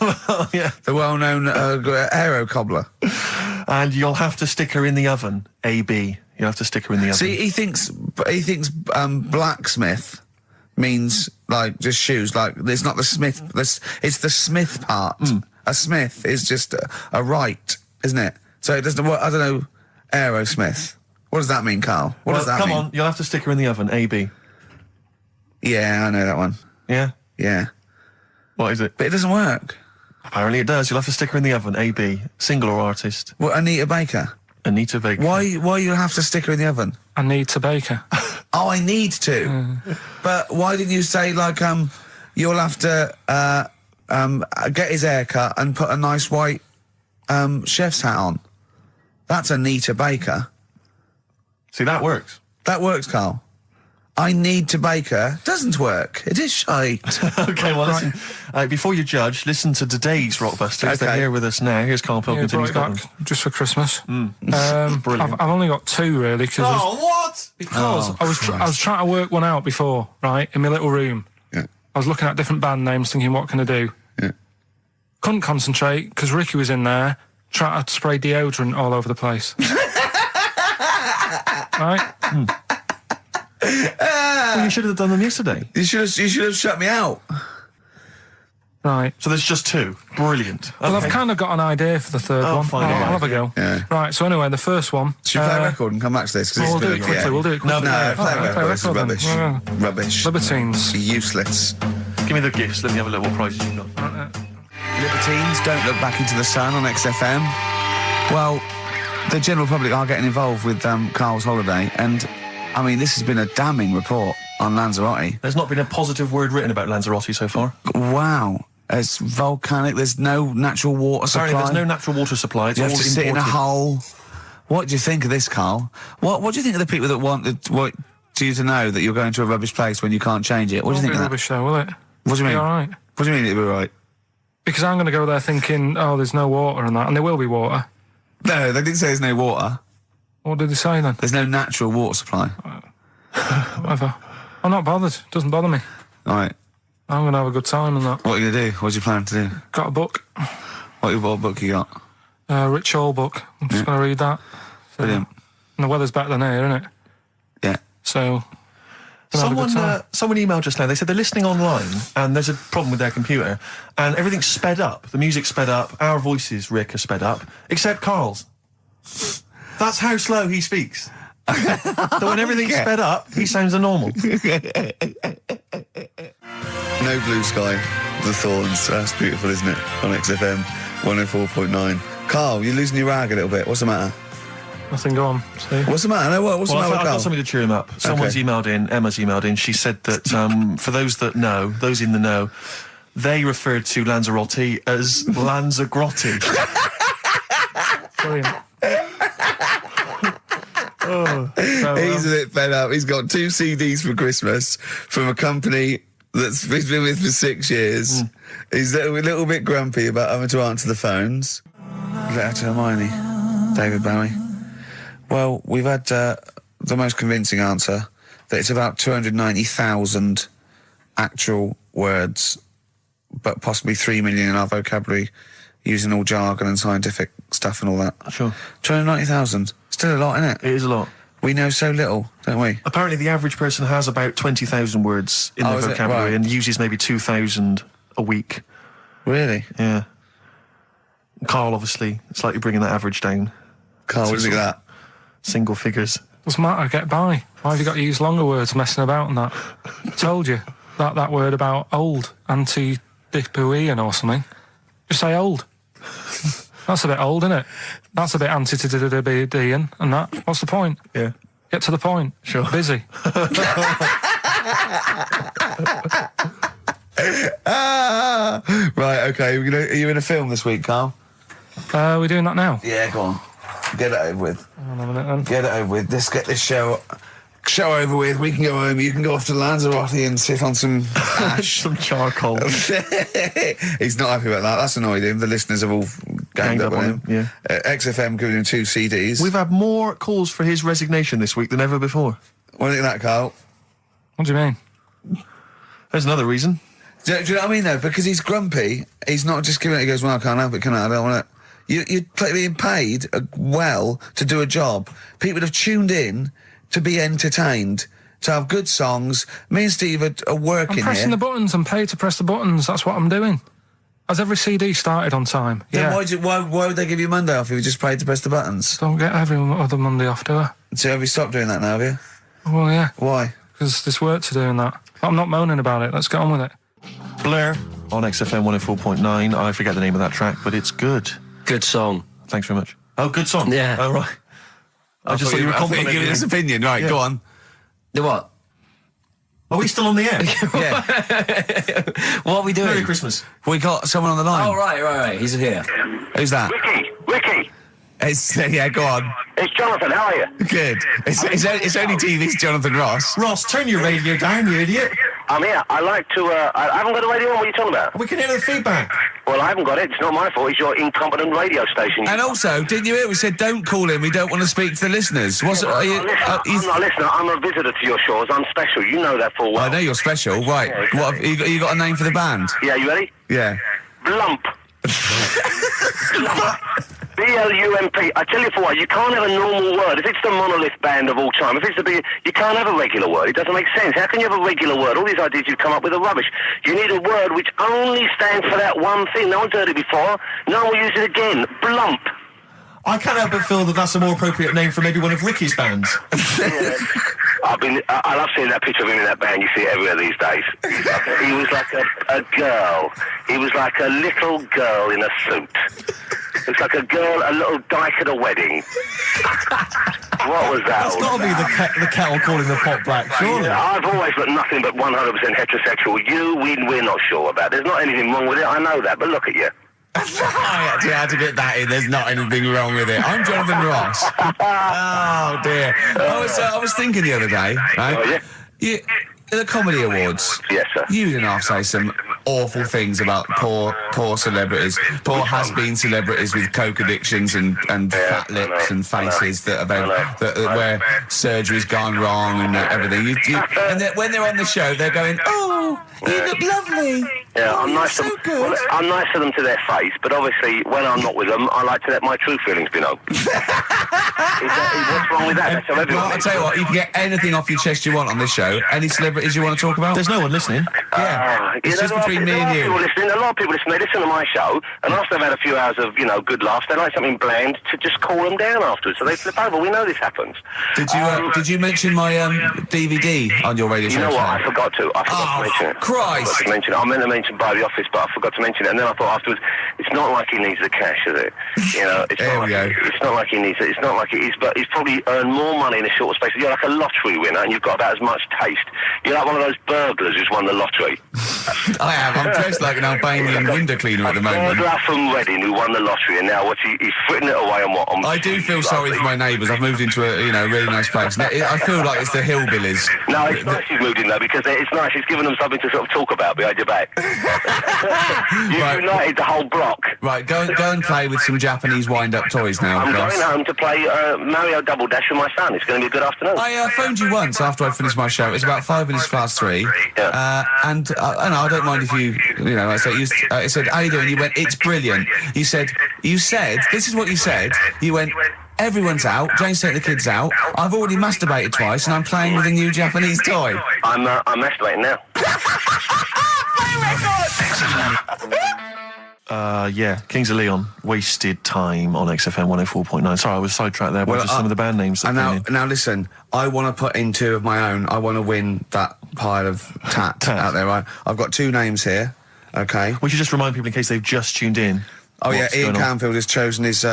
Well, yeah. The well-known Aero Cobbler. And you'll have to stick her in the oven. AB. You'll have to stick her in the oven. See, he thinks blacksmith means, like, just shoes. Like, it's not the smith. It's the smith part. A smith is just a right, isn't it? So it doesn't... I don't know... Aerosmith. What does that mean, Carl? What does that mean? Come on, you'll have to stick her in the oven. AB. Yeah, I know that one. Yeah? Yeah. What is it? But it doesn't work. Apparently it does. You'll have to stick her in the oven. AB. Single or artist? What, Anita Baker? Anita Baker. Why you have to stick her in the oven? Anita Baker. Oh, I need to. But why didn't you say, like, you'll have to get his hair cut and put a nice white chef's hat on? That's Anita Baker. See, that works. That works, Carl. I need to bake her. Doesn't work. It is shite. Okay, well, listen. Before you judge, listen to today's Rockbusters. Okay. They're here with us now. Here's Karl Pilkington. Brought it back just for Christmas. Brilliant. I've only got 2 really. What? Because I was trying to work one out before, right, in my little room. Yeah. I was looking at different band names, thinking, what can I do? Yeah. Couldn't concentrate because Ricky was in there trying to spray deodorant all over the place. Right? Well, you should have done them yesterday. You should have shut me out. Right. So there's just 2. Brilliant. Well, Okay. I've kind of got an idea for the third one. fine, I'll yeah. have a go. Yeah. Right, so anyway, the first one... Should we play a record and come back to this? Cause We'll it's do been it quickly, we'll do it quickly. No, play a record. This is then. rubbish. Yeah. Rubbish. Libertines. Useless. Give me the gifts. Let me have a look what prizes you've got. Libertines, Don't Look Back Into the Sun on XFM. Well, the general public are getting involved with Carl's holiday, and, I mean, this has been a damning report on Lanzarote. There's not been a positive word written about Lanzarote so far. Wow. It's volcanic, there's no natural water supply. Apparently there's no natural water supply. It's You all have to sit in a imported. hole. What do you think of this, Carl? What do you think of the people that want you to know that you're going to a rubbish place when you can't change it? What do you think of that? Rubbish though, will it? What do you mean? Be all right. What do you mean it'll be right? Because I'm going to go there thinking, oh, there's no water and that, and there will be water. No, they didn't say there's no water. What did they say then? There's no natural water supply. Whatever. I'm not bothered. Doesn't bother me. All right. I'm going to have a good time and that. What are you going to do? What's your plan to do? Got a book. What book you got? Rich Hall book. I'm just going to read that. So, Brilliant. And the weather's better than here, isn't it? Yeah. So... gonna have a good time. Someone emailed just now. They said they're listening online and there's a problem with their computer and everything's sped up. The music's sped up. Our voices, Rick, are sped up, except Carl's. That's how slow he speaks. So when everything's sped up, he sounds a normal. No Blue Sky, The Thorns. That's beautiful, isn't it? On XFM 104.9. Carl, you're losing your rag a little bit. What's the matter? Nothing, go on. See? What's the matter? What's the matter with I've Carl? got something to cheer him up. Someone's emailed in, Emma's emailed in, she said that, for those that know, those in the know, they referred to Lanzarote as Lanzagrotte. Brilliant. He's a bit fed up. He's got 2 CDs for Christmas from a company that's he's been with for 6 years. He's a little bit grumpy about having to answer the phones. Letter to Hermione. David Bowie. Well, we've had the most convincing answer that it's about 290,000 actual words, but possibly 3 million in our vocabulary, using all jargon and scientific stuff and all that. Sure. 290,000. Still a lot, isn't it? It is a lot. We know so little, don't we? Apparently the average person has about 20,000 words in their vocabulary and uses maybe 2,000 a week. Really? Yeah. Carl, obviously, slightly bringing that average down. Carl, what do you think of that? Single figures. Doesn't matter, get by. Why have you got to use longer words messing about and that? Told you. That word about old, anti-dipuian or something. Just say old. That's a bit old, isn't it? That's a bit anti-dipuian and that. What's the point? Yeah. Get to the point. Sure. Busy. Right, okay. Are you in a film this week, Carl? We're doing that now. Yeah, go on. Get it over with. Hang on a minute then. Get it over with. Let's get this show over with. We can go home. You can go off to Lanzarote and sit on some ash. Some charcoal. He's not happy about that. That's annoyed him. The listeners have all ganged up on him. Yeah. XFM giving him 2 CDs. We've had more calls for his resignation this week than ever before. What do you think of that, Carl? What do you mean? There's another reason. Do you know what I mean, though? Because he's grumpy, he's not just giving it, he goes, well, I can't help it, can I? I don't want it. You're being paid well to do a job. People have tuned in to be entertained, to have good songs. Me and Steve are working here. I'm pressing the buttons. I'm paid to press the buttons. That's what I'm doing. Has every CD started on time? Then Yeah. why would they give you Monday off if you just paid to press the buttons? Don't get every other Monday off, do I? So have you stopped doing that now, have you? Well, yeah. Why? Because there's work to do in that. I'm not moaning about it. Let's get on with it. Blur on XFM 104.9. I forget the name of that track, but it's good. Good song. Thanks very much. Oh, good song. Yeah. Oh, right. I just thought you were complimenting giving his opinion. Right, Yeah. go on. The what? Are we still on the air? Yeah. What are we doing? Merry Christmas. We got someone on the line. Oh, right. He's here. Who's that? Ricky, Yeah, go on. it's Jonathan, how are you? Good. It's only TV's Jonathan Ross. Ross, turn your radio down, you idiot. I'm here. I like to, I haven't got the radio on, what are you talking about? We can hear the feedback. Well, I haven't got it, it's not my fault, it's your incompetent radio station. And also, didn't you hear we said don't call in, we don't want to speak to the listeners? I'm I'm not a listener, I'm a visitor to your shores, I'm special, you know that full well. I know you're special, right. Yeah, exactly. What have you got a name for the band? Yeah, you ready? Yeah. Blump. B-L-U-M-P. I tell you for what, you can't have a normal word. If it's the monolith band of all time, if it's the big, you can't have a regular word. It doesn't make sense. How can you have a regular word? All these ideas you've come up with are rubbish. You need a word which only stands for that one thing. No one's heard it before. No one will use it again. Blump. I can't help but feel that that's a more appropriate name for maybe one of Ricky's bands. I love seeing that picture of him in that band. You see it everywhere these days. He was like a girl. He was like a little girl in a suit. It's like a little dyke at a wedding. What was that? That's got to be the kettle calling the pot black, surely. Yeah, I've always got nothing but 100% heterosexual. We're not sure about. There's not anything wrong with it. I know that, but look at you. I actually had to get that in. There's not anything wrong with it. I'm Jonathan Ross. Oh dear. I was thinking the other day, right? Oh, yeah? The Comedy Awards. Yes, sir. You didn't half say some awful things about poor celebrities, poor has-been celebrities with coke addictions and fat lips and faces that where surgery's gone wrong and everything. And when they're on the show, they're going, "Oh, you look lovely." Yeah, I'm nice to them. Well, I'm nice to them to their face, but obviously when I'm not with them, I like to let my true feelings be known. What's wrong with that? That's how everyone I'll tell you what, you can get anything off your chest you want on this show. Any celebrities you want to talk about? There's no one listening. Yeah, it's just between me and you. A lot of people listen. They listen to my show, and after they've had a few hours of good laughs, they like something bland to just cool them down afterwards. So they flip over. We know this happens. Did you mention my DVD on your radio show? You know what? I forgot to mention it. Christ! I meant to mention by the office, but I forgot to mention it. And then I thought afterwards, it's not like he needs the cash, is it? You know, it's not like he needs it. It's not like it but he's probably earned more money in a short space. You're like a lottery winner, and you've got about as much taste. You're like one of those burglars who's won the lottery. I am. I'm dressed like an Albanian window cleaner at the moment. Burglar from Reading who won the lottery, and now he's fritting it away on what? I do feel sorry for my neighbours. I've moved into a really nice place. I feel like it's the hillbillies. No, it's nice you've moved in though, because it's nice. It's given them something to sort of talk about behind your back. You've united the whole block. Right, go and play with some Japanese wind-up toys now. I'm going home to play Mario Double Dash with my son. It's going to be a good afternoon. I phoned you once after I finished my show. It was about 5 minutes past 3. Yeah. And I don't mind if I said, how you doing? You went, it's brilliant. You said, this is what you said. You went, everyone's out. Jane's taking the kids out. I've already masturbated twice, and I'm playing with a new Japanese toy. I'm masturbating now. Kings of Leon, Wasted Time on XFM 104.9. Sorry, I was sidetracked there by just some of the band names. Now listen, I want to put in 2 of my own. I want to win that pile of tat out there. Right? I've got 2 names here. Okay. We should just remind people in case they've just tuned in. Oh yeah, Ian Canfield has chosen his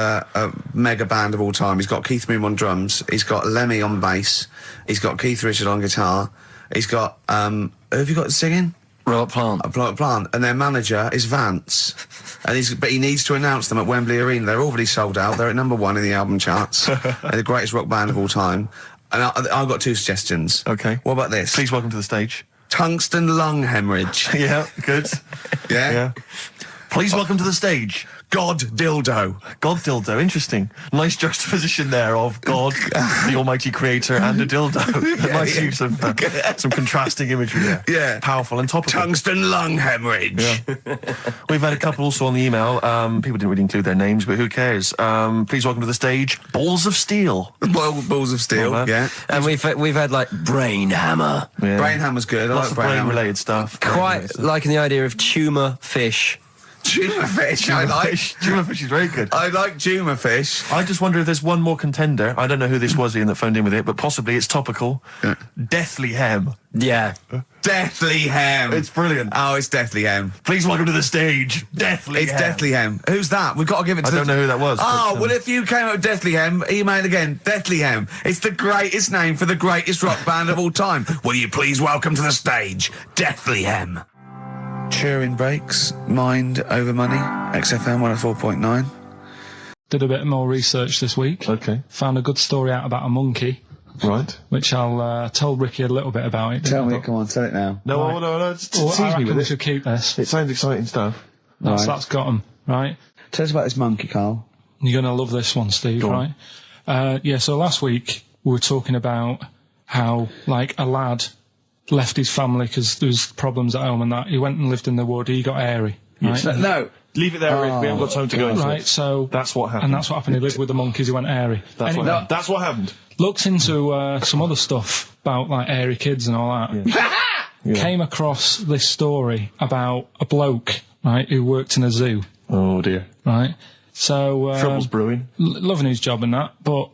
mega band of all time. He's got Keith Moon on drums. He's got Lemmy on bass. He's got Keith Richard on guitar. He's got who have you got singing? Robert Plant. Robert Plant. And their manager is Vance. But he needs to announce them at Wembley Arena. They're already sold out. They're at #1 in the album charts. They're the greatest rock band of all time. And I've got 2 suggestions. Okay. What about this? Please welcome to the stage. Tungsten lung hemorrhage. Yeah, good. Yeah? Please welcome to the stage. God dildo. God dildo, interesting. Nice juxtaposition there of God, the almighty creator, and a dildo. Nice use of some contrasting imagery there. Yeah. Powerful and topical. Tungsten lung hemorrhage. Yeah. We've had a couple also on the email. People didn't really include their names, but who cares? Please welcome to the stage, Balls of Steel. Balls of Steel, yeah. And we've had like Brain Hammer. Yeah. Brain Hammer's good. I Lots like of Brain Hammer. related stuff. Quite liking the idea of tumour fish. Tuna fish, I like. Tuna fish is very good. I like tuna fish. I just wonder if there's one more contender. I don't know who this was, Ian, that phoned in with it, but possibly it's topical. Deathly Hem. Yeah. Deathly Hem. It's brilliant. Oh, it's Deathly Hem. Please welcome to the stage, Deathly Hem. It's Deathly Hem. Who's that? We've got to give it to I don't know who that was. Oh, well, if you came up with Deathly Hem, email again, Deathly Hem. It's the greatest name for the greatest rock band of all time. Will you please welcome to the stage, Deathly Hem. Turing breaks, mind over money, XFM 104.9. Did a bit more research this week. Okay. Found a good story out about a monkey. Right. Which I'll tell Ricky a little bit about it. Tell me, come on, tell it now. No, tease I me reckon with we it. should keep this. It sounds exciting stuff. That's got 'em, right? Tell us about this monkey, Carl. You're going to love this one, Steve, Go right? So last week we were talking about how, like, a lad left his family because there was problems at home and that. He went and lived in the wood. He got airy. Right? No. Leave it there, Rick. We haven't got time to go into Right, it. so... That's what happened. And that's what happened. He lived with the monkeys. He went airy. That's what happened. Looked into some other stuff about, like, airy kids and all that. Yeah. Came across this story about a bloke, right, who worked in a zoo. Oh, dear. Right? So... Trouble's brewing. Loving his job and that, but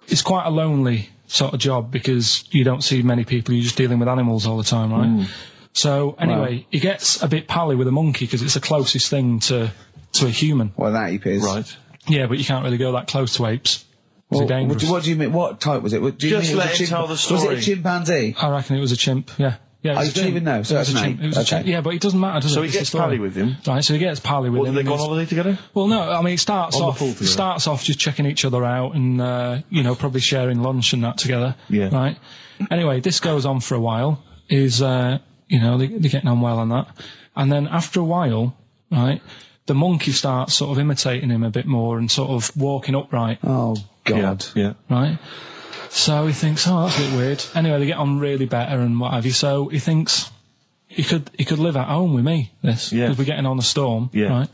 it's quite a lonely sort of job because you don't see many people. You're just dealing with animals all the time, right? So, anyway, he gets a bit pally with a monkey because it's the closest thing to a human. Well, that ape is. Right. Yeah, but you can't really go that close to apes. Well, It's dangerous. what do you mean? What type was it? Do you Just mean let him tell the story. Was it a chimpanzee? I reckon it was a chimp, yeah. Yeah, I don't even know. So it was that's a an chimp. ape. It was a chimp. Yeah, but it doesn't matter, does it? So he It's the gets story. pally with him. Right, so he gets pally with What, him. do they go on holiday together? Well, no, I mean, it starts On the pool together. starts off just checking each other out and, probably sharing lunch and that together. Yeah. Right? Anyway, this goes on for a while. They're getting on well on that. And then after a while, right, the monkey starts sort of imitating him a bit more and sort of walking upright. Oh, God. Yeah. Right? So he thinks, oh, that's a bit weird. Anyway, they get on really better and what have you. So he thinks he could live at home with me, this. Yeah. Because we're getting on a storm. Yeah. Right?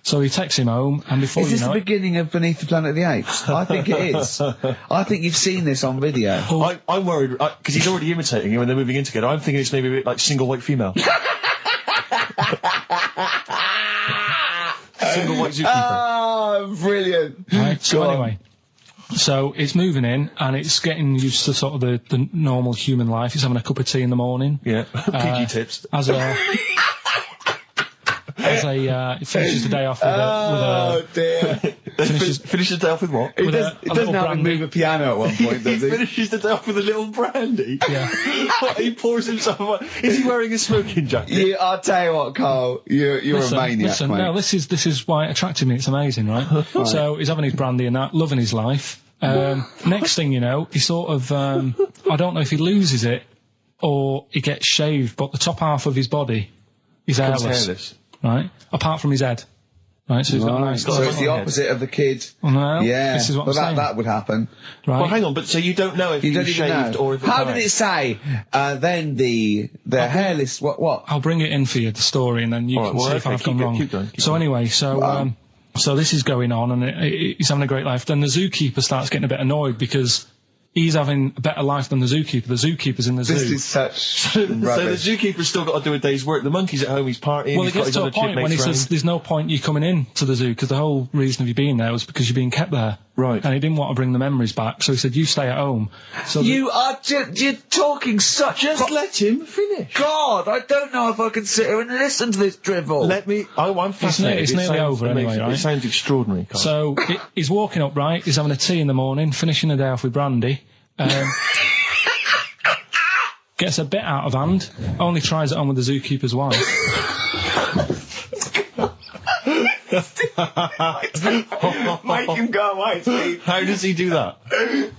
So he takes him home and before Is you this know the it... beginning of Beneath the Planet of the Apes? I think it is. I think you've seen this on video. I'm worried, because he's already imitating him and they're moving in together. I'm thinking it's maybe a bit like Single White Female. Single White Zookeeper. Oh, brilliant. Right, so anyway, so it's moving in and it's getting used to sort of the normal human life. He's having a cup of tea in the morning. Yeah. PG tips. As a... as a he finishes the day off with a dear. Finishes the day off with what? He doesn't have him move a piano at one point, does he? Finishes the day off with a little brandy. Yeah. He pours himself. Is he wearing a smoking jacket? I'll tell you what, Carl. You're a maniac, mate. No, this is why it attracted me. It's amazing, right? So he's having his brandy and that, loving his life. Next thing you know, he sort of I don't know if he loses it or he gets shaved, but the top half of his body is hairless. Right? Apart from his head. Right, so he's got a nice... So it's the opposite of the kid. No, yeah. This is what I'm saying. That would happen. Right. Well, hang on, but so you don't know if he's shaved or if it's How did it say? Then the hairless... What? I'll bring it in for you, the story, and then you can see if I've gone wrong. Keep going. Anyway, so this is going on, and he's having a great life. Then the zookeeper starts getting a bit annoyed because he's having a better life than the zookeeper. The zookeeper's in the zoo. This is such rubbish. So the zookeeper's still got to do a day's work. The monkey's at home, he's partying. Well, it gets to a point when he says there's no point you coming in to the zoo because the whole reason of you being there was because you're being kept there. Right. And he didn't want to bring the memories back, so he said, you stay at home. So you're talking such... Just let him finish. God, I don't know if I can sit here and listen to this drivel. I'm fascinated. It's nearly over anyway, right? It sounds extraordinary, Carl. So he's walking up, right? He's having a tea in the morning, finishing the day off with brandy. Gets a bit out of hand, only tries it on with the zookeeper's wife. Make him go away, Steve. How does he do that?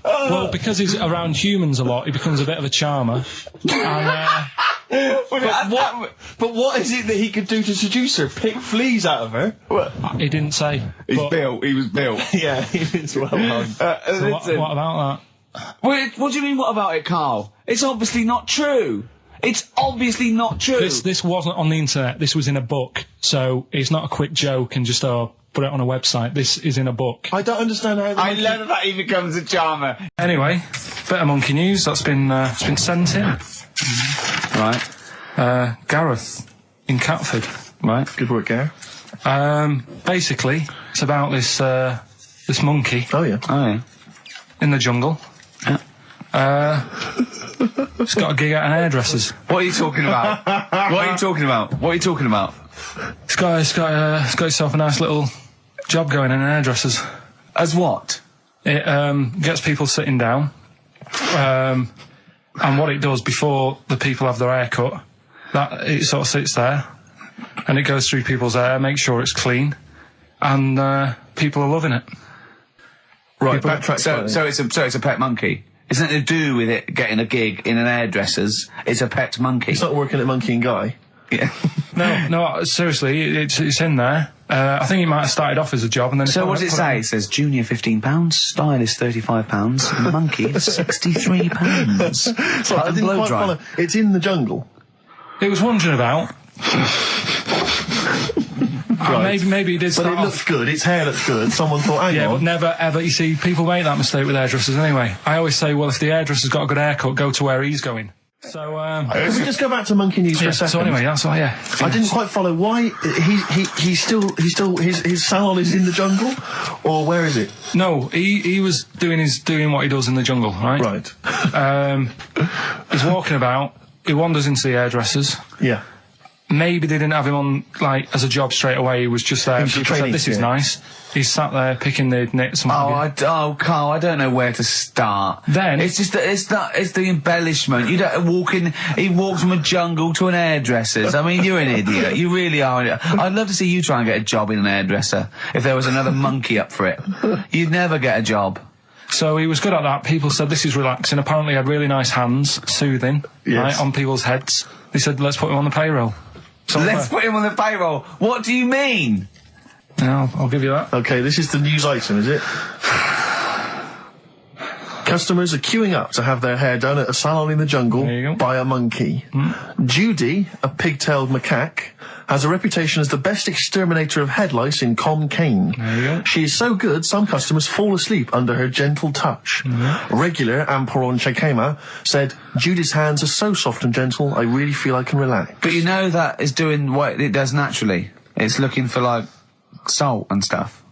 Well, because he's around humans a lot, he becomes a bit of a charmer. And, but what is it that he could do to seduce her? Pick fleas out of her? He didn't say. He was built. Yeah, he was well done. So what about that? What do you mean, what about it, Carl? It's obviously not true. It's obviously not true. This wasn't on the internet. This was in a book. So it's not a quick joke and just put it on a website. This is in a book. I don't understand how... I love that he becomes a charmer. Anyway, bit of monkey news. That's been sent in. Right. Gareth in Catford. Right. Good work, Gareth. Basically, it's about this monkey. Oh, yeah. In the jungle. Yeah. It's got a gig at an hairdresser's. What are you talking about? What are you talking about? It's got itself a nice little job going in an hairdresser's. As what? It gets people sitting down. And what it does before the people have their hair cut, that it sort of sits there and it goes through people's hair, makes sure it's clean, and people are loving it. Right, so it's a pet monkey. It's nothing to do with it getting a gig in an hairdresser's. It's a pet monkey. It's not working at Monkey and Guy. Yeah. No, seriously, it's in there. I think it might have started off as a job and then... So what does it say? It says junior £15, stylist £35, and monkey £63. So I didn't quite follow. It's in the jungle. It was wandering about. Right. Maybe it did start But it looks good, its hair looks good. Someone thought, hang on. But never, ever, you see, people make that mistake with hairdressers anyway. I always say, well, if the hairdresser's got a good haircut, go to where he's going. So, can we just go back to monkey news for a second? So anyway, that's why, yeah. I didn't quite follow why he's still his salon is in the jungle, or where is it? No, he was doing what he does in the jungle, right? Right. He's walking about, he wanders into the hairdressers. Yeah. Maybe they didn't have him on, like, as a job straight away. He was just there. People said, this is nice. He's sat there picking the knits. Carl, I don't know where to start. Then it's just it's the embellishment. You don't walk in. He walks from a jungle to an hairdresser's. I mean, you're an idiot. You really are. I'd love to see you try and get a job in an hairdresser. If there was another monkey up for it, you'd never get a job. So he was good at that. People said this is relaxing. Apparently, he had really nice hands, soothing, right, on people's heads. They said, let's put him on the payroll. Let's put him on the payroll. What do you mean? No, I'll give you that. Okay, this is the news item, is it? Customers are queuing up to have their hair done at a salon in the jungle by a monkey. Judy, a pigtailed macaque, has a reputation as the best exterminator of head lice in Con-Cane. She is so good, some customers fall asleep under her gentle touch. Regular Amporon Chekema said, Judy's hands are so soft and gentle, I really feel I can relax. But you know that is doing what it does naturally. It's looking for, like, salt and stuff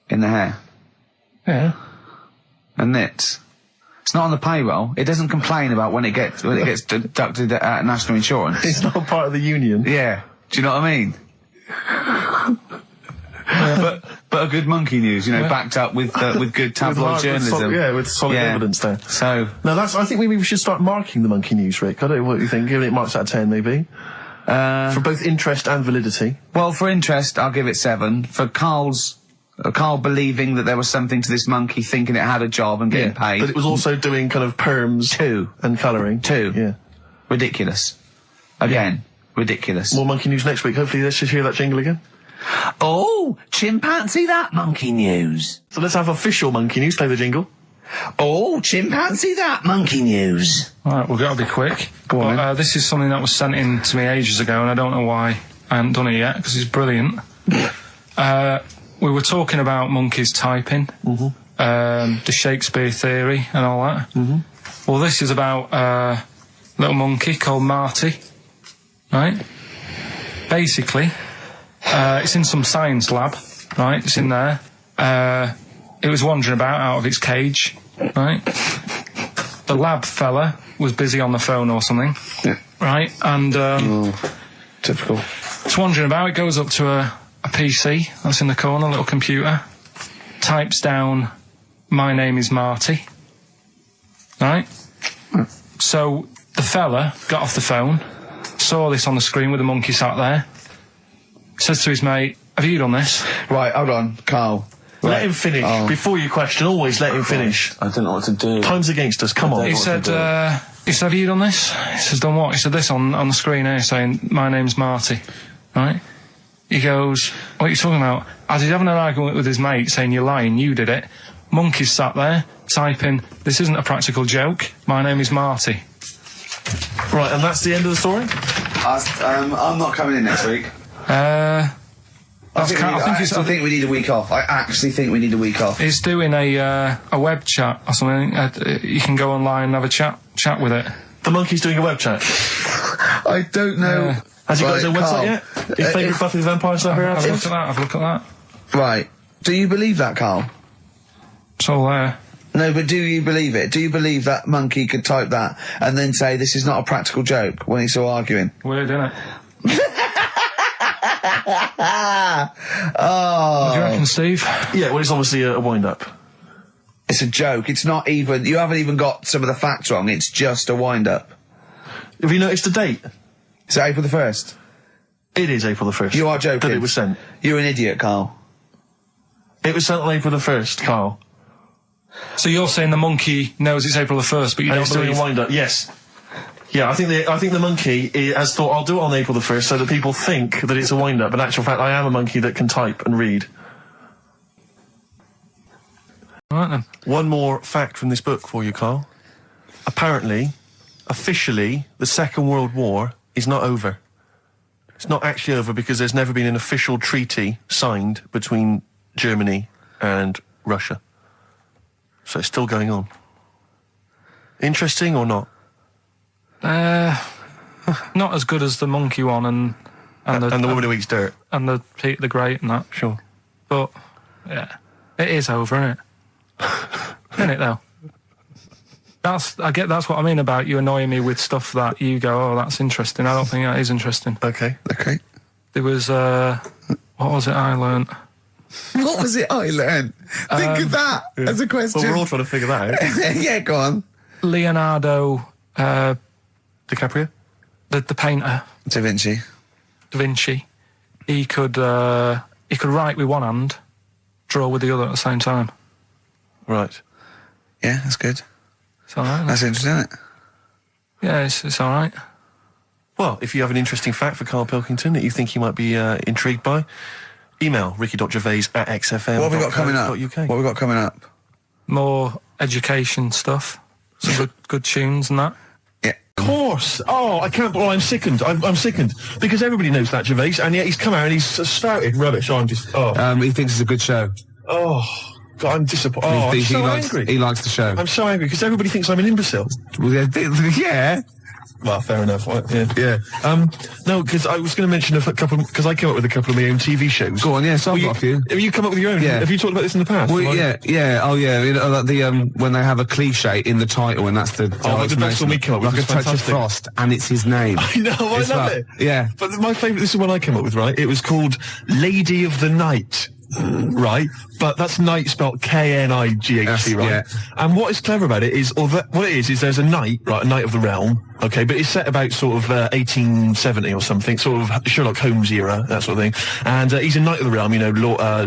in the hair. Yeah. And nits. It's not on the payroll. It doesn't complain about when it gets deducted at national insurance. It's not part of the union. Yeah. Do you know what I mean? a good monkey news, you know, backed up with good tabloid journalism. With solid evidence there. So no, I think maybe we should start marking the monkey news, Rick. I don't know what you think. Giving it marks out of 10, maybe. For both interest and validity. Well, for interest, I'll give it 7. For Carl believing that there was something to this monkey, thinking it had a job and getting paid. But it was also doing kind of perms 2 and colouring. 2. Yeah. Ridiculous. Again, ridiculous. More monkey news next week. Hopefully let's just hear that jingle again. Oh, chimpanzee that monkey news. So let's have official monkey news. Play the jingle. Oh, chimpanzee that monkey news. Alright, we've got to be quick. Go on, but, this is something that was sent in to me ages ago, and I don't know why I haven't done it yet, because it's brilliant. We were talking about monkeys typing, the Shakespeare theory and all that. Well, this is about a little monkey called Marty, right? Basically, it's in some science lab, right? It's in there. It was wandering about out of its cage, right? The lab fella was busy on the phone or something, right? And typical. It's wandering about. It goes up to a PC that's in the corner, a little computer, types down, "My name is Marty," right? So the fella got off the phone, saw this on the screen with the monkey sat there, says to his mate, "Have you done this?" Right, hold on, Carl. Let him finish. Before you question, always let him finish. I don't know what to do. Time's against us, come on. He said, "Have you done this?" He says, "Done what?" He said, "This on the screen here saying, 'My name's Marty,' right?" He goes, "What are you talking about?" As he's having an argument with his mate saying, "You're lying, you did it," monkey's sat there typing, "This isn't a practical joke, my name is Marty." Right, and that's the end of the story? I'm not coming in next week. I think we need a week off. I actually think we need a week off. He's doing a web chat or something. You can go online and have a chat with it. The monkey's doing a web chat? I don't know. Has he got his own website yet? His favourite Buffy the Vampire Slayer? Have a look at that. Right. Do you believe that, Carl? It's all there. No, but do you believe it? Do you believe that monkey could type that and then say this is not a practical joke when he's still arguing? Weird, isn't it? Oh. What do you reckon, Steve? Yeah, well, it's obviously a wind-up. It's a joke. It's not even... You haven't even got some of the facts wrong. It's just a wind-up. Have you noticed the date? Is it April the 1st? It is April the 1st. You are joking. That it was sent. You're an idiot, Carl. It was sent on April the 1st, Carl. So you're saying the monkey knows it's April the 1st, but you don't believe... doing a wind-up, yes. Yeah, I think the monkey has thought, I'll do it on April the 1st so that people think that it's a wind-up. In actual fact, I am a monkey that can type and read. Right then. One more fact from this book for you, Carl. Apparently, officially, the Second World War is not over. It's not actually over because there's never been an official treaty signed between Germany and Russia. So it's still going on. Interesting or not? Not as good as the monkey one and the woman who eats dirt. And the Peter the Great and that. Sure. But, yeah, it is over, isn't it? Isn't it, though? That's what I mean about you annoying me with stuff that you go, oh, that's interesting. I don't think that is interesting. Okay. There was, what was it I learnt? What was it I learned? Think of that as a question. Well, we're all trying to figure that out. Yeah, go on. Leonardo, DiCaprio? The painter. Da Vinci. He could write with one hand, draw with the other at the same time. Right. Yeah, that's good. It's alright. That's interesting, isn't it? Yeah, it's alright. Well, if you have an interesting fact for Karl Pilkington that you think he might be intrigued by, email ricky.gervais@xfm.co.uk. What have we got coming up? More education stuff. Some good tunes and that. Yeah. Of course. Oh, I can't. Well, I'm sickened. I'm sickened because everybody knows that Gervais, and yet he's come out and he's spouted rubbish. Oh, I'm just. Oh. He thinks it's a good show. Oh, God, I'm disappointed. Oh, I'm so angry. He likes the show. I'm so angry because everybody thinks I'm an imbecile. Well, yeah. Well, fair enough. Yeah. No, because I was going to mention a couple, because I came up with a couple of my own TV shows. Go on, yeah, so I've you. Have you come up with your own? Yeah. Have you talked about this in the past? Well, yeah. Oh, yeah. You know, like when they have a cliche in the title, and that's the... like the best one we come up with. Like a touch of frost, and it's his name. I know, I love it. Yeah. But my favourite, this is one I came up with, right? It was called Lady of the Night. right? But that's night spelled K-N-I-G-H-T, right? Yeah. And what is clever about it is, what it is there's a knight, right, a knight of the realm, okay, but it's set about sort of 1870 or something, sort of Sherlock Holmes era, that sort of thing. And he's a knight of the realm, you know,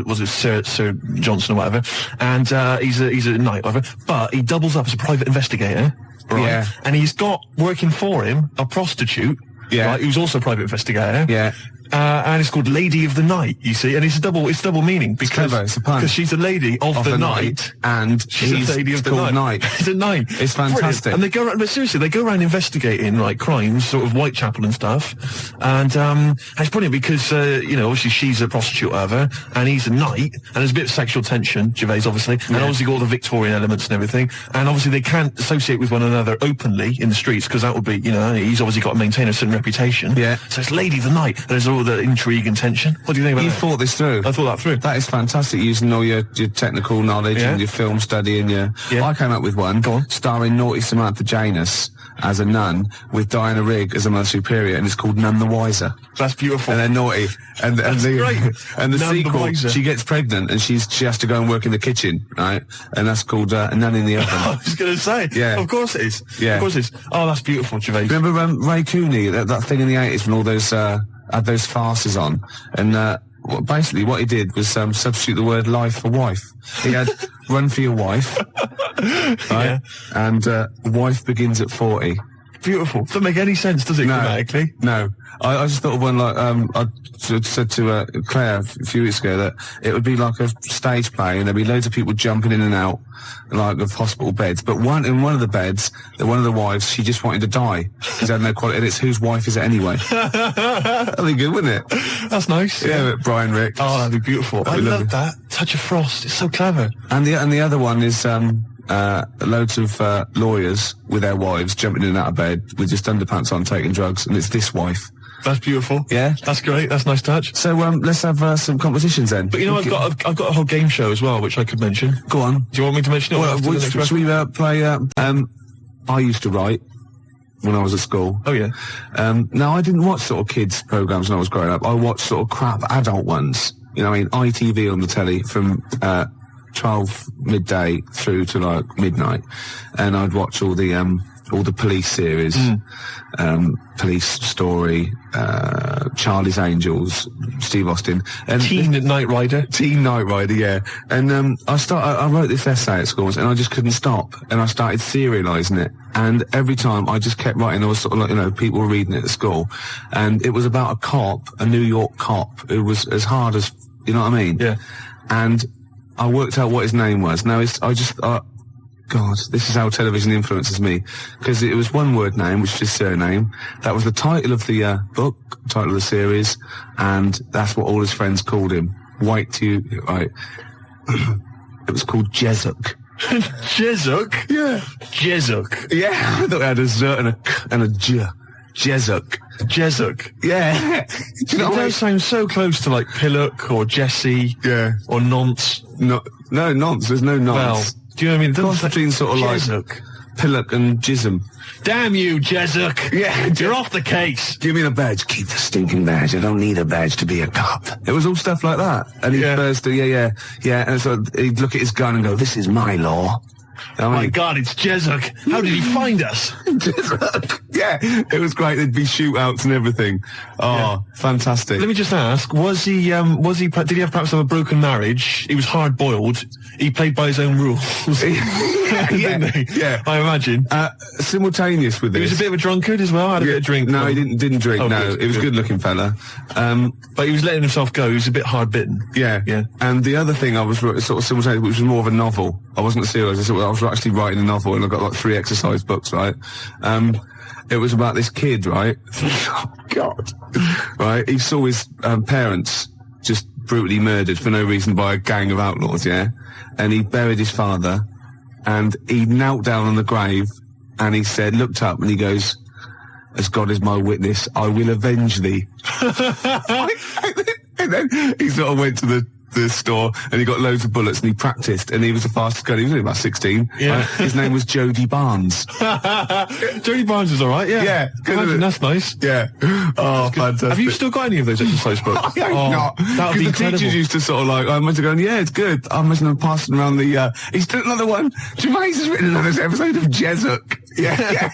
was it Sir Johnson or whatever? And he's a knight, whatever. But he doubles up as a private investigator, right? Yeah. And he's got working for him a prostitute, right, who's also a private investigator. Yeah. And it's called Lady of the Night, you see, and it's double meaning because it's a pun. Because she's a lady of the night, and she's a lady of the night. It's a night. It's fantastic. Brilliant. And they go around, but seriously, they go around investigating like crimes, sort of Whitechapel and stuff. And it's brilliant because you know, obviously she's a prostitute, whatever, and he's a knight, and there's a bit of sexual tension, Gervais obviously, and obviously got all the Victorian elements and everything. And obviously they can't associate with one another openly in the streets because that would be, you know, he's obviously got to maintain a certain reputation. Yeah. So it's Lady of the Night. And there's all the intrigue and tension. What do you think about that? You thought this through. I thought that through. That is fantastic, using all your technical knowledge and your film study and your... I came up with one, starring naughty Samantha Janus as a nun with Diana Rigg as a Mother Superior, and it's called None the Wiser. That's beautiful. And they're naughty. And the great. And the None sequel, the she gets pregnant and she has to go and work in the kitchen, right? And that's called A Nun in the Oven. I was going to say. Yeah. Of course it is. Yeah. Of course it is. Oh, that's beautiful, Gervais. Remember Ray Cooney, that thing in the 80s when all those... had those farces on, and basically what he did was substitute the word life for wife. He had Run for Your Wife, right? And wife begins at 40. Beautiful. Doesn't make any sense, does it, grammatically? No. I just thought of one like, I said to Claire a few weeks ago that it would be like a stage play and there'd be loads of people jumping in and out, like, of hospital beds. But in one of the beds, one of the wives, she just wanted to die. She had no quality, and it's whose wife is it anyway? That'd be good, wouldn't it? That's nice. Yeah, Brian Ricks. Oh, that'd be beautiful. I love that. Touch of Frost. It's so clever. And the other one is, loads of lawyers with their wives jumping in and out of bed with just underpants on taking drugs, and it's This Wife. That's beautiful. Yeah, that's great. That's a nice touch. So let's have some competitions then. But you know, I've got a whole game show as well, which I could mention. Go on. Do you want me to mention it? Well, should we play? I used to write when I was at school. Oh yeah. Now I didn't watch sort of kids programs when I was growing up. I watched sort of crap adult ones. You know, I mean, ITV on the telly from 12 midday through to like midnight, and I'd watch all the police series, Police Story, Charlie's Angels, Steve Austin, and Teen Knight Rider, yeah. And I wrote this essay at school, and I just couldn't stop, and I started serialising it. And every time I just kept writing, I was sort of like, you know, people were reading it at school, and it was about a cop, a New York cop, who was as hard as, you know what I mean? Yeah. And I worked out what his name was. Now God, this is how television influences me. Because it was one word name, which is his surname. That was the title of the book, title of the series, and that's what all his friends called him. Right. It was called Jezuk. Jezuk? Yeah. Jezuk. Yeah, I thought it had a Z and a J. Jezuk. Jezuk. Yeah. Do you know, it does sound so close to like Pillock or Jesse. Yeah. Or Nonce. No, Nonce. There's no Nonce. Well, do you know what I mean? Cross between sort of Jezuk. Like Pillock and Jism. Damn you, Jezuk. Yeah. You're off the case. Give me the badge. Keep the stinking badge. I don't need a badge to be a cop. It was all stuff like that. And he'd burst, yeah. And so he'd look at his gun and go, this is my law. Oh my God, it's Jezuk. How did he find us? Jezuk. Yeah, it was great. There'd be shootouts and everything. Oh, fantastic. Let me just ask, did he have perhaps have a broken marriage? He was hard-boiled. He played by his own rules. Didn't he? Yeah. I imagine. Simultaneous with this. He was a bit of a drunkard as well, had a bit of drink. No, he didn't drink, no. He was a good-looking fella. But he was letting himself go. He was a bit hard-bitten. Yeah. And the other thing I was sort of simultaneous, which was more of a novel. I wasn't serious. I was actually writing a novel, and I got like 3 exercise books, right? It was about this kid, right? Oh, God. Right? He saw his parents just brutally murdered for no reason by a gang of outlaws, yeah? And he buried his father, and he knelt down on the grave, and he said, looked up, and he goes, as God is my witness, I will avenge thee. And then he sort of went to the the store, and he got loads of bullets, and he practiced, and he was the fastest guy. He was only about 16. Yeah. His name was Jody Barnes. Jody Barnes is all right. Yeah. Yeah, good, Imagine, isn't it? that's nice. Yeah. Oh, fantastic. Have you still got any of those exercise books? I hope not. That would be the incredible. teachers used to sort of like, I must have gone, yeah, it's good. I must have passing around the, he's done another one. Gervais has written another episode of Jezuk. Yeah.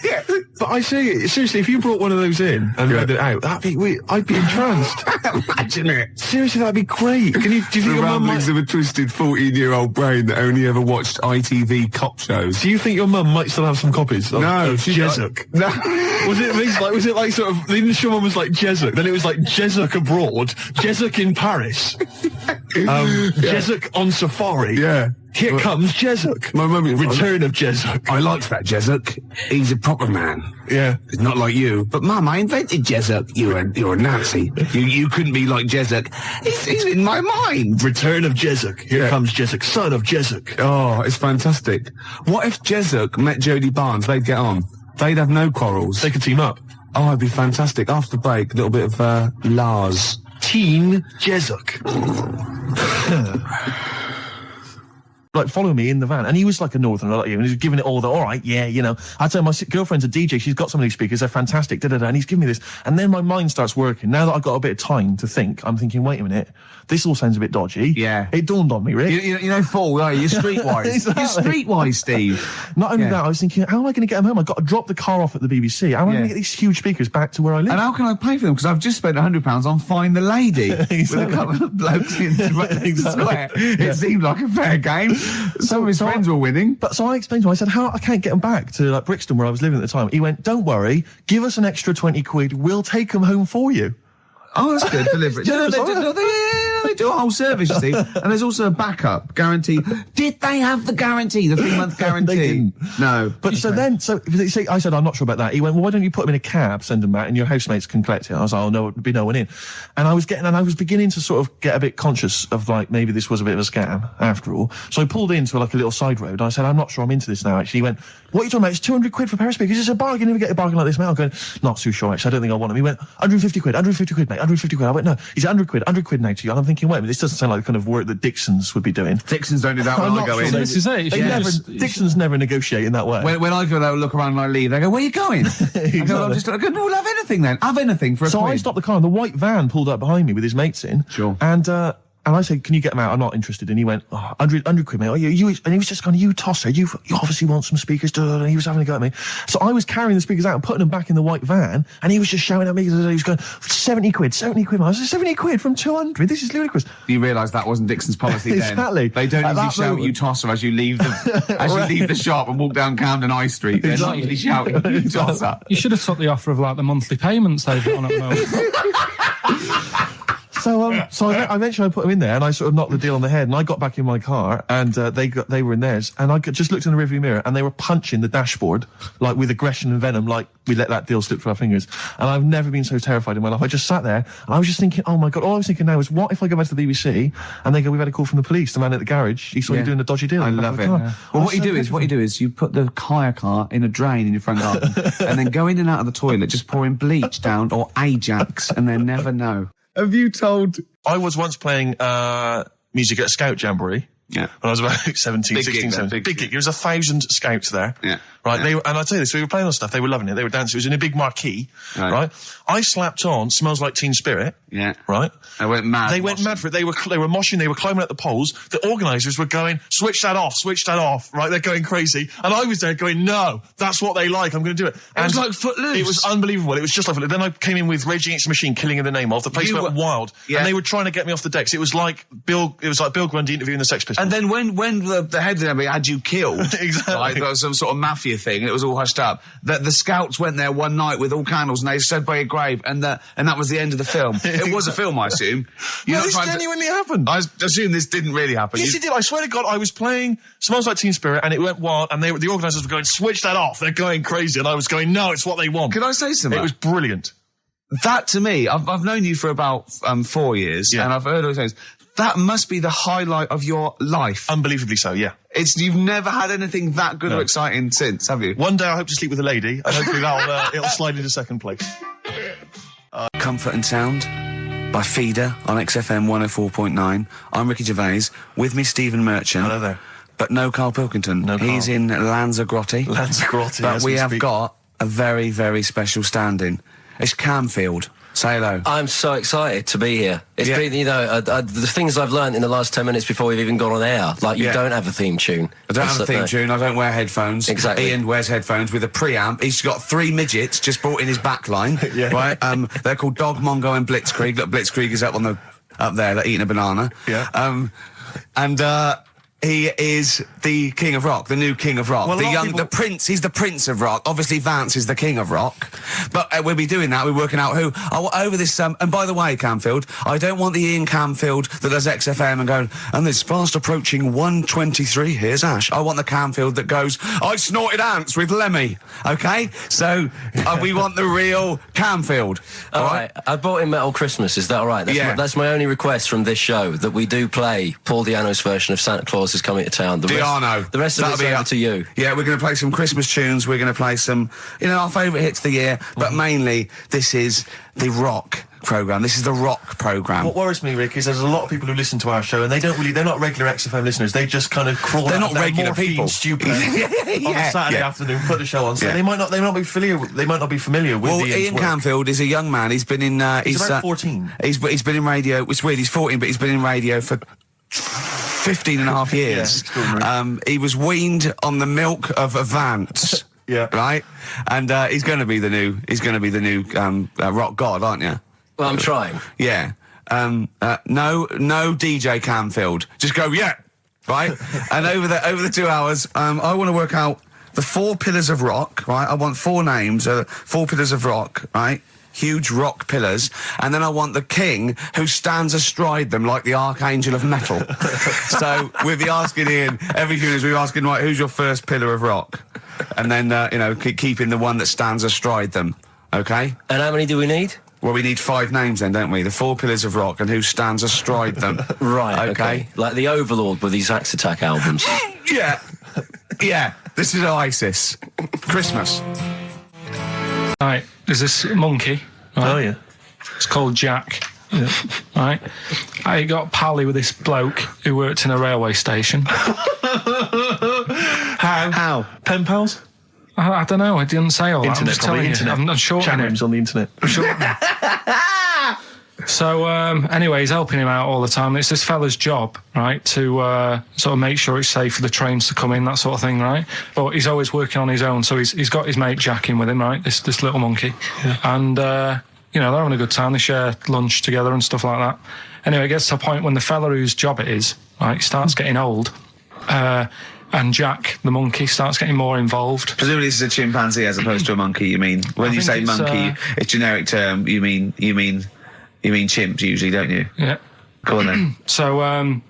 But I say, seriously, if you brought one of those in and read it out, I'd be entranced. Imagine it. Seriously, that'd be great. Do you think The your mum ramblings might... of a twisted 14-year-old brain that only ever watched ITV cop shows. Do you think your mum might still have some copies of Jezuk? No. Was it like sort of, the initial one was like Jezuk, then it was like Jezuk abroad, Jezuk in Paris, Jezuk on safari. Yeah. Here comes Jezuk. My mum... Return of Jezuk. I liked that Jezuk. He's a proper man. Yeah. He's not like you. But Mum, I invented Jezuk. You're a Nazi. You couldn't be like Jezuk. He's in my mind. Return of Jezuk. Here comes Jezuk, son of Jezuk. Oh, it's fantastic. What if Jezuk met Jodie Barnes? They'd get on. They'd have no quarrels. They could team up. Oh, it'd be fantastic. After the break, a little bit of Lars. Teen Jezuk. Like, follow me in the van. And he was like a northerner like you, and he was giving it all the, all right, yeah, you know. I tell my girlfriend's a DJ, she's got some of these speakers, they're fantastic, da-da-da, and he's giving me this. And then my mind starts working. Now that I've got a bit of time to think, I'm thinking, wait a minute, this all sounds a bit dodgy. Yeah. It dawned on me, Rick. You know, Paul, are you? You're streetwise. Exactly. You're streetwise, Steve. Not only that, I was thinking, how am I going to get them home? I've got to drop the car off at the BBC. How am I going to get these huge speakers back to where I live? And how can I pay for them? Because I've just spent £100 on Find the Lady with a couple of blokes in the square. It seemed like a fair game. Some of his friends were winning. But so I explained to him, I said, I can't get them back to like Brixton where I was living at the time. He went, don't worry, give us an extra 20 quid, we'll take them home for you. Oh, that's good. Deliberate. They do a whole service, you see. And there's also a backup guarantee. Did they have the guarantee, the 3-month guarantee? They didn't. No. But so I said, I'm not sure about that. He went, well, why don't you put them in a cab, send them back, and your housemates can collect it. I was like, oh, no, there'd be no one in. And I was beginning to sort of get a bit conscious of like, maybe this was a bit of a scam after all. So I pulled into like a little side road. I said, I'm not sure I'm into this now, actually. He went, what are you talking about? It's 200 quid for pair of speakers. It's a bargain. You never get a bargain like this, mate. I'm going, not too sure, actually. I don't think I want them. He went, 150 quid, mate. 150 quid. I went, no. He's 100 quid now to you. And I'm thinking, wait a minute, this doesn't sound like the kind of work that Dixons would be doing. Dixons don't do that when I go in. This is it. Dixons never negotiate in that way. When I go there, look around and I leave, they go, where are you going? I go, I go, no, we'll have anything then. Have anything for a quid. I stopped the car and the white van pulled up behind me with his mates in. Sure. And I said, can you get them out? I'm not interested. And he went, 100 quid, mate. Oh, and he was just going, you tosser. You obviously want some speakers. And he was having a go at me. So I was carrying the speakers out and putting them back in the white van. And he was just shouting at me. He was going, 70 quid, mate. I was like, 70 quid from 200. This is ludicrous. You realise that wasn't Dixon's policy then. Exactly. They don't usually shout you tosser as you leave the shop and walk down Camden High Street. They're not usually shouting you tosser. You should have took the offer of like the monthly payments they've got on at the moment. So eventually I put them in there and I sort of knocked the deal on the head and I got back in my car and they were in theirs and I just looked in the rearview mirror and they were punching the dashboard like with aggression and venom like we let that deal slip through our fingers. And I've never been so terrified in my life. I just sat there and I was just thinking, oh my God, all I was thinking now is what if I go back to the BBC and they go, we've had a call from the police, the man at the garage, he saw you doing a dodgy deal. I love it. Yeah. Well, what you do is you put the hire car in a drain in your front garden and then go in and out of the toilet just pouring bleach down or Ajax and they never know. Have you told... I was once playing music at a scout jamboree. Yeah. When I was about 17, Big 16, gig, 17. Big gig. There was 1,000 scouts there. Yeah. Right. Yeah. And I'll tell you this, we were playing on stuff, they were loving it, they were dancing, it was in a big marquee. Right. I slapped on Smells Like Teen Spirit. Yeah. Right. They went mad. They went mad for it. They were moshing, they were climbing up the poles. The organisers were going, switch that off. Right. They're going crazy. And I was there going, no, that's what they like. I'm going to do it. And it was like Footloose. It was unbelievable. It was just like Footloose. Then I came in with Rage Against the Machine, Killing in the Name of. The place went wild. Yeah. And they were trying to get me off the decks. It was like Bill Grundy interviewing the Sex Pistols. And then when the head of the had you killed, exactly. Like there was some sort of mafia thing, and it was all hushed up. That the scouts went there one night with all candles, and they stood by a grave, and that was the end of the film. It was a film, I assume. This genuinely happened. I assume this didn't really happen. Yes, it did. I swear to God, I was playing Smells Like Teen Spirit, and it went wild, and the organisers were going, switch that off. They're going crazy, and I was going, no, it's what they want. Can I say something? It was brilliant. That to me, I've known you for about 4 years, and I've heard all these things. That must be the highlight of your life. Unbelievably so, yeah. You've never had anything that good or exciting since, have you? One day I hope to sleep with a lady, and hopefully it'll slide into second place. Comfort and sound. by Feeder on XFM 104.9. I'm Ricky Gervais. With me, Stephen Merchant. Hello there. But no Karl Pilkington. No He's Karl. in Lanzarote. Lanzarote, But as we we have speak. got a very, very special stand-in. It's Camfield. Say hello. I'm so excited to be here. It's been, you know, the things I've learned in the last 10 minutes before we've even gone on air. Like, you don't have a theme tune. I don't have a theme tune. I don't wear headphones. Exactly. Ian wears headphones with a preamp. He's got 3 midgets just brought in his back line. Right? They're called Dog, Mongo and Blitzkrieg. Look, Blitzkrieg is up there, they're eating a banana. Yeah. He is the king of rock, the new king of rock. Well, the prince, he's the prince of rock. Obviously, Vance is the king of rock. But we'll be doing that, we're working out who. Over this, and by the way, Camfield, I don't want the Ian Camfield that does XFM and going, and this fast approaching 123, here's Ash. I want the Camfield that goes, I snorted ants with Lemmy. Okay? So, we want the real Camfield. All right. I bought in Metal Christmas, is that all right? That's my only request from this show, that we do play Paul Di'Anno's version of Santa Claus is Coming to Town. The rest of it's over to you. Yeah, we're going to play some Christmas tunes. We're going to play some, our favourite hits of the year. But mainly, this is the rock programme. This is the rock programme. What worries me, Rick, is there's a lot of people who listen to our show and they're not regular XFM listeners. They just kind of crawl They're out not of their regular morphine people. stupid on a Saturday afternoon, put the show on. So they might not be familiar with Ian work. Canfield is a young man. He's been in. He's about 14. He's been in radio. It's weird. He's 14, but he's been in radio for 15 and a half years. He was weaned on the milk of a Vance. Right? And he's going to be the new rock god, aren't you? Well, I'm trying. Yeah. No DJ Camfield. Just go, right? And over the 2 hours, I want to work out the 4 pillars of rock, right? I want 4 names, 4 pillars of rock, right? Huge rock pillars, and then I want the king who stands astride them like the archangel of metal. So we'll be asking Ian every few minutes. We're asking, right, who's your first pillar of rock, and then keeping the one that stands astride them. Okay. And how many do we need? Well, we need 5 names then, don't we? The 4 pillars of rock and who stands astride them. Right. Okay. Like the Overlord with these Axe Attack albums. Yeah. This is Oasis. Christmas. Right, there's this monkey. Right? Oh, yeah. It's called Jack. Yeah. Right. I got pally with this bloke who worked in a railway station. How? Pen pals? I don't know. I didn't say all that. Internet, I'm just telling you. I'm not sure. Chat rooms on the internet. So, anyway, he's helping him out all the time. It's this fella's job, right, to sort of make sure it's safe for the trains to come in, that sort of thing, right? But he's always working on his own, so he's got his mate Jack in with him, right, this little monkey. Yeah. And, they're having a good time. They share lunch together and stuff like that. Anyway, it gets to a point when the fella whose job it is, right, starts getting old, and Jack, the monkey, starts getting more involved. Presumably this is a chimpanzee as opposed to a monkey, you mean? When you say monkey, it's generic term, you mean chimps usually, don't you? Yeah. Go on then. So,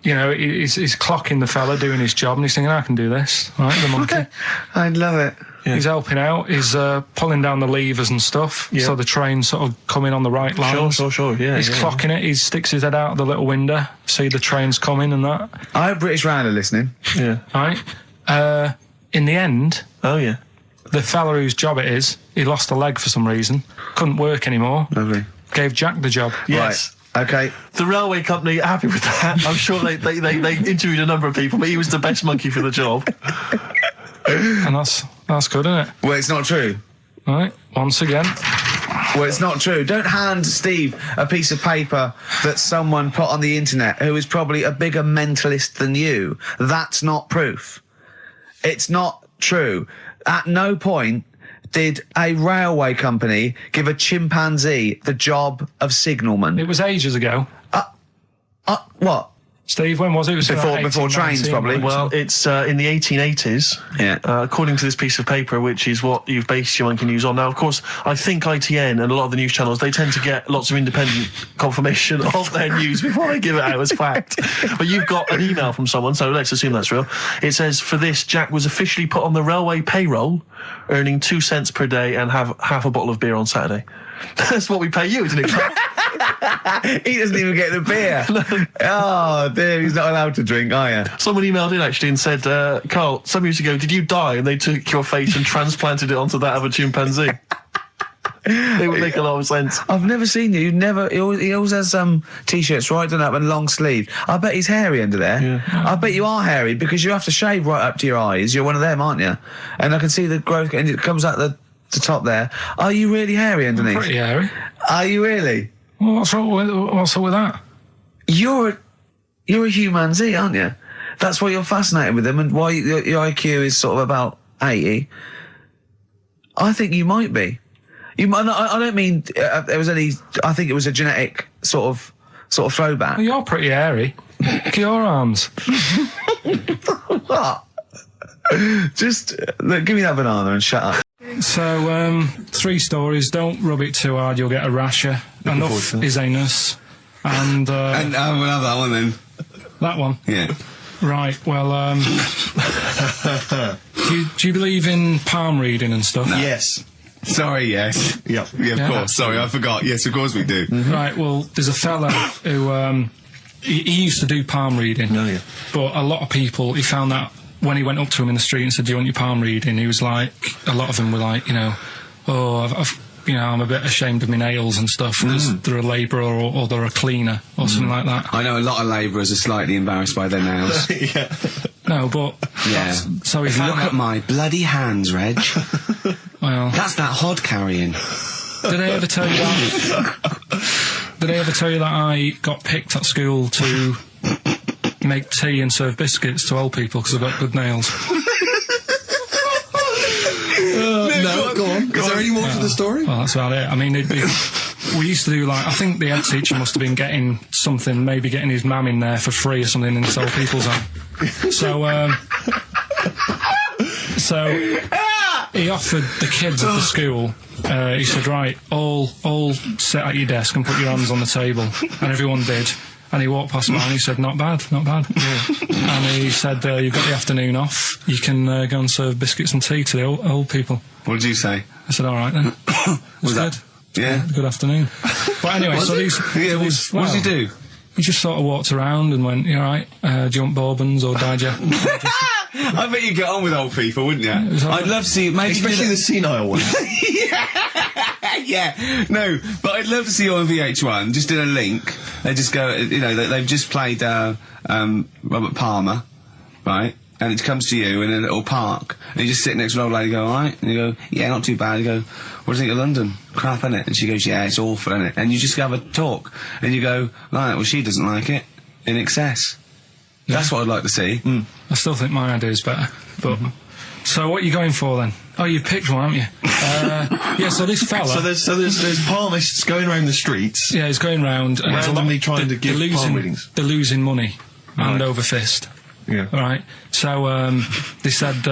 he's clocking the fella doing his job and he's thinking, I can do this, right, the monkey. I'd love it. Yeah. He's helping out, he's pulling down the levers and stuff, so the train's sort of coming on the right lines. Sure, yeah. He's clocking it, he sticks his head out the little window, see the train's coming and that. I hope British Ryan are listening. Yeah. Right? In the end... Oh, yeah. The fella whose job it is, he lost a leg for some reason, couldn't work anymore. Lovely. Gave Jack the job. Yes. Right. Okay. The railway company are happy with that. I'm sure they interviewed a number of people, but he was the best monkey for the job. And that's good, isn't it? Well, it's not true. Right, once again. Well, it's not true. Don't hand Steve a piece of paper that someone put on the internet who is probably a bigger mentalist than you. That's not proof. It's not true. At no point did a railway company give a chimpanzee the job of signalman. It was ages ago. What? Steve, when was it? It was before trains, probably. Well, it's in the 1880s, according to this piece of paper, which is what you've based your monkey news on. Now, of course, I think ITN and a lot of the news channels, they tend to get lots of independent confirmation of their news before they give it out as fact. But you've got an email from someone, so let's assume that's real. It says, for this, Jack was officially put on the railway payroll, earning 2 cents per day and have half a bottle of beer on Saturday. That's what we pay you, isn't it? He doesn't even get the beer. No. Oh, dear, he's not allowed to drink, are you? Someone emailed in, actually, and said, Carl, some years ago, did you die? And they took your face and transplanted it onto that of a chimpanzee. It would make a lot of sense. I've never seen you. He always has t-shirts right done up and long sleeve. I bet he's hairy under there. Yeah. I bet you are hairy because you have to shave right up to your eyes. You're one of them, aren't you? And I can see the growth, and it comes out the top there. Are you really hairy underneath? I'm pretty hairy. Are you really? Well, what's up with that? You're a humanzee, aren't you? That's why you're fascinated with them, and why your IQ is sort of about 80. I think you might be. I don't mean there was any. I think it was a genetic sort of throwback. Well, you're pretty hairy. Look at your arms. What? Just look, give me that banana and shut up. So 3 stories. Don't rub it too hard; you'll get a rasher. Enough is anus. And we'll have that one then. That one. Yeah. Right. Well, do you believe in palm reading and stuff? No. Yes. Sorry, yes. Yep. Yeah, of course. Sorry, I forgot. Yes, of course we do. Mm-hmm. Right, well, there's a fella who, he used to do palm reading. Oh, yeah. But a lot of people, he found that when he went up to him in the street and said, do you want your palm reading? He was like, a lot of them were like, I'm a bit ashamed of my nails and stuff. They're a labourer or they're a cleaner or something like that. I know a lot of labourers are slightly embarrassed by their nails. Yeah. No, but... Yeah. So if you look at my bloody hands, Reg. Well... That's that hod carrying. Did I ever tell you that I got picked at school to make tea and serve biscuits to old people because I've got good nails? No, go on. Is there any more to the story? Well, that's about it. I mean, we used to do, like, I think the head teacher must have been getting something, maybe getting his mum in there for free or something in this old people's home. So he offered the kids at the school, he said, right, all sit at your desk and put your hands on the table. And everyone did. And he walked past mine and he said, not bad. Yeah. And he said, you've got the afternoon off. You can go and serve biscuits and tea to the old people. What did you say? I said, all right then. Was that? Yeah. Good afternoon. But anyway, what did he do? He just sort of walked around and went, you all right? Do you want bourbons or digest? I bet you'd get on with old people, wouldn't you? I'd love to see... Maybe especially the senile ones. Yeah. No, but I'd love to see you on VH1, just in a link. They just go, they've just played Robert Palmer, right? And it comes to you in a little park, and you just sit next to an old lady and go, all right? And you go, yeah, not too bad. You go, what do you think of London? Crap, innit? And she goes, yeah, it's awful, innit? And you just have a talk, and you go, right, well, she doesn't like it, in excess. Yeah. That's what I'd like to see. I still think my idea is better, but... So what are you going for then? Oh, you've picked one, haven't you? Yeah, so this fella... So there's palmists going around the streets... Yeah, he's going round... randomly trying to give palm readings. They're losing money, hand over fist. Yeah. Right. So they said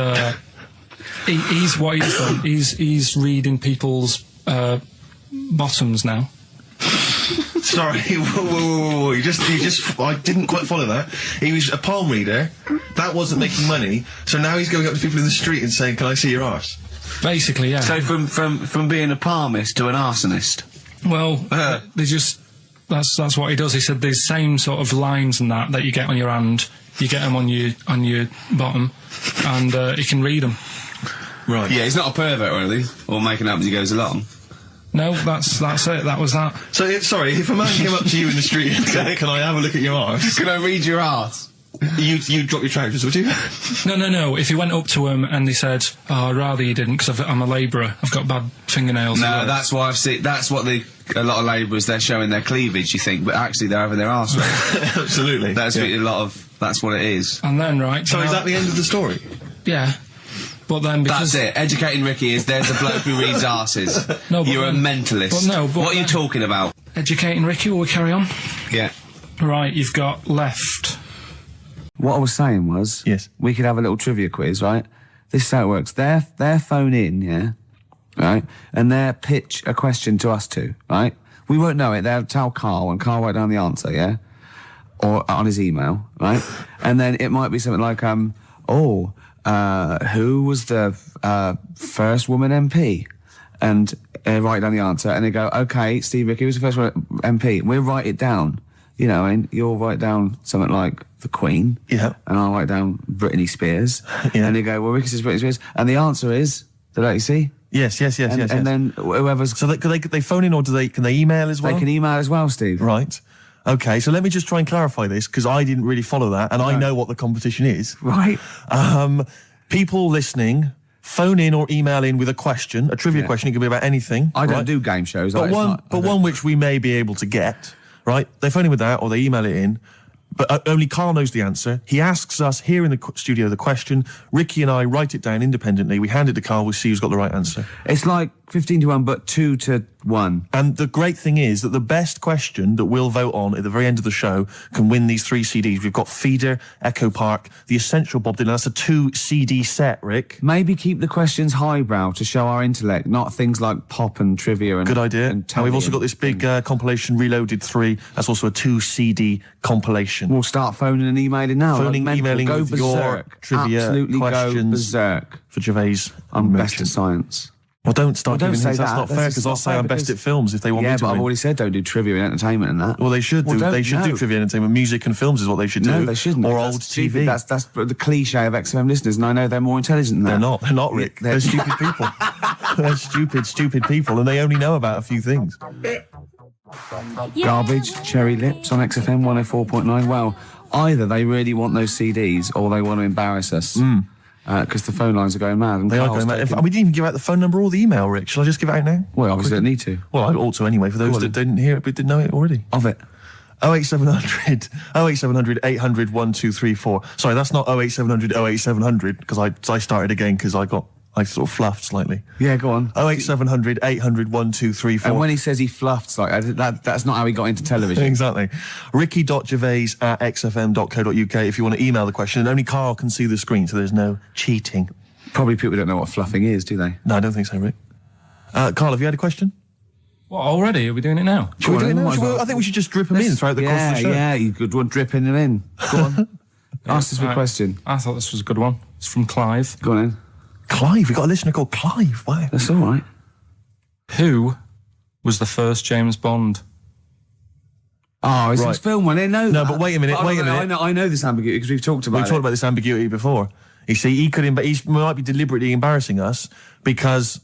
he's what he's done. He's reading people's bottoms now. Sorry, whoa. You just I didn't quite follow that. He was a palm reader. That wasn't making money. So now he's going up to people in the street and saying, "Can I see your arse?" Basically, yeah. So from being a palmist to an arsonist. Well, they just that's what he does. He said the same sort of lines and that you get on your hand. You get them on your bottom, and he can read them. Right. Yeah, he's not a pervert or anything, or making up as he goes along. No, that's it. That was that. So, sorry, if a man came up to you in the street and said, "Can I have a look at your arse? Can I read your arse?" You'd drop your trousers, would you? No. If he went up to him and he said, "Oh, I'd rather you didn't, because I'm a labourer. I've got bad fingernails." No, that's why I've seen. That's what a lot of labourers, they're showing their cleavage. You think, but actually they're having their arse read. Absolutely. That's that's what it is. And then So is that the end of the story? Yeah. But then because... That's it. Educating Ricky is there's a bloke who reads arses. No, you're a mentalist. What are you talking about? Educating Ricky, will we carry on? Yeah. Right, you've got left. What I was saying was... Yes. We could have a little trivia quiz, right? This is how it works. Their phone in, yeah? Right? And they'll pitch a question to us two, right? We won't know it. They'll tell Carl, and Carl write down the answer, yeah? Or on his email, right? And then it might be something like, who was the first woman MP? And write down the answer, and they go, okay, Steve Ricky was the first MP. We'll write it down. You know, and you'll write down something like the Queen. Yeah. And I'll write down Britney Spears. Yeah. And they go, well, Ricky says Britney Spears. And the answer is, did you see? Yes. And then whoever's... So they phone in, or can they email as well? They can email as well, Steve. Right. Okay, so let me just try and clarify this, because I didn't really follow that, and I know what the competition is. Right. People listening, phone in or email in with a question, a trivia question. It could be about anything. I don't do game shows. But one which we may be able to get, right? They phone in with that, or they email it in. But only Karl knows the answer. He asks us here in the studio the question. Ricky and I write it down independently. We hand it to Karl. We see who's got the right answer. It's like 15-1, but 2-1. And the great thing is that the best question that we'll vote on at the very end of the show can win these 3 CDs. We've got Feeder, Echo Park, The Essential Bob Dylan. That's a 2 CD set, Rick. Maybe keep the questions highbrow to show our intellect, not things like pop and trivia. And good idea. And we've also got this big compilation, Reloaded 3. That's also a 2 CD compilation. We'll start phoning and emailing now. Emailing go with berserk. your trivia Absolutely questions go berserk. For Gervais. I'm best at science. Well, don't start giving hints. That's not fair, because I'll say I'm because best at films if they want me to. Yeah, but win. I've already said don't do trivia and entertainment and that. Well, they should do. They should do trivia and entertainment. Music and films is what they should do. No, they shouldn't. Or that's old stupid. TV. That's the cliche of XFM listeners, and I know they're more intelligent than that. They're not, Rick. They're stupid people. They're stupid people, and they only know about a few things. Garbage, Cherry Lips on XFM 104.9. Well, either they really want those CDs, or they want to embarrass us. Because the phone lines are going mad. And they are going mad. We didn't even give out the phone number or the email, Rick. Shall I just give it out now? Well, obviously don't need to. Well, I ought to anyway, for those that didn't hear it but didn't know it already. Of it. 08700 800 1234. Sorry, that's not 08700 08700, because I started again because I sort of fluffed slightly. Yeah, go on. 08700 800 1234. And when he says he fluffed, that's not how he got into television. Exactly. Ricky.gervais@xfm.co.uk if you want to email the question, and only Karl can see the screen, so there's no cheating. Probably people don't know what fluffing is, do they? No, I don't think so, Rick. Karl, have you had a question? What, already? Are we doing it now? Should we do it now? I think we should just drip them in throughout the course of the show. Yeah, you could want dripping them in. Go on. Ask us a question. I thought this was a good one. It's from Clive. Go on in. Clive? We've got a listener called Clive. Wow. That's all right. Who was the first James Bond? Oh, it's this film one. No, but wait a minute. I know this ambiguity because we've talked about it. We've talked about this ambiguity before. You see, he might be deliberately embarrassing us because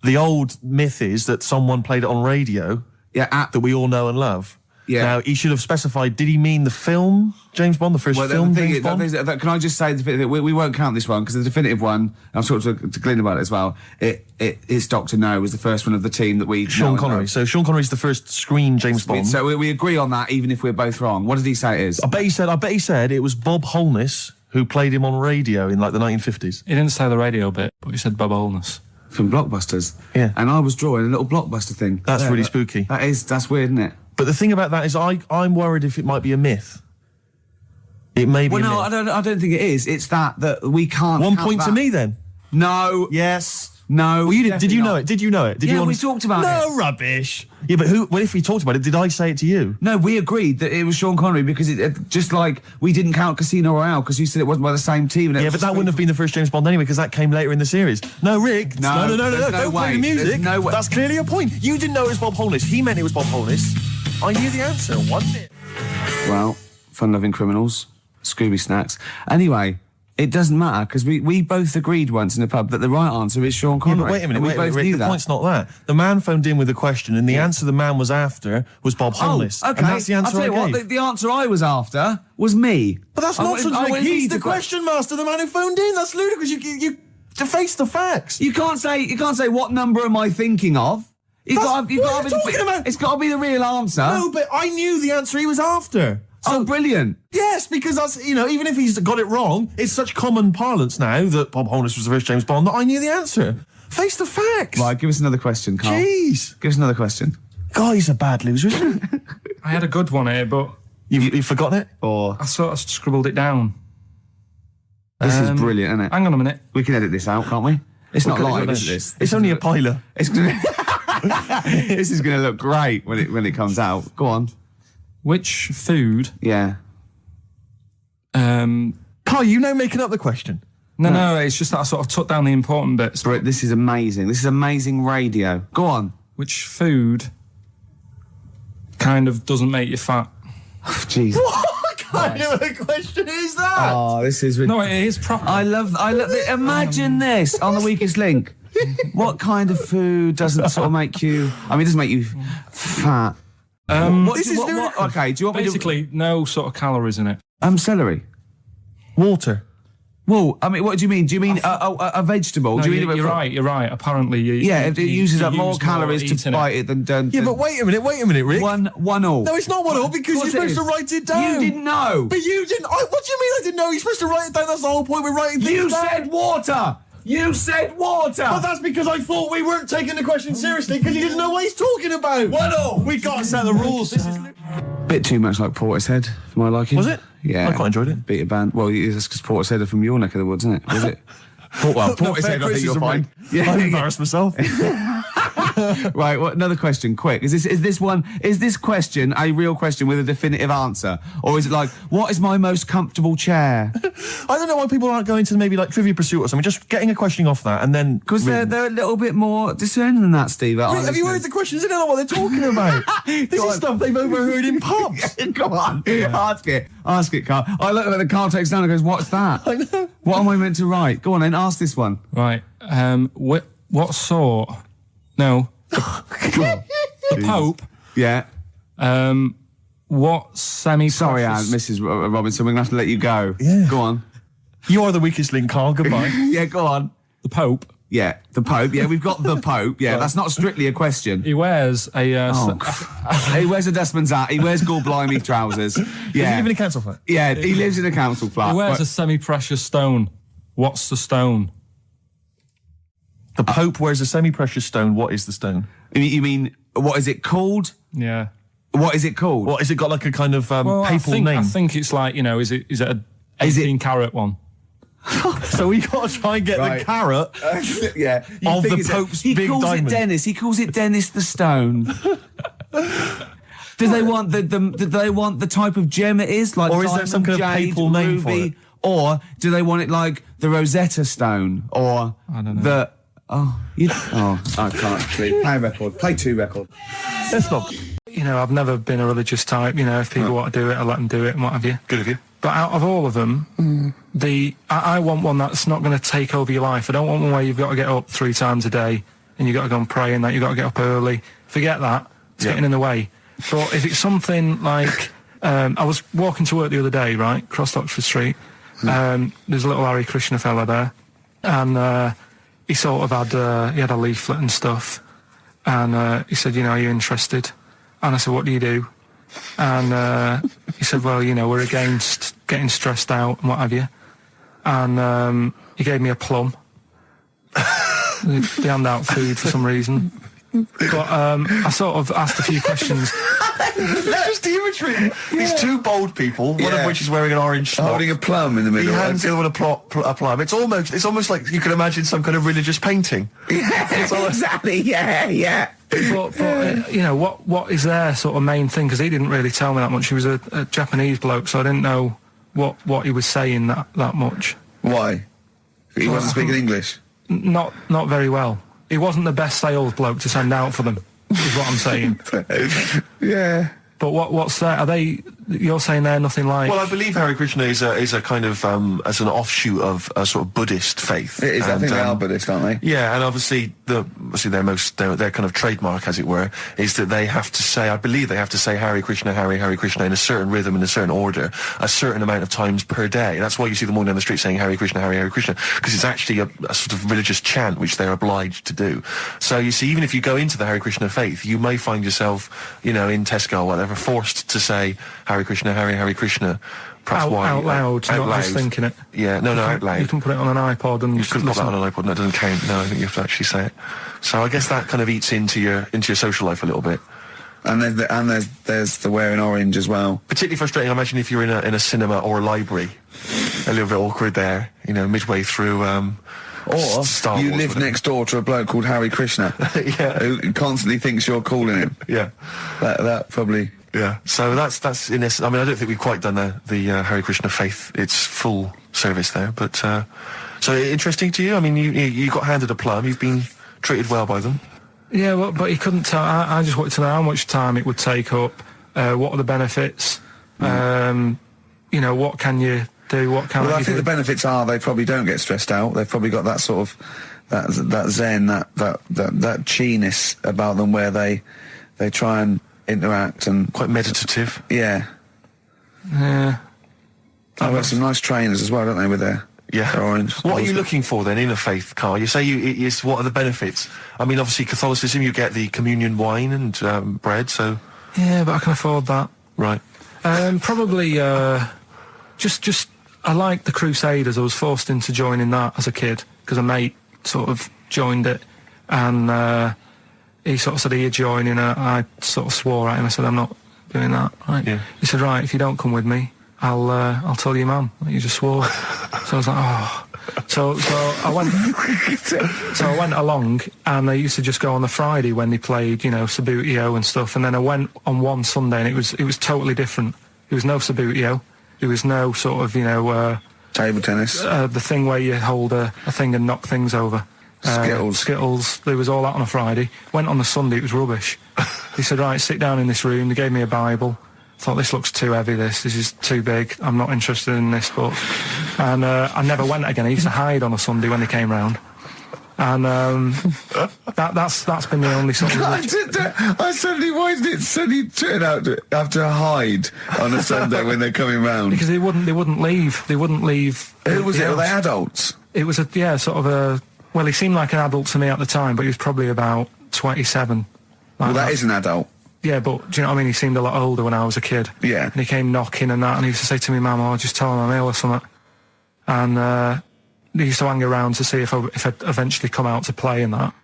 the old myth is that someone played it on radio that we all know and love. Yeah. Now, he should have specified, did he mean the film James Bond, the first film James Bond? Can I just say, we won't count this one, because the definitive one, I've talked to Glyn about it as well, it's Dr. No was the first one of the team that we Sean Connery. So Sean Connery's the first screen James Bond. So we agree on that, even if we're both wrong. What did he say it is? I bet he said it was Bob Holness who played him on radio in, like, the 1950s. He didn't say the radio bit, but he said Bob Holness. From Blockbusters. Yeah. And I was drawing a little Blockbuster thing. That's really spooky. That's weird, isn't it? But the thing about that is I'm worried if it might be a myth. It may be a myth. I don't think it is. It's that we can't. 1 point to me then. No. Yes. No. Well, you did you know it? Did you know it? We talked about it. No rubbish. Yeah, but if we talked about it, did I say it to you? No, we agreed that it was Sean Connery because it just like we didn't count Casino Royale because you said it wasn't by the same team. And but that wouldn't have been the first James Bond anyway because that came later in the series. No, Rick. No. Don't play the music. There's no way. That's clearly a point. You didn't know it was Bob Holness. He meant it was Bob Holness. I knew the answer, wasn't it? Well, fun-loving criminals, Scooby Snacks. Anyway, it doesn't matter because we both agreed once in a pub that the right answer is Sean Connery. Yeah, but wait a minute, Rick, the point's not that. The man phoned in with a question and the answer the man was after was Bob Holness. Oh, okay. And that's the answer I'll tell you what, the answer I was after was me. But that's nonsense, Rick. He's the question master, the man who phoned in. That's ludicrous. You to face the facts. You can't say what number am I thinking of? It's got to be the real answer. No, but I knew the answer he was after. So brilliant. Yes, because that's, even if he's got it wrong, it's such common parlance now that Bob Holness was the first James Bond that I knew the answer. Face the facts. Right, give us another question, Karl. Jeez. Give us another question. God, he's a bad loser, isn't he? I had a good one here, but... You've forgotten it? Or I sort of scribbled it down. This is brilliant, isn't it? Hang on a minute. We can edit this out, can't we? It's not live, is this? It's only a piler. This is going to look great when it comes out. Go on. Which food... Yeah. Karl, you now making up the question. No, it's just that I sort of took down the important bits. But this is amazing. This is amazing radio. Go on. Which food kind of doesn't make you fat? Jeez. What kind of a question is that? Oh, this is... No, it is proper. I love it. Imagine this on The Weakest Link. What kind of food doesn't sort of make you... I mean, it doesn't make you fat. Okay, do you want basically me to... no sort of calories in it. Celery. Water. Well, I mean, what do you mean? Do you mean a vegetable? No, do you mean you're right. Apparently, it uses up more calories to bite it than... Yeah, but wait a minute, Rick. One all. No, it's not 1 all because you're supposed to write it down. You didn't know. But you didn't... what do you mean I didn't know? You're supposed to write it down. That's the whole point. We're writing things down. You said water. You said water. But that's because I thought we weren't taking the question seriously because he didn't know what he's talking about. 1 all. We got to set the rules. This is... Bit too much like Portishead for my liking. Was it? Yeah. I quite enjoyed it. Beat a band. Well, that's because Portishead are from your neck of the woods, isn't it? Was it? Portishead, I think you'll find. Yeah, I'm embarrassed myself. Right, another question, quick. Is this question a real question with a definitive answer? Or is it like, what is my most comfortable chair? I don't know why people aren't going to maybe like Trivia Pursuit or something, just getting a question off that and then... Because they're a little bit more discerning than that, Steve. Have you heard the questions? They don't know what they're talking about. This is stuff they've overheard in pubs. Come on, ask it, Carl. I look at the Carl takes down and goes, what's that? I know. What am I meant to write? Go on then, ask this one. Right, what sort... No. The Pope. Yeah. What semi-precious... Sorry, Anne, Mrs. Robinson, we're going to have to let you go. Yeah. Go on. You are the weakest link, Carl. Goodbye. Yeah, go on. The Pope. Yeah, the Pope. Yeah, we've got the Pope. Yeah, that's not strictly a question. He wears a... He wears a Desmond's hat. He wears Gall-Blimey trousers. Yeah. Does he live in a council flat? Yeah, he lives in a council flat. He wears a semi-precious stone. What's the stone? The Pope wears a semi-precious stone. What is the stone? You mean, what is it called? Yeah. What is it called? What, is it got like a kind of papal name? I think it's like, is it a 18-carat one? So we got to try and get the carat yeah, of the Pope's big diamond. He calls it Dennis. He calls it Dennis the Stone. Do they want do they want the type of gem it is? Like, or is there some kind of papal name for it? Or do they want it like the Rosetta Stone? Or I don't know. I can't play 2 record. Let's not. I've never been a religious type. If people want to do it, I let them do it and what have you. Good of you. But out of all of them, I want one that's not going to take over your life. I don't want one where you've got to get up 3 times a day and you've got to go and pray and that you've got to get up early. Forget that. It's getting in the way. But if it's something like... I was walking to work the other day, right, across Oxford Street. There's a little Hare Krishna fella there. And he sort of had... he had a leaflet and stuff. And he said, are you interested? And I said, what do you do? And he said, well, we're against getting stressed out and what have you. And he gave me a plum. They hand out food for some reason. But I sort of asked a few questions. That's just the imagery. These 2 bold people, one of which is wearing an orange smock, holding a plum in the middle. He hands the other one a plum. It's almost like you could imagine some kind of religious painting. Exactly. Yeah. But what is their sort of main thing? Because he didn't really tell me that much. He was a Japanese bloke, so I didn't know what he was saying that much. Why? He wasn't speaking English? Not very well. He wasn't the best sales bloke to send out for them, is what I'm saying. Yeah. But what's that? Are they? You're saying they're nothing like? Well, I believe Hare Krishna is a kind of as an offshoot of a sort of Buddhist faith. It is. I think they are Buddhist, aren't they? Yeah, and obviously their kind of trademark, as it were, is that they have to say. I believe they have to say Hare Krishna, Hare Krishna in a certain rhythm, in a certain order, a certain amount of times per day. That's why you see them walking down the street saying Hare Krishna, Hare Krishna, because it's actually a sort of religious chant which they're obliged to do. So you see, even if you go into the Hare Krishna faith, you may find yourself, in Tesco or whatever, forced to say Hare Krishna, Hare Krishna. Perhaps out loud, not just thinking it. Yeah, no, out loud. You can put it on an iPod and you can put that on an iPod. No, it doesn't count. No, I think you have to actually say it. So I guess that kind of eats into your social life a little bit. And there's the wearing orange as well. Particularly frustrating, I imagine, if you're in a cinema or a library. A little bit awkward there, midway through. Or Star you Wars, live next door to a bloke called Hare Krishna, who constantly thinks you're calling him. Yeah, that probably. Yeah, so that's in this. I mean, I don't think we've quite done the Hare Krishna faith its full service there, but so interesting to you. I mean, you got handed a plum. You've been treated well by them. Yeah, well, but he couldn't tell. I just wanted to know how much time it would take up. What are the benefits? What can you do? What can I think the benefits are they probably don't get stressed out. They've probably got that sort of that zen, that chi-ness about them, where they try and interact and quite meditative. Yeah. Yeah. I've got some nice trainers as well, don't they, with their orange. What are you looking for then in a faith, Carl? You say what are the benefits? I mean, obviously Catholicism, you get the communion wine and bread, so... Yeah, but I can afford that. Right. Probably, just I like the Crusaders. I was forced into joining that as a kid, because a mate sort of joined it, and he sort of said, "Are you joining?" I sort of swore at him. I said, "I'm not doing that." Right? Yeah. He said, "Right, if you don't come with me, I'll tell your mum that you just swore." So I was like, "Oh." So I went. So I went along, and I used to just go on the Friday when they played, Sabutio and stuff. And then I went on one Sunday, and it was totally different. There was no Sabutio. There was no sort of table tennis. The thing where you hold a thing and knock things over. Skittles. There was all that on a Friday. Went on the Sunday. It was rubbish. He said, "Right, sit down in this room." They gave me a Bible. Thought, this looks too heavy, this is too big, I'm not interested in this book. And I never went again. I used to hide on a Sunday when they came round. And that's been the only sort of... why did it suddenly turn out to have to hide on a Sunday when they're coming round? Because they wouldn't leave. Who was it? Were they adults? It was well, he seemed like an adult to me at the time, but he was probably about 27. Well, that is an adult. Yeah, but do you know what I mean? He seemed a lot older when I was a kid. Yeah. And he came knocking and that, and he used to say to me, "Mum, I'll just tell him I'm ill or something." And he used to hang around to see if I'd eventually come out to play and that.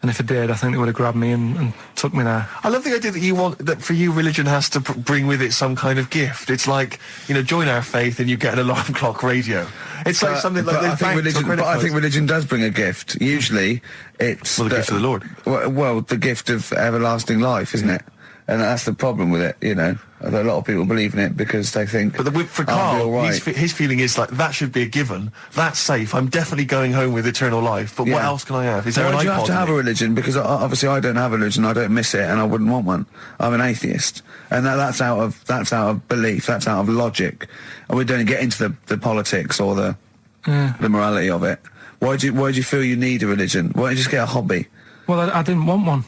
And if I did, I think they would have grabbed me and took me there. I love the idea that for you, religion has to bring with it some kind of gift. It's like, join our faith and you get an alarm clock radio. It's like something like I think religion does bring a gift. Usually, it's the gift of the Lord. Well, the gift of everlasting life, isn't it? And that's the problem with it, A lot of people believe in it because they think... But for Carl, right. his feeling is like, that should be a given. That's safe. I'm definitely going home with eternal life. But what else can I have? Is there an iPod? You have to have a religion? Because obviously I don't have a religion. I don't miss it, and I wouldn't want one. I'm an atheist, and that's out of belief. That's out of logic. And we don't get into the politics or the morality of it. Why do you feel you need a religion? Why don't you just get a hobby? Well, I didn't want one.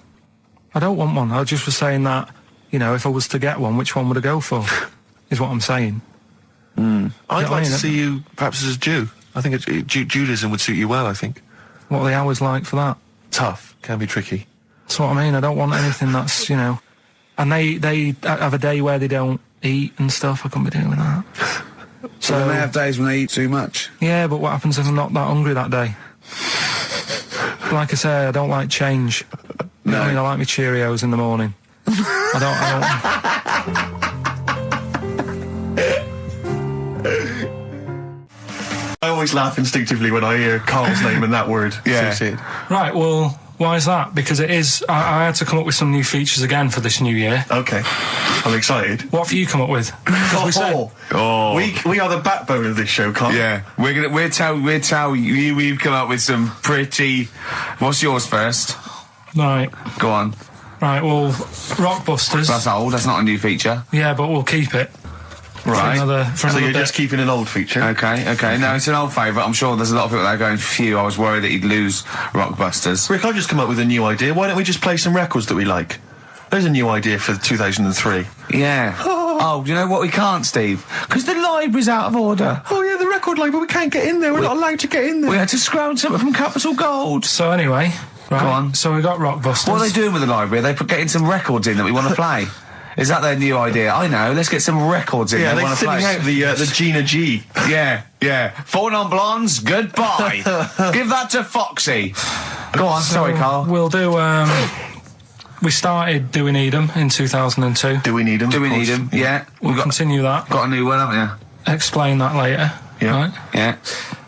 I don't want one. I just was saying that, if I was to get one, which one would I go for? Is what I'm saying. I'd like to see you perhaps as a Jew. I think Judaism would suit you well, I think. What are the hours like for that? Tough. Can be tricky. That's what I mean. I don't want anything that's, And they have a day where they don't eat and stuff. I couldn't be doing that. So they may have days when they eat too much. Yeah, but what happens if I'm not that hungry that day? Like I say, I don't like change. No. I like my Cheerios in the morning. I always laugh instinctively when I hear Carl's name and that word. Yeah. Right, well, why is that? Because it is... I had to come up with some new features again for this new year. Okay. I'm excited. What have you come up with? We are the backbone of this show, Carl. Yeah. We'll tell you we've come up with some pretty... What's yours first? Right. Go on. Right, well, Rockbusters. That's old, that's not a new feature. Yeah, but we'll keep it. Right. For another you're bit. just keeping an old feature? Okay. No, it's an old favourite. I'm sure there's a lot of people that are going, phew, I was worried that he'd lose Rockbusters. Rick, I've just come up with a new idea. Why don't we just play some records that we like? There's a new idea for 2003. Yeah. Oh, do you know what we can't, Steve? Because the library's out of order. Oh, yeah, the record library. We can't get in there. We're not allowed to get in there. We had to scrounge something from Capital Gold. So anyway... Right, go on. So we got Rockbusters. What are they doing with the library? Are they getting some records in that we want to play? Is that their new idea? I know. Let's get some records in. Yeah, they're thinning out the Gina G. Yeah. 4 non-blondes. Goodbye. Give that to Foxy. Go on. Sorry, Carl. We'll do. We started Do We Need 'Em in 2002. Do We Need 'Em? Do We Need 'Em? Yeah. We'll continue that. Got a new one, haven't you? Explain that later. Yeah. Right? Yeah.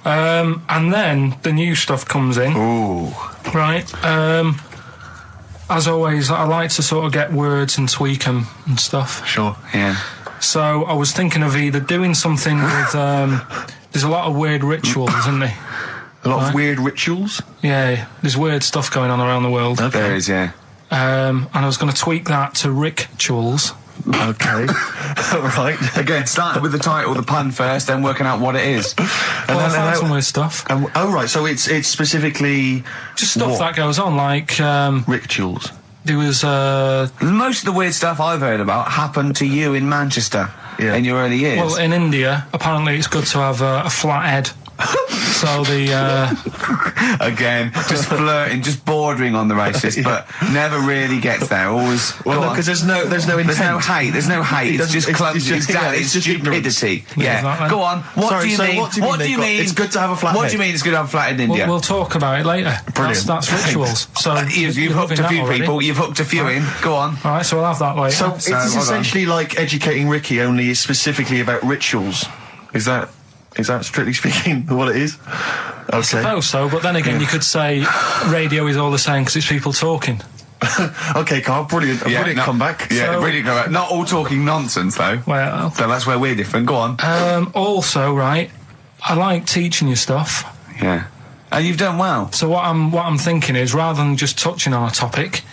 And then the new stuff comes in. Ooh. Right. As always, I like to sort of get words and tweak them and stuff. Sure. Yeah. So I was thinking of either doing something with... there's a lot of weird rituals, isn't there? A lot of weird rituals? Yeah, there's weird stuff going on around the world. Okay. There is, yeah. And I was going to tweak that to rituals. Okay. Right. Again, starting with the title, the pun first, then working out what it is. Well, I found some weird stuff. Oh, right, so it's specifically... Just stuff that goes on, like... rituals. There was, most of the weird stuff I've heard about happened to you in Manchester in your early years. Well, in India, apparently it's good to have a flat head. So again, just flirting, just bordering on the racist, but never really gets there. Always. Well, because there's no intent. There's no hate. There's no hate. It's just clumsy. It's just stupidity. Yeah. Go on. What do you mean? What do you mean? It's good to have a flat head. What do you mean it's good to have a flat head in India? We'll talk about it later. Brilliant. That's rituals. So you've hooked a few people. You've hooked a few in. Go on. All right. So we'll have that later. So it's essentially like Educating Ricky, only is specifically about rituals. Is that strictly speaking what it is? Okay. I suppose so, but then again, you could say radio is all the same because it's people talking. Okay, Carl, brilliant. Brilliant comeback. Yeah, brilliant comeback. Not all talking nonsense, though. Well... So that's where we're different. Go on. Also, right, I like teaching you stuff. Yeah. And you've done well. So what I'm thinking is, rather than just touching on a topic...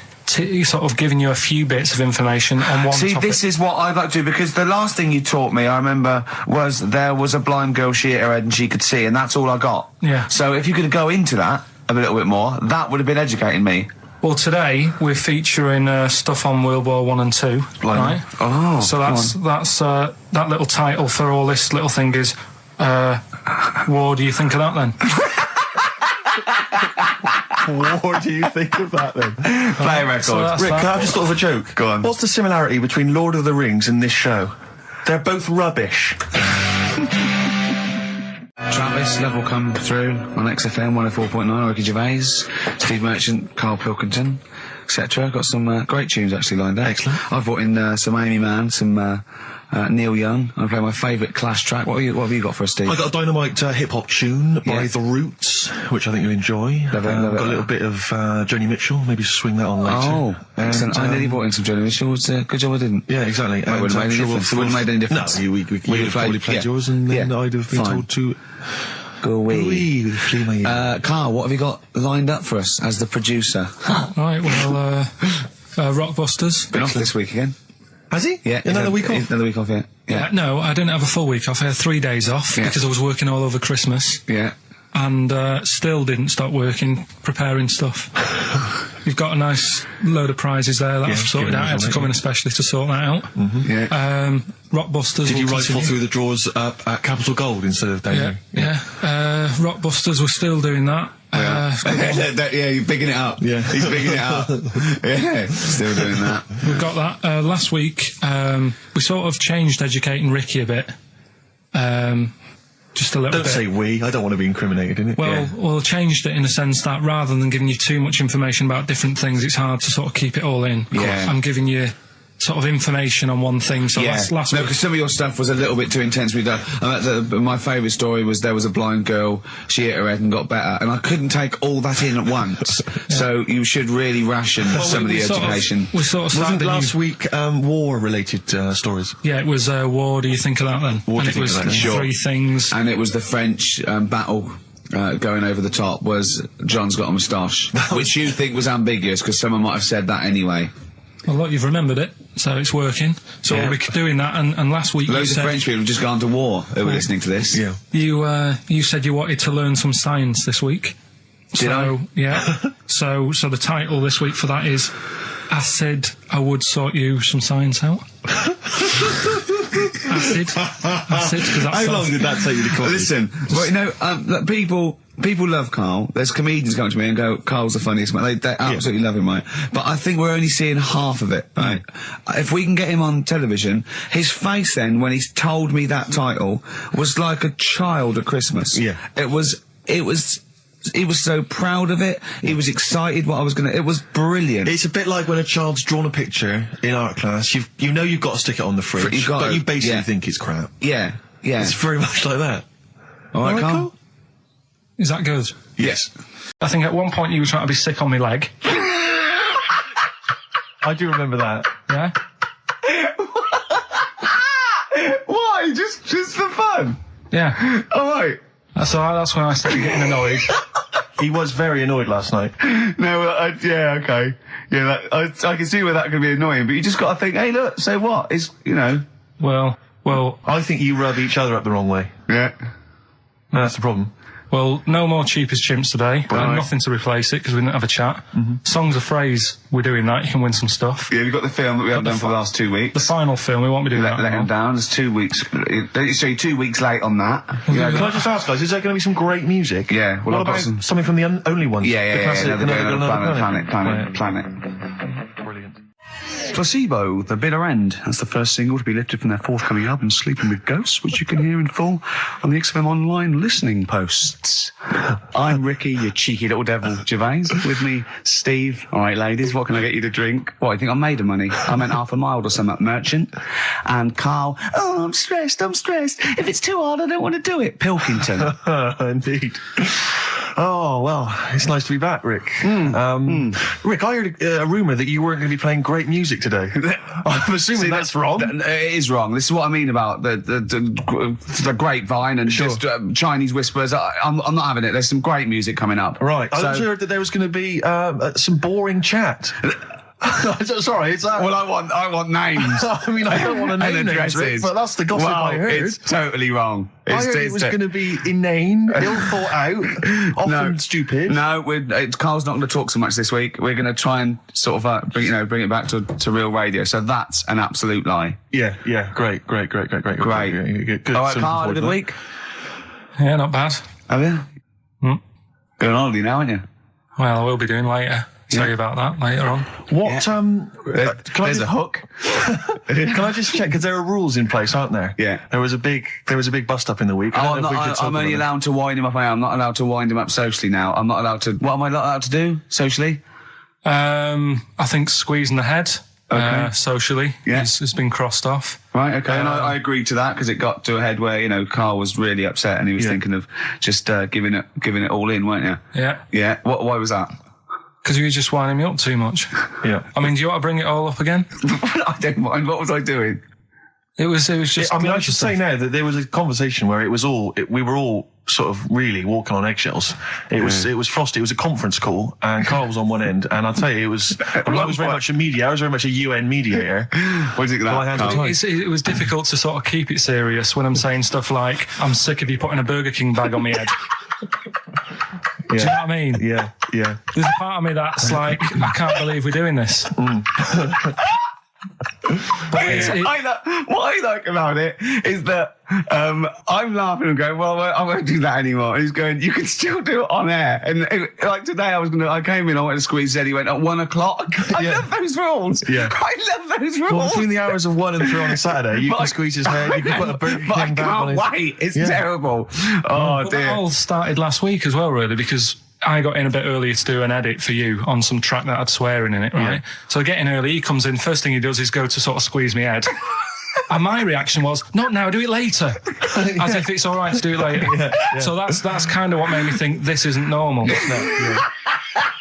sort of giving you a few bits of information on one topic. This is what I'd like to do, because the last thing you taught me, I remember, was there was a blind girl, she hit her head and she could see, and that's all I got. Yeah. So if you could go into that a little bit more, that would have been educating me. Well, today we're featuring stuff on World War I and II, right? Oh, so that little title for all this little thing is, what do you think of that then? What do you think of that then? Play a record. So Rick, can I have just thought of a joke? Go on. What's the similarity between Lord of the Rings and this show? They're both rubbish. Travis, Level come through on XFM 104.9, Ricky Gervais, Steve Merchant, Karl Pilkington, etc. Got some great tunes actually lined up. Excellent. I've brought in some Amy Mann, some Neil Young. I'm playing my favourite Clash track. What have you got for us, Steve? I got a dynamite hip-hop tune by The Roots, which I think you'll enjoy. Love it. Got a little bit of Joni Mitchell, maybe swing that on later. Oh, excellent. I nearly brought in some Joni Mitchell. Good job I didn't. Yeah, exactly. It wouldn't have made any difference. No, we probably played yours, and then I'd have been told to... Go away. Carl, what have you got lined up for us as the producer? Right, well, Rockbusters. Been off this week again. Has he? Yeah. Another week off? Another week off, yeah. No, I didn't have a full week off. I had 3 days off because I was working all over Christmas. Yeah. And still didn't stop working, preparing stuff. You've got a nice load of prizes there that I've sorted out. I had to come in especially to sort that out. Yeah. Rockbusters. Did you rifle through the drawers at Capital Gold instead of down Yeah. Rockbusters, we're still doing that. You're bigging it up. Yeah. He's bigging it up. Yeah, still doing that. We've got that. Last week, we sort of changed Educating Ricky a bit. Just a little bit. Don't say we. I don't want to be incriminated in it. Well, changed it in a sense that rather than giving you too much information about different things, it's hard to sort of keep it all in. Yeah. I'm giving you sort of information on one thing. So last week... No, because some of your stuff was a little bit too intense to be done. My favourite story was there was a blind girl, she hit her head and got better, and I couldn't take all that in at once. So you should really ration some of the education. We sort of Wasn't last week war-related stories? Yeah, it was war. Do you think of that then? What do you think of that? Sure. 3 things. And it was the French battle. Going over the top was John's got a moustache, which you think was ambiguous because someone might have said that anyway. Well, look, you've remembered it, so it's working. So we're doing that, and last week loads of French people have just gone to war who were listening to this. Yeah. You said you wanted to learn some science this week. Did I? Yeah. so the title this week for that is I Said I Would Sort You Some Science Out. Acid. How long did that take you to come? Listen, well, you know, people love Karl. There's comedians coming to me and go, Karl's the funniest man. They absolutely love him, right? But I think we're only seeing half of it, right? If we can get him on television, his face then, when he's told me that title, was like a child at Christmas. Yeah. He was so proud of it. He was excited what I was it was brilliant. It's a bit like when a child's drawn a picture in art class. You know you've got to stick it on the fridge, but you basically think it's crap. Yeah. It's very much like that. All right, Karl? Is that good? Yes. I think at one point you were trying to be sick on my leg. I do remember that. Yeah? Why? Just for fun? Yeah. All right. That's when I started getting annoyed. He was very annoyed last night. No, yeah, okay. Yeah, I can see where that could be annoying, but you just got to think, hey, look, so what? It's, you know. Well, I think you rub each other up the wrong way. Yeah. That's the problem. Well, no more Cheapest Chimps today. Nothing to replace it because we didn't have a chat. Songs of Phrase, we're doing that. You can win some stuff. Yeah, we've got the film that we haven't done for the last 2 weeks. The final film, we won't be doing that. Let him down. It's 2 weeks. So you're 2 weeks late on that. Yeah, can I just ask, guys, is there going to be some great music? Yeah. Well, what about something from the only ones? Yeah. Planet. Brilliant. Placebo, The Bitter End. That's the first single to be lifted from their forthcoming album, Sleeping with Ghosts, which you can hear in full on the XFM online listening posts. I'm Ricky, you cheeky little devil, Gervais. With me, Steve. All right, ladies, what can I get you to drink? What, you think I'm made of money? I meant half a mile or something, merchant. And Karl, I'm stressed. If it's too hard, I don't want to do it. Pilkington. Indeed. Oh, well, it's nice to be back, Rick. Rick, I heard a rumour that you weren't going to be playing great music today. I'm assuming that's wrong. It is wrong. This is what I mean about the grapevine and just Chinese whispers. I'm not having it. There's some great music coming up. Right. I heard that there was going to be some boring chat. Sorry, it's that. Well, I want names. I mean, I don't want to name names, Rick, but that's the gossip I heard. It's totally wrong. I heard it was going to be inane, ill thought out, often stupid. No, Carl's not going to talk so much this week. We're going to try and sort of bring it back to real radio. So that's an absolute lie. Yeah. Great. Good. All right, Carl, had a good week. Yeah, not bad. Have you? Going on holiday now, aren't you? Well, I will be doing later. Tell you about that later on. What? There's a hook. Can I just check? Because there are rules in place, aren't there? Yeah. There was a big bust up in the week. I'm only allowed to wind him up. I'm not allowed to wind him up socially now. I'm not allowed to. What am I not allowed to do socially? I think squeezing the head. Socially, it's been crossed off. Right, okay, and I agreed to that because it got to a head where Carl was really upset and he was thinking of just giving it all in, weren't you? Yeah. Why was that? Because you were just winding me up too much. Yeah. I mean, do you want to bring it all up again? I don't mind. What was I doing? It was just. I mean, I should say now that there was a conversation where we were all sort of really walking on eggshells. It was frosty. It was a conference call, and Carl was on one end. And I'll tell you, I was very much a mediator. I was very much a UN mediator. What do you think of that? It was difficult to sort of keep it serious when I'm saying stuff like, "I'm sick of you putting a Burger King bag on my head." Do you know what I mean? Yeah. There's a part of me that's like, I can't believe we're doing this. What I like about it is that I'm laughing and going, well, I won't do that anymore. And he's going, you can still do it on air. And like today, I came in, I went to squeeze Eddie, went at 1 o'clock. I love those rules. Yeah. I love those rules. Well, between the hours of 1 and 3 on a Saturday, you can squeeze his head, you can put a Burger King back on his... I can't wait. It's terrible. Oh, dear. That all started last week as well, really, because I got in a bit earlier to do an edit for you on some track that had swearing in it, right? Yeah. So I get in early, he comes in, first thing he does is go to sort of squeeze me head. And my reaction was, not now, do it later. As if it's all right to do it later. Yeah. So that's kind of what made me think this isn't normal.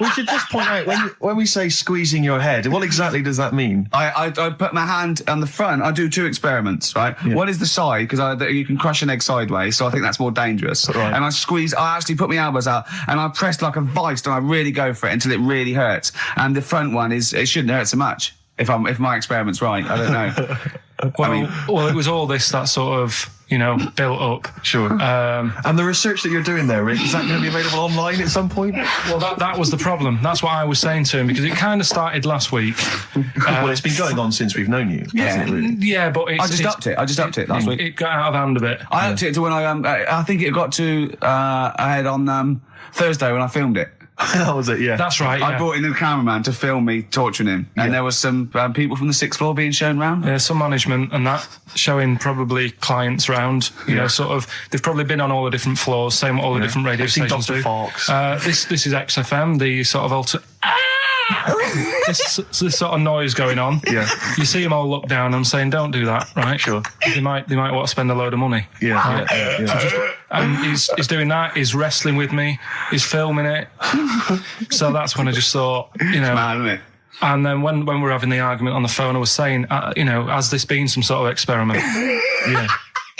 We should just point out, when we say squeezing your head, what exactly does that mean? I put my hand on the front. I do 2 experiments, right? Yeah. One is the side, because you can crush an egg sideways, so I think that's more dangerous. Right. And I actually put my elbows out, and I pressed like a vice, and I really go for it until it really hurts. And the front one it shouldn't hurt so much, if my experiment's right. I don't know. Well, it was all this that sort of, built up. Sure. And the research that you're doing there, Rick, is that going to be available online at some point? Well, that was the problem. That's what I was saying to him, because it kind of started last week. Well, it's been going on since we've known you. Yeah, but I just upped it last week. It got out of hand a bit. I upped it to when I think it got to ahead on Thursday when I filmed it. That was it, yeah. That's right, yeah. I brought in a cameraman to film me torturing him. And there was some people from the 6th floor being shown round. Yeah, some management and that, showing probably clients round. Sort of, they've probably been on all the different floors, same what all the different radio stations do. This is XFM, the sort of this sort of noise going on. Yeah. You see them all look down. I'm saying, don't do that, right? Sure. They might want to spend a load of money. Yeah. And he's doing that. He's wrestling with me. He's filming it. So that's when I just thought, It's mad, isn't it? And then when we're having the argument on the phone, I was saying, has this been some sort of experiment? Yeah.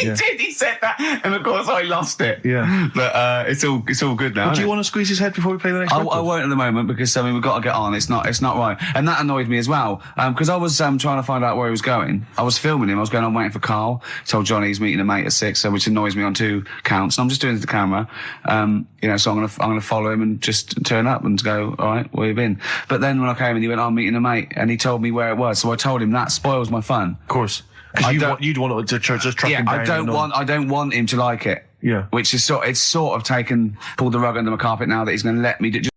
He did. He said that, and of course I lost it. Yeah. But it's all good now. Well, do you want to squeeze his head before we play the next record? I won't at the moment because we've got to get on. It's not right, and that annoyed me as well because I was trying to find out where he was going. I was filming him. I was going on waiting for Carl. Told Johnny he's meeting a mate at 6, which annoys me on 2 counts. And I'm just doing it to the camera, So I'm gonna follow him and just turn up and go, all right, where you been? But then when I came and he went, I'm meeting a mate, and he told me where it was. So I told him that spoils my fun. Of course. Because you'd want to just track him down. I don't want him to like it. Yeah. Which is pulled the rug under my carpet now that he's going to let me do.